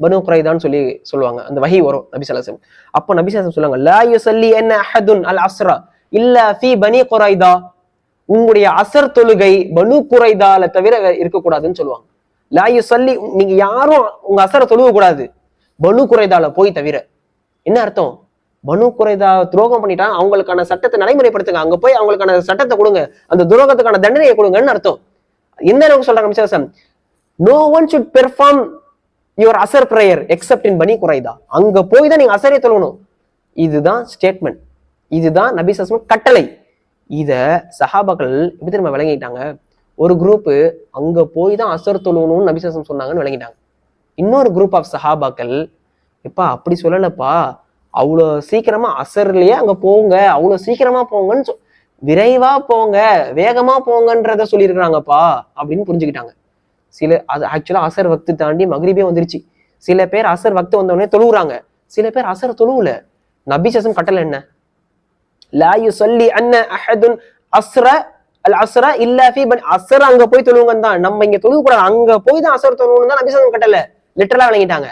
பனு குரைதான்னு சொல்லுவாங்க. அந்த வஹி வரும் நபி ஸல்லல்லாஹு அலைஹி வஸல்லம். அப்போ நபி ஸல்லல்லாஹு அலைஹி வஸல்லம் சொல்லுவாங்க, லா யுஸல்லி அன் அஹதுன் அல் அஸ்ரா இல்லா ஃபீ பனி குரைதா, உங்களுடைய அசர் தொழுகை பனு குரைதால தவிர இருக்கக்கூடாதுன்னு சொல்லுவாங்க. லா யுஸல்லி, நீங்க யாரும் உங்க அசரை தொழுக கூடாது பனு குரைதால போய் தவிர. என்ன அர்த்தம்? பனு குரைதா துரோகம் பண்ணிட்டாங்க, அவங்களுக்கான சட்டத்தை நடைமுறைப்படுத்துங்க, அங்க போய் அவங்களுக்கான சட்டத்தை கொடுங்க, அந்த துரோகத்துக்கான தண்டனையை கொடுங்கன்னு அர்த்தம். எந்த அளவுக்கு சொல்றாங்க? No one should perform your Asr prayer except in Banu Qurayza. அங்க போய் தான் நீங்க அசரை தொழணும். இதுதான் ஸ்டேட்மெண்ட், இதுதான் நபி ஸல்லல்லாஹு அலைஹி வஸல்லம் கட்டளை. இத சஹாபாக்கள் எப்படி திரும்ப விளங்கிட்டாங்க? ஒரு குரூப் அங்க போய் தான் அசர் தொழணும்னு நபி ஸல்லல்லாஹு அலைஹி வஸல்லம் சொன்னாங்கன்னு விளங்கிட்டாங்க. இன்னொரு குரூப் ஆஃப் சஹாபாக்கள், எப்பா அப்படி சொல்லலப்பா, அவ்வளோ சீக்கிரமா அசர்லயே அங்க போங்க, அவ்வளவு சீக்கிரமா போங்கன்னு விரைவா போங்க, வேகமா போங்கன்றத சொல்லியிருக்கிறாங்கப்பா அப்படின்னு புரிஞ்சுக்கிட்டாங்க. அது ஆக்சுவலா அசர் வக்து தாண்டி மக்ரிபே வந்துருச்சு. சில பேர் அசர் வக்து வந்தோடனே தொழுவுறாங்க, சில பேர் அசர் தொழுவுல. நபி ஸல்லல்லாஹு அலைஹி வஸல்லம் கட்டளை என்ன? லா யுஸல்லி அன்ன அஹதுன் அஸ்ரா இல்லா ஃபீ பனி, அசர் அங்க போய் தொழுவுங்கன்னு தான், நம்ம இங்க தொழுவ கூடாது, அங்க போய் தான் அசர் தொழுவணும் தான் நபி ஸல்லல்லாஹு அலைஹி வஸல்லம் கட்டளை. லிட்டரலா விளங்கிட்டாங்க.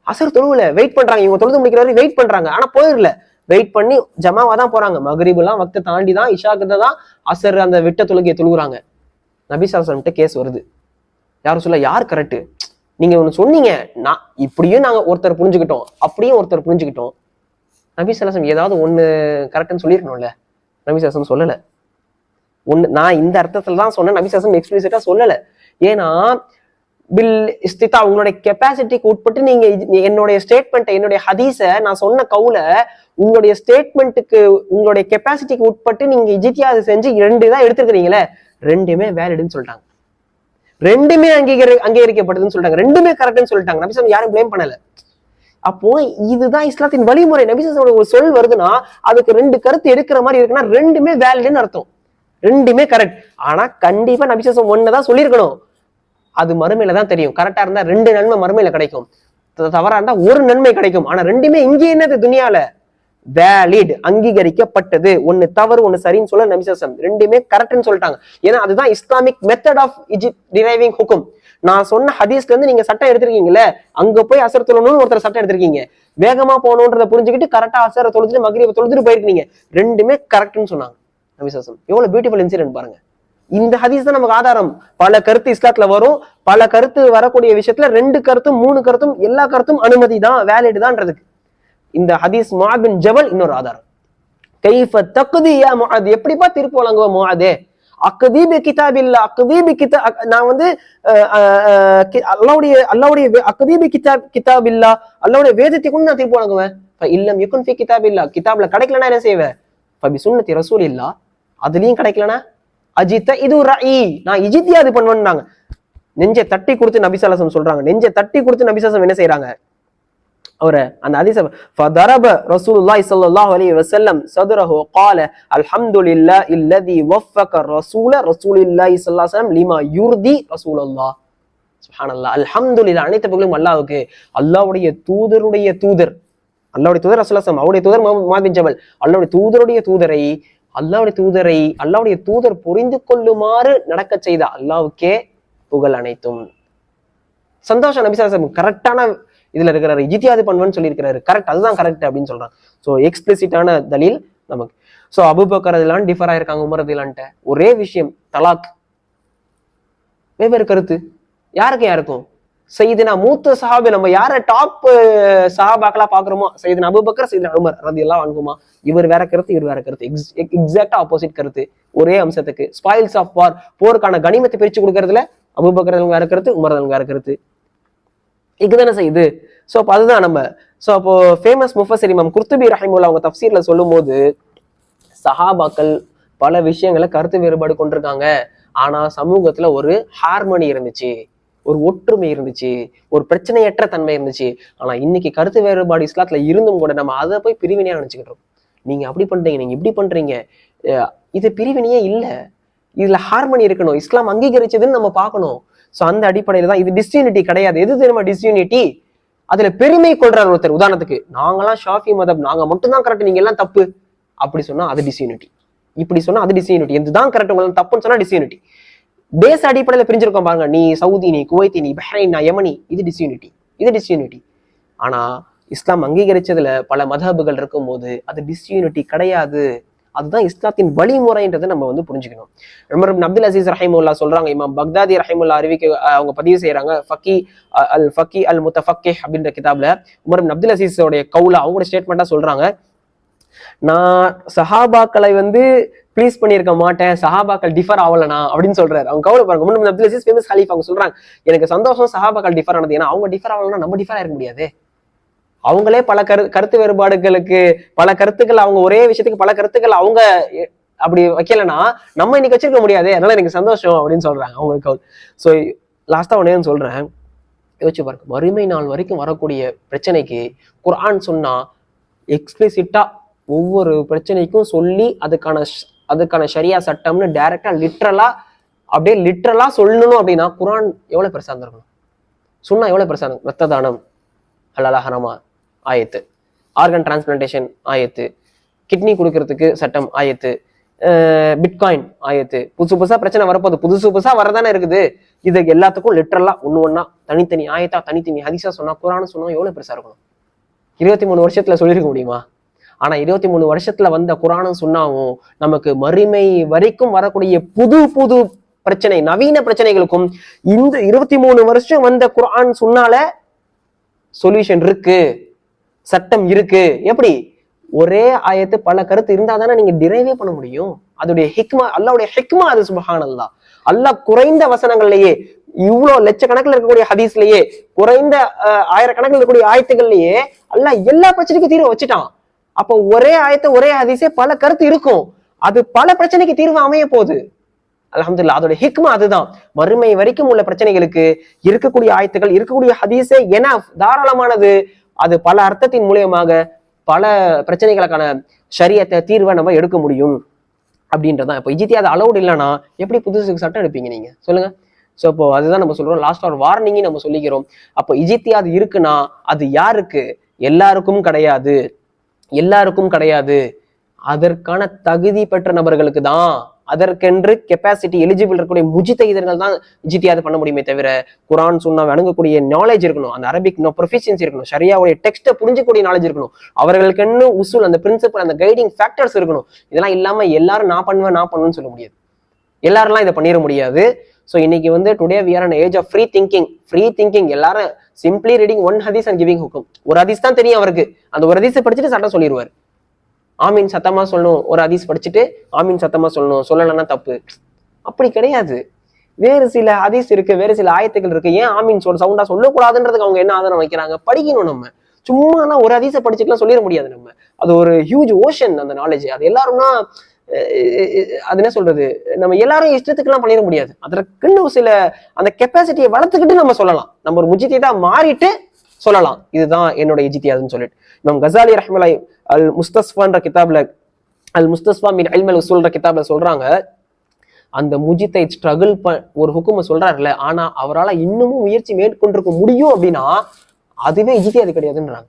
அசர் தொழுவுல வெயிட் பண்றாங்க, இவங்க தொழுது முடிக்கிற வரைக்கும் வெயிட் பண்றாங்க, ஆனா போயிடல, வெயிட் பண்ணி ஜமாவா தான் போறாங்க. மக்ரிப் எல்லாம் வக்த தாண்டி தான், இஷாக்கு தான் அசர் அந்த விட்ட தொழுகையை தொழுகிறாங்க. நபி ஸல்லல்லாஹு அலைஹி வஸல்லம் கேஸ் வருது. யாரும் சொல்ல, யார் கரெக்ட்? நீங்க ஒண்ணு சொன்னீங்க, நான் இப்படியும் நாங்க ஒருத்தர் புரிஞ்சுக்கிட்டோம், அப்படியும் ஒருத்தர் புரிஞ்சுக்கிட்டோம். நபி ஸல்லல்லாஹு அலைஹி வஸல்லம் ஏதாவது ஒண்ணு கரெக்ட்னு சொல்லிருக்கணும்ல. நபி ஸல்லல்லாஹு அலைஹி வஸல்லம் சொல்லல. நான் இந்த அர்த்தத்துல தான் சொன்னேன், நபி ஸல்லல்லாஹு அலைஹி வஸல்லம் எக்ஸ்பிளிசிட்டா சொல்லல. ஏன்னா பில் இஸ்திதா, உங்களுடைய கெப்பாசிட்டிக்கு உட்பட்டு நீங்க என்னுடைய ஸ்டேட்மெண்ட், என்னுடைய ஹதீஸ நான் சொன்ன கவுல உங்களுடைய ஸ்டேட்மெண்ட்டுக்கு, உங்களுடைய கெப்பாசிட்டிக்கு உட்பட்டு நீங்க இஜ்திஹாத் செஞ்சு 2 தான் எடுத்துக்கிறீங்களே, 2மே வேலிடுன்னு சொல்லிட்டாங்க, 2மே அங்கீகரிக்கப்படுதுன்னு சொல்லிட்டாங்க, 2மே கரெக்ட்னு சொல்லிட்டாங்க. நபி ஸல்லல்லாஹு யாரும் பிளேம் பண்ணல. அப்போ இதுதான் இஸ்லாத்தின் வழிமுறை. நபி ஸல்லல்லாஹு அலைஹி வஸல்லம் ஒரு சொல் வருதுன்னா அதுக்கு 2 கருத்து எடுக்கிற மாதிரி இருக்குன்னா 2மே வேலிடுன்னு அர்த்தம், 2மே கரெக்ட். ஆனா கண்டிப்பா நபி ஸல்லல்லாஹு அலைஹி வஸல்லம் ஒன்னு தான் சொல்லியிருக்கணும். அது மறுமையில தான் தெரியும். கரெக்டா இருந்தா 2 நன்மை மறுமையில கிடைக்கும், தவறா இருந்தா 1 நன்மை கிடைக்கும். ஆனா 2மே இங்கே என்னது, துனியால வேலிட், அங்கீகரிக்கப்பட்டது. ஒன்னு தவறு ஒன்னு சரின்னு சொல்ல நபி ஸல்லல்லாஹு அலைஹி வஸல்லம் 2மே கரெக்ட்னு சொல்லிட்டாங்க. ஏன்னா அதுதான் இஸ்லாமிக் மெத்தட் ஆஃப் டிரைவிங் ஹுக்கும். நான் சொன்ன ஹதீஸ்ல இருந்து நீங்க சட்டம் எடுத்திருக்கீங்கல்ல, அங்க போய் அசர் தொழணும்னு ஒருத்தர் சட்டம் எடுத்திருக்கீங்க, வேகமா போகணுன்றத புரிஞ்சுக்கிட்டு கரெக்டா அசரை தொழுதுட்டு மக்ரிப தொழுதுட்டு போயிருக்கீங்க, 2மே கரெக்ட்னு சொன்னாங்க நபி ஸல்லல்லாஹு அலைஹி வஸல்லம். எவ்வளவு பியூட்டிஃபுல் இன்சிடென்ட் பாருங்க. இந்த ஹதீஸ் தான் நமக்கு ஆதாரம். பல கருத்து இஸ்லாத்துல வரும், பல கருத்து வரக்கூடிய விஷயத்துல 2 கருத்தும் 3 கருத்தும் எல்லா கருத்தும் அனுமதி தான், வேலிட் தான்றதுக்கு இந்த ஹதீஸ் முஆத் பின் ஜபல் இன்னொரு ஆதாரம். கைஃப தக்தி யா முஆத், எப்படிப்பா தீர்ப்பு வழங்குவ முஆதே? அக்தீபி கிதாபில்லா, அக்தீபி கிதாப், நான் வந்து அல்லாஹ்வுடைய அக்தீபி கிதாபில்லா, அல்லாஹ்வுடைய வேதத்தை கொண்டு நான் தீர்ப்பு வழங்குவேன். இல்லம் யகுன் ஃபீ கிதாபில்லா, கிதாப்ல கிடைக்கலனா என்ன செய்வேன்? ஃபபி சுன்னதி ரசூலில்லா, அதுலயும் கிடைக்கலனா அஜித இது ரஇ, நான் இஜ்திஹாத் பண்ணுவேன்னாங்க. நெஞ்சை தட்டி கொடுத்து நபி ஸல்லல்லாஹு அலைஹி வஸல்லம் சொல்றாங்க. நெஞ்சை தட்டி கொடுத்து நபி ஸல்லல்லாஹு அலைஹி வஸல்லம் என்ன செய்யறாங்க? அவரை அந்த ஹதீஸ ஃபதரப ரசூலுல்லாஹி ஸல்லல்லாஹு அலைஹி வஸல்லம் சத்ரஹு قال الحمد لله الذي وفق رسول ரசூலுல்லாஹி ஸல்லல்லாஹு அலைஹி வஸல்லம் லிமா யுர்தி ரசூலுல்லாஹ். சுப்ஹானல்லாஹ், அல்ஹம்துலில்லாஹ், அனைத்து புகழும் அல்லாஹ்வுக்கு. அல்லாஹ்வுடைய தூதருடைய தூதர், அல்லாஹ்வுடைய தூதர் ரசூலுல்லாஹி ஸல்லல்லாஹு அலைஹி வஸல்லம், அவருடைய தூதர் முஆத் பின் ஜபல், அல்லாஹ்வுடைய அல்லாஹ்வுடைய தூதர் புரிந்து கொள்ளுமாறு நடக்க செய்த அல்லாஹ்வுக்கே புகழ் அனைத்தும். சந்தோஷம். நபி ஸல்லல்லாஹு அலைஹி வஸல்லம் கரெக்டான இதுல இருக்கிறாரு, இஜ்திஹாத் பண்ணுவேன்னு சொல்லி இருக்கிறாரு. கரெக்ட், அதுதான் கரெக்ட் அப்படின்னு சொல்றாங்க. ஸோ எக்ஸ்பிளிசிட்டான தலீல் நமக்கு. ஸோ அபூபக்கர் ரலியல்லாஹு அன்ஹு டிஃபர் ஆயிருக்காங்க உமர் ரலியல்லாஹு அன்ஹு. ஒரே விஷயம், தலாக். வெவ்வேறு கருத்து யாருக்கும். சையதுனா மூத்த சஹாபி, நம்ம யார டாப் சஹாபாக்களா பாக்குறோமோ, சையதுனா அபூபக்கர், சையதுனா உமர் ரலியல்லாஹு அன்ஹுமா, இவர் வேற கருத்து, இவர் வேற கருத்து, எக்ஸாக்டா ஆப்போசிட் கருத்து. ஒரே அம்சத்துக்கு ஸ்பாயில்ஸ் ஆஃப் வார், போருக்கான கனிமத்தை பிரிச்சு கொடுக்கறதுல அபூபக்கர் வேற கருத்து, உமர் வேற கருத்து. இதுதானே செய்யுது. ஸோ அப்போ அதுதான் நம்ம. ஸோ அப்போ ஃபேமஸ் முஃபஸிர் இமாம் குர்துபி ரஹிமஹுல்லாஹ் அவங்க தஃப்சீர்ல சொல்லும் போது, சஹாபாக்கள் பல விஷயங்களை கருத்து வேறுபாடு கொண்டிருக்காங்க, ஆனா சமூகத்துல ஒரு ஹார்மனி இருந்துச்சு, ஒரு ஒற்றுமை இருந்துச்சு, ஒரு பிரச்சனையற்ற தன்மை இருந்துச்சு. ஆனா இன்னைக்கு கருத்து வேறுபாடு இஸ்லாத்துல இருந்தும் கூட நம்ம அதை போய் பிரிவினையா நினைச்சுக்கிட்டோம். நீங்க அப்படி பண்றீங்க, நீங்க இப்படி பண்றீங்க, இது பிரிவினையே இல்ல, இதுல ஹார்மனி இருக்கணும், இஸ்லாம் அங்கீகரிச்சதுன்னு நம்ம பார்க்கணும். சோ அந்த அடிப்படையில தான் இது டிஸ்யூனிட்டி கிடையாது. எது தெரியுமா டிஸ்யூனிட்டி? அதுல பெருமை கொள்றார் ஒருத்தர். உதாரணத்துக்கு, நாங்களாம் ஷாஃபி மதம், நாங்க மட்டும்தான் கரெக்ட், நீங்க எல்லாம் தப்பு அப்படி சொன்னா அது டிஸ்யூனிட்டி. இப்படி சொன்னா அது டிஸ்யூனிட்டி. எதுதான் கரெக்ட், உங்களுக்கு தப்புன்னு சொன்னா டிஸ்யூனிட்டி. தேச அடிப்படையில பிரிஞ்சிருக்கோம் பாருங்க, நீ சவுதி, நீ குவைத்தி, நீ பஹ்ரைன், நான் யமனி, இது டிஸ்யூனிட்டி. ஆனா இஸ்லாம் அங்கீகரிச்சதுல பல மதஹபுகள் இருக்கும் போது அது டிஸ்யூனிட்டி கிடையாது. அதுதான் இஸ்லாத்தின் வழிமுறைன்றதை நம்ம வந்து புரிஞ்சுக்கணும். உமர் இப்னு அப்துல் அசீஸ் ரஹிமஹுல்லாஹ் சொல்றாங்க, இமாம் பக்தாதி ரஹிமஹுல்லாஹ் அறிவிக்க அவங்க பதிவு செய்யறாங்க, ஃபக்கி அல் முத்தஃபக்கிஹ் அப்படின்ற கிதாப்ல உமர் இப்னு அப்துல் அசீஸோடைய கவுல அவங்களோட ஸ்டேட்மெண்டா சொல்றாங்க, நான் சஹாபாக்களை வந்து ப்ளீஸ் பண்ணியிருக்க மாட்டேன், சஹாபாக்கள் டிஃபர் ஆகலனா அப்படின்னு சொல்றாரு. அவங்க கவுல பாருங்க. Umar ibn Abdul Azeez famous ஹலீஃபா, அவங்க சொல்றாங்க, எனக்கு சந்தோஷம் சஹாபாக்கள் டிஃபர் ஆனது, ஏன்னா அவங்க டிஃபர் ஆகலன்னா நம்ம டிஃபர் ஆயிருக்க முடியாது. அவங்களே பல கருத்து வேறுபாடுகளுக்கு பல கருத்துக்கள், அவங்க ஒரே விஷயத்துக்கு பல கருத்துக்கள் அவங்க அப்படி வைக்கலன்னா நம்ம இன்னைக்கு வச்சிருக்க முடியாது, அதனால எனக்கு சந்தோஷம் அப்படின்னு சொல்றாங்க அவங்களுக்கு. ஸோ லாஸ்டா ஒன்னே சொல்றேன், யோசிச்சு பாருங்க, மறுமை நாள் வரைக்கும் வரக்கூடிய பிரச்சனைக்கு குர்ஆன் சொன்னா எக்ஸ்பிளிசிட்டா ஒவ்வொரு பிரச்சனைக்கும் சொல்லி அதுக்கான ஷரியா சட்டம்னு டைரக்டா லிட்ரலா சொல்லணும் அப்படின்னா குர்ஆன் எவ்வளவு பெருசா இருந்திருக்கணும், சொன்னா எவ்வளவு பெருசா இருக்கும். ரத்த தானம் ஹலாலா ஆயத்து, ஆர்கன் டிரான்ஸ்பிளான்டேஷன் ஆயத்து, கிட்னி கொடுக்கறதுக்கு சட்டம் ஆயத்து, பிட்காயின் ஆயத்து, புதுசா பிரச்சனை வரப்போது, புதுசா வரதானே இருக்குது. இது எல்லாத்துக்கும் லிட்டரலா ஒண்ணா தனித்தனி ஆயத்தா தனித்தனி ஹதீஸா சொன்னா குர்ஆன் சொன்னா எவ்வளவு பெருசா இருக்கணும். 23 வருஷத்துல சொல்லியிருக்க முடியுமா? ஆனா 23 வருஷத்துல வந்த குர்ஆனும் சொன்னாவும் நமக்கு மறுமை வரைக்கும் வரக்கூடிய புது பிரச்சனை, நவீன பிரச்சனைகளுக்கும் இந்த 23 வருஷம் வந்த குர்ஆன் சொன்னால சொல்யூஷன் இருக்கு, சட்டம் இருக்கு. எப்படி? ஒரே ஆயத்து பல கருத்து இருந்தா தானே நீங்க டிரைவே பண்ண முடியும். அதோடைய ஹிக்மா, அல்லாஹ்வுடைய ஹிக்மா அது. சுப்ஹானல்லாஹ், அல்லாஹ் குறைந்த வசனங்கள்லயே, இவ்வளவு லட்சக்கணக்கில் இருக்கக்கூடிய ஹதீஸ்லயே, குறைந்த ஆயிரக்கணக்கில் இருக்கக்கூடிய ஆயத்துகள்லயே அல்லாஹ் எல்லா பிரச்சனைக்கும் தீர்வு வச்சுட்டான். அப்போ ஒரே ஆயத்து ஒரே ஹதீஸே பல கருத்து இருக்கும், அது பல பிரச்சனைக்கு தீர்வு அமைய போகுது. அல்ஹம்துலில்லாஹ், அதோட ஹிக்மா அதுதான். மறுமை வரைக்கும் உள்ள பிரச்சனைகளுக்கு இருக்கக்கூடிய ஆயத்துகள், இருக்கக்கூடிய ஹதீஸே எனஃப், தாராளமானது. அது பல அர்த்தத்தின் மூலியமாக பல பிரச்சனைகளுக்கான ஷரியத்தை தீர்வை நம்ம எடுக்க முடியும் அப்படின்றதான். இப்போ இஜ்திஹாத் அலௌட் இல்லைன்னா எப்படி புதுசுக்கு சட்டம் எடுப்பீங்க நீங்க சொல்லுங்க? ஸோ இப்போ அதுதான் நம்ம சொல்றோம், லாஸ்ட் ஒரு வார்னிங் நம்ம சொல்லிக்கிறோம். அப்போ இஜ்திஹாத் இருக்குன்னா அது யாருக்கு? எல்லாருக்கும் கிடையாது. அதற்கான தகுதி பெற்ற நபர்களுக்கு தான், அதற்கென்று கெப்பாசிட்டி எலிஜிபிள் இருக்கக்கூடிய முஜ்தஹிதர்கள் தான் இஜ்திஹாத் பண்ண முடியுமே தவிர, குர்ஆன் சுன்னா வழங்கக்கூடிய நாலேஜ் இருக்கணும், அந்த அரபிக் ப்ரொஃபிஷியன்சி இருக்கணும், ஷரியாவுடைய டெக்ஸ்ட்டை புரிஞ்சக்கூடிய நாலேஜ் இருக்கணும், அவர்களுக்குன்னு உசூல், அந்த பிரின்சிபல், அந்த கைடிங் ஃபேக்டர்ஸ் இருக்கணும். இதெல்லாம் இல்லாம எல்லாரும் நான் பண்ணுவேன்னு சொல்ல முடியாது, எல்லாரெல்லாம் இதை பண்ணிட முடியாது. ஸோ இன்னைக்கு வந்து today we are an age of free thinking. எல்லாரும் simply reading one hadith and giving hukm. ஒரு ஹதீஸ் தான் தெரியும் அவருக்கு, அந்த ஒரு ஹதீஸை படிச்சுட்டு சட்டம் சொல்லிடுவார். ஆமீன் சத்தமா சொல்லணும், ஒரு ஹதீஸ் படிச்சுட்டு ஆமீன் சத்தமா சொல்லணும், சொல்லலைன்னா தப்பு. அப்படி கிடையாது. வேறு சில ஹதீஸ் இருக்கு, வேறு சில ஆயத்துக்கள் இருக்கு. ஏன் ஆமீன் சவுண்டா சொல்லக்கூடாதுன்றதுக்கு அவங்க என்ன ஆதாரம் வைக்கிறாங்க? படிக்கணும். நம்ம சும்மா ஒரு ஹதீஸை படிச்சுட்டுலாம் சொல்லிட முடியாது. நம்ம அது ஒரு ஹியூஜ் ஓஷன் அந்த நாலேஜ். அது எல்லாரும்னா அது என்ன சொல்றது, நம்ம எல்லாரும் இஷ்டத்துக்குலாம் பண்ணிட முடியாது. அதற்குன்னு சில அந்த கெப்பாசிட்டியை வளர்த்துக்கிட்டு நம்ம சொல்லலாம். நம்ம ஒரு முஜித்தியதா மாறிட்டு சொல்லலாம், இதுதான் என்னோட இஜ்திஹாத்னு சொல்லிட்டு. இமாம் கசாலி ரஹ்மத்துல்லாஹி அல் முஸ்தஸ்ஃபான்ற கிதாப்ல, அல் முஸ்தஸ்ஃபா மின் இல்ம் அல் உஸூல்ன்ற கிதாப்ல சொல்றாங்க, அந்த முஜித்தைத் ஸ்ட்ரகிள் ஒரு ஹுக்கும சொல்றாருல்ல, ஆனா அவரால் இன்னமும் முயற்சி மேற்கொண்டிருக்க முடியும் அப்படின்னா அதுவே இஜ்திஹாத் கிடையாதுன்றாங்க.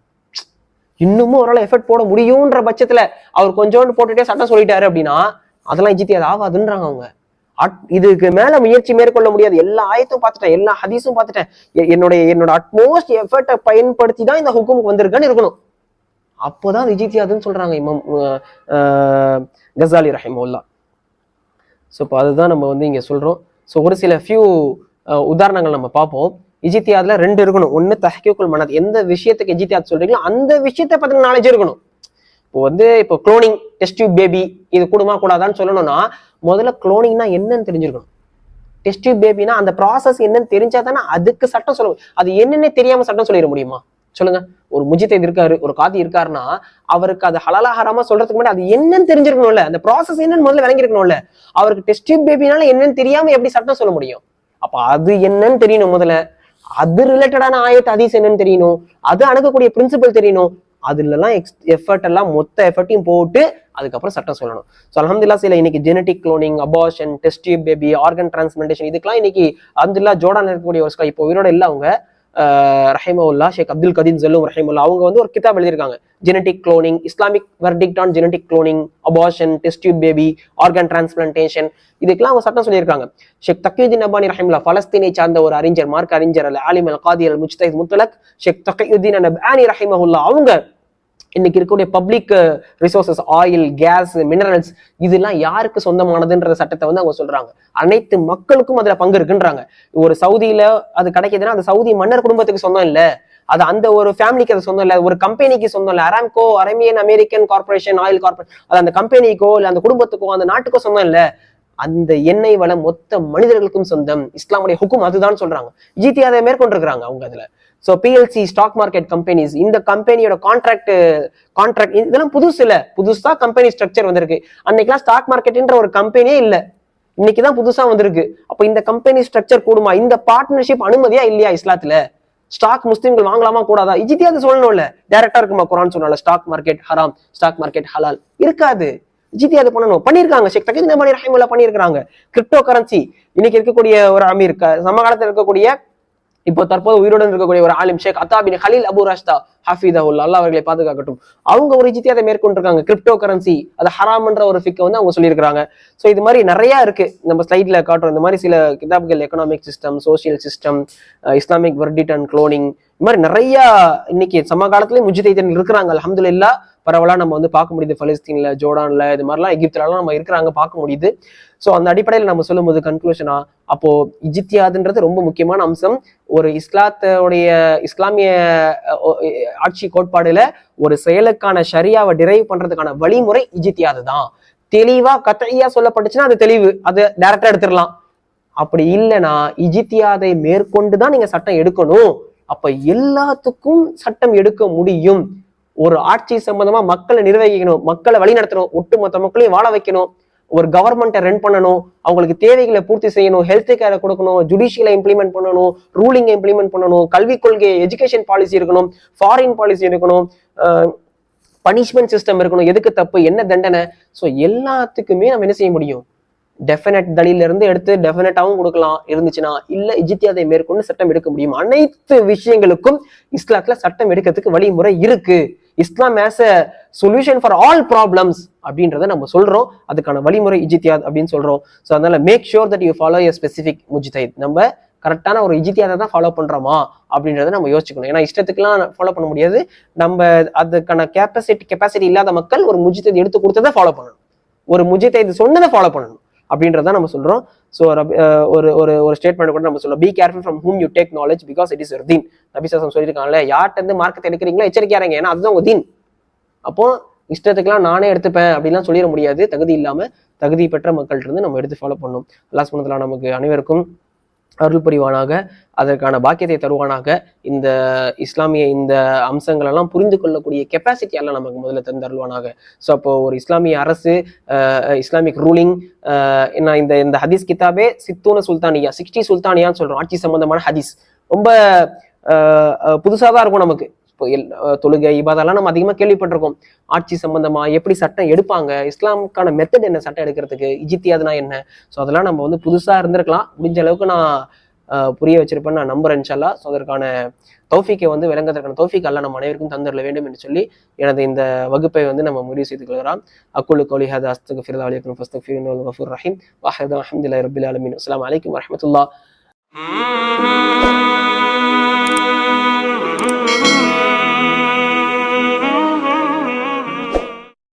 இன்னமும் அவரால் எஃபர்ட் போட முடியும்ன்ற பட்சத்துல அவர் கொஞ்சோண்டு போட்டுட்டே சட்டம் சொல்லிட்டாரு அப்படின்னா அதெல்லாம் இஜ்திஹாத் ஆகாதுன்றாங்க அவங்க. இதுக்கு மேல முயற்சி மேற்கொள்ள முடியாது. எல்லா ஆயத்தும் பார்த்துட்டேன், எல்லா ஹதீஸும் பார்த்துட்டேன், என்னோட அட்மோஸ்ட் எஃபர்ட்டை பயன்படுத்தி தான் இந்த ஹுக்குமுக்கு வந்திருக்குன்னு இருக்கணும். அப்போதான் இஜ்திஹாத்னு சொல்றாங்க இமாம் கசாலி ரஹிமஹுல்லாஹ். ஸோ இப்போ அதுதான் நம்ம இங்க சொல்றோம். ஸோ ஒரு சில ஃபியூ உதாரணங்கள் நம்ம பார்ப்போம். இஜ்திஹாத்ல 2 இருக்கணும். ஒன்னு தஹ்கீக்குல் மனத், எந்த விஷயத்துக்கு இஜ்திஹாத் சொல்றீங்களோ அந்த விஷயத்தை பத்தின நாலேஜ் இருக்கணும். இப்போ குளோனிங், டெஸ்ட் டியூப் பேபி, இது கூடுமா கூடாதான்னு சொல்லணும்னா முதல்ல குளோனிங்னா என்னன்னு தெரிஞ்சிருக்கணும். டெஸ்ட் டியூப் பேபினா அந்த ப்ராசஸ் என்னன்னு தெரிஞ்சா தானே அதுக்கு சட்டம் சொல்ல. அது என்னன்னே தெரியாம சட்டம் சொல்லிட முடியுமா? சொல்லுங்க. ஒரு முஜித்தைத் இருக்காரு, ஒரு காதி இருக்காருன்னா அவருக்கு அது ஹலாலா ஹராமா சொல்றதுக்கு முன்னாடி அது என்னன்னு தெரிஞ்சிருக்கணும்ல, அந்த ப்ராசஸ் என்னன்னு முதல்ல விளங்கி இருக்கணும்ல. அவருக்கு டெஸ்ட் டியூப் பேபினால என்னன்னு தெரியாம எப்படி சட்டம் சொல்ல முடியும்? அப்ப அது என்னன்னு தெரியணும் முதல்ல. அது ரிலேட்டடான ஆயத் ஹதீஸ் என்னன்னு தெரியணும், அது அணுகக்கூடிய பிரின்சிபல் தெரியணும். அதுல எல்லாம் எஃபர்ட் எல்லாம் மொத்த எஃபர்ட்டையும் போட்டு அதுக்கப்புறம் சட்டம் சொல்லணும். ஸோ அல்ஹம்துலில்லாஹ் சில இன்னைக்கு genetic cloning, abortion, test tube baby, organ transplantation, இதுக்கெல்லாம் இன்னைக்கு அல்ஹம்துலில்லாஹ் ஜோர்டான்ல இருக்கக்கூடிய ஒரு இப்போ உயிரோட இல்ல அவங்க ரஹிமஹுல்லாஹ் ஷேக் அப்துல் கதீம் ஜல்லூம் ரஹிமஹுல்லாஹ், அவங்க ஒரு கிதாப் எழுதியிருக்காங்க, genetic cloning, Islamic verdict on genetic cloning, abortion, test tube baby, organ transplantation, இதுக்கெல்லாம் அவங்க சட்டம் சொல்லியிருக்காங்க. ஷேக் தக்யுதீன் நபானி ரஹிமஹுல்லாஹ் பலஸ்தீனை சார்ந்த ஒரு அறிஞர், மார்க்க அறிஞர், அல் ஆலிம் அல் காதி அல் முஜ்தஹித் முத்லக் ஷேக் தக்யுதீன் நபானி ரஹிமஹுல்லாஹ், அவங்க இன்னைக்கு இருக்கக்கூடிய public resources, oil, gas, minerals, இதெல்லாம் யாருக்கு சொந்தமானதுன்ற சட்டத்தை அவங்க சொல்றாங்க. அனைத்து மக்களுக்கும் அதுல பங்கு இருக்குன்றாங்க. ஒரு சவுதியில அது கிடைக்குதுன்னா அது சவுதி மன்னர் குடும்பத்துக்கு சொந்தம் இல்ல, அது அந்த ஒரு ஃபேமிலிக்கு அது சொந்தம் இல்ல, ஒரு கம்பெனிக்கு சொந்தம் இல்ல. Aramco, Arabian American corporation, oil corporation, அது அந்த கம்பெனிக்கோ இல்ல அந்த குடும்பத்துக்கோ அந்த நாட்டுக்கோ சொந்தம் இல்ல. அந்த எண்ணெய் வளம் மொத்த மனிதர்களுக்கும் சொந்தம். இஸ்லாமுடைய ஹுக்கும் அதுதான் சொல்றாங்க. இஜ்திஹாதை மேற்கொண்டிருக்கிறாங்க அவங்க அதுல. So PLC, stock market companies, இந்த கம்பெனியோட கான்ட்ராக்ட் இதெல்லாம் புதுசா கம்பெனி ஸ்ட்ரக்சர் வந்திருக்கு. அன்னைக்கெல்லாம் ஸ்டாக் மார்க்கெட்ன்ற ஒரு கம்பெனியே இல்ல, இன்னைக்குதான் புதுசா வந்திருக்கு. அப்ப இந்த கம்பெனி ஸ்ட்ரக்சர் கூடுமா? இந்த பார்ட்னர்ஷிப் அனுமதியா இல்லையா இஸ்லாத்துல? ஸ்டாக் முஸ்லிம்கள் வாங்கலாமா கூடாதா? இஜ்திஹாத் சொல்லணும்ல. டைரக்டா இருக்குமா குர்ஆன் சொன்னால ஸ்டாக் மார்க்கெட் ஹராம், ஸ்டாக் மார்க்கெட் ஹலால்? இருக்காது. இஜ்திஹாத் பண்ணணும், பண்ணிருக்காங்க. ஷேக் தக்யுதீன் நபானி ரஹிமஹுல்லாஹ் பண்ணிருக்காங்க. கிரிப்டோ கரன்சி, இன்னைக்கு இருக்கக்கூடிய ஒரு அமீர், சமகாலத்தில் இருக்கக்கூடிய இப்போ தற்போது உயிருடன் இருக்கக்கூடிய ஒரு ஆலிம் ஷேக் அத்தா பின் ஹலீல் அபு ராஷ்தா ஹஃபீதஹுல்லாஹ், அல்லாஹ் அவர்களை பாதுகாக்கட்டும், அவங்க ஒரு இஜ்திஹாதை மேற்கொண்டிருக்காங்க. கிரிப்டோ கரன்சி அது ஹராம்ன்ற ஒரு ஃபிக்கை அவங்க சொல்லியிருக்காங்க. ஸோ இது மாதிரி நிறைய இருக்கு, நம்ம ஸ்லைட்ல காட்டுறோம். இந்த மாதிரி சில கிதாப்கள், economic system, social system, Islamic verdict and cloning, இது மாதிரி நிறைய இன்னைக்கு சமகாலத்திலேயே முஜ்தஹிதீன் இருக்கிறாங்க. அல்ஹம்துலில்லாஹ் பரவலா நம்ம பார்க்க முடியுது. பலஸ்தீன்ல, ஜோர்டான்ல, இது மாதிரிலாம் எகிப்துலலாம் நம்ம இருக்கிறாங்க, பார்க்க முடியுது. ஸோ அந்த அடிப்படையில் நம்ம சொல்லும்போது கன்க்ளூஷனா, அப்போ இஜ்திஹாத்ன்றது ரொம்ப முக்கியமான அம்சம். ஒரு இஸ்லாமிய ஆட்சி கோட்பாடுல ஒரு செயலுக்கான ஷரியாவை டிரைவ் பண்றதுக்கான வழிமுறை இஜ்திஹாத் தான். தெளிவா கத்இயா சொல்லப்பட்டுச்சுன்னா அது தெளிவு, அது டைரக்டா எடுத்துடலாம். அப்படி இல்லைன்னா இஜ்திஹாதை மேற்கொண்டுதான் நீங்க சட்டம் எடுக்கணும். அப்ப எல்லாத்துக்கும் சட்டம் எடுக்க முடியும். ஒரு ஆட்சி சம்பந்தமா மக்களை நிர்வகிக்கணும், மக்களை வழி நடத்தணும், ஒட்டுமொத்த மக்களையும் வாழ வைக்கணும், ஒரு கவர்மெண்ட்டை ரன் பண்ணணும், அவங்களுக்கு தேவைகளை பூர்த்தி செய்யணும், ஹெல்த் கேரை கொடுக்கணும், ஜுடிஷியலை இம்ப்ளிமெண்ட் பண்ணணும், ரூலிங்கை இம்ப்ளிமெண்ட் பண்ணணும், கல்விக் கொள்கை, எஜுகேஷன் பாலிசி இருக்கணும், ஃபாரின் பாலிசி இருக்கணும், பனிஷ்மெண்ட் சிஸ்டம் இருக்கணும், எதுக்கு தப்பு, என்ன தண்டனை. ஸோ எல்லாத்துக்குமே நம்ம என்ன செய்ய முடியும்? டெஃபினட் தலில இருந்து எடுத்து டெஃபினட்டாவும் கொடுக்கலாம் இருந்துச்சுன்னா, இல்ல இஜ்திஹாதை மேற்கொண்டு சட்டம் எடுக்க முடியும். அனைத்து விஷயங்களுக்கும் இஸ்லாத்துல சட்டம் எடுக்கிறதுக்கு வழிமுறை இருக்கு. Islam as a solution for all problems அப்படின்றத நம்ம சொல்றோம். அதுக்கான வழிமுறை இஜ்திஹாத் அப்படின்னு சொல்றோம். ஸோ அதனால make sure that you follow a specific முஜ்தஹித். நம்ம கரெக்டான ஒரு இஜ்திஹாதை தான் ஃபாலோ பண்றோமா அப்படின்றத நம்ம யோசிச்சுக்கணும். ஏன்னா இஷ்டத்துக்குலாம் ஃபாலோ பண்ண முடியாது. நம்ம அதுக்கான கெப்பாசிட்டி இல்லாத மக்கள் ஒரு முஜ்தஹித் எடுத்து கொடுத்ததை ஃபாலோ பண்ணணும், ஒரு முஜ்தஹித் சொன்னதை ஃபாலோ பண்ணணும் அப்படின்றத நம்ம சொல்றோம். ஸோ ஒரு ஸ்டேட்மெண்ட் கூட நம்ம சொல்றோம், be careful from whom you take knowledge because it is your தீன். நபி ஸல்லல்லாஹு அலைஹி வஸல்லம் சொல்லியிருக்காங்கல்ல, யார்கிட்ட இருந்து மார்க்கத்தை எடுக்கிறீங்களோ எச்சரிக்கையா இருங்க, ஏன்னா அதுதான் உங்க தீன். அப்போ இஷ்டத்துக்குலாம் நானே எடுத்துப்பேன் அப்படின்லாம் சொல்லிட முடியாது. தகுதி இல்லாம தகுதி பெற்ற மக்கள்கிட்ட இருந்து நம்ம எடுத்து ஃபாலோ பண்ணணும். அல்லாஹ் சுப்ஹானஹு வ தஆலா நமக்கு அனைவருக்கும் அருள் புரிவானாக, அதற்கான பாக்கியத்தை தருவானாக. இந்த இஸ்லாமிய இந்த அம்சங்கள் எல்லாம் புரிந்து கொள்ளக்கூடிய கெப்பாசிட்டி எல்லாம் நமக்கு முதல்ல தந்தருள்வானாக. ஸோ அப்போ ஒரு இஸ்லாமிய அரசு, இஸ்லாமிக் ரூலிங், இந்த இந்த ஹதீஸ் கிதாபே சித்தூன சுல்தானியா, 60 சுல்தானியான்னு சொல்றோம். ஆட்சி சம்பந்தமான ஹதீஸ் ரொம்ப புதுசாதான் இருக்கும் நமக்கு. தொழுகை இபாதெல்லாம் நம்ம அதிகமா கேள்விப்பட்டிருக்கோம். ஆட்சி சம்பந்தமா எப்படி சட்டம் எடுப்பாங்க, இஸ்லாமுக்கான மெத்தட் என்ன சட்டம் எடுக்கிறதுக்கு, இஜித்தியாதுனா என்ன, ஸோ அதெல்லாம் நம்ம வந்து புதுசா இருந்திருக்கலாம். முடிஞ்ச அளவுக்கு நான் புரிய வச்சிருப்பேன்னு நான் நம்புறேன் இன்ஷால்லா. ஸோ அதற்கான தௌஃபீக்கை வந்து விளங்குவதற்கான தௌஃபீக் அல்லாஹ் நம்ம அனைவருக்கும் தந்துடல வேண்டும் என்று சொல்லி எனது இந்த வகுப்பை வந்து நம்ம முடிவு செய்து கொள்கிறோம். அக்குலு கௌலி ஹாதா அஸ்தக்ஃபிருல்லாஹ் லி வலக்கும் ஃபஸ்தக்ஃபிருஹு இன்னஹு கஃபூர் ரஹீம். வஹதா அல்ஹம்துலில்லாஹி ரப்பில் ஆலமீன். அஸ்ஸலாமு அலைக்கும் வரஹ்மத்துல்லாஹ்.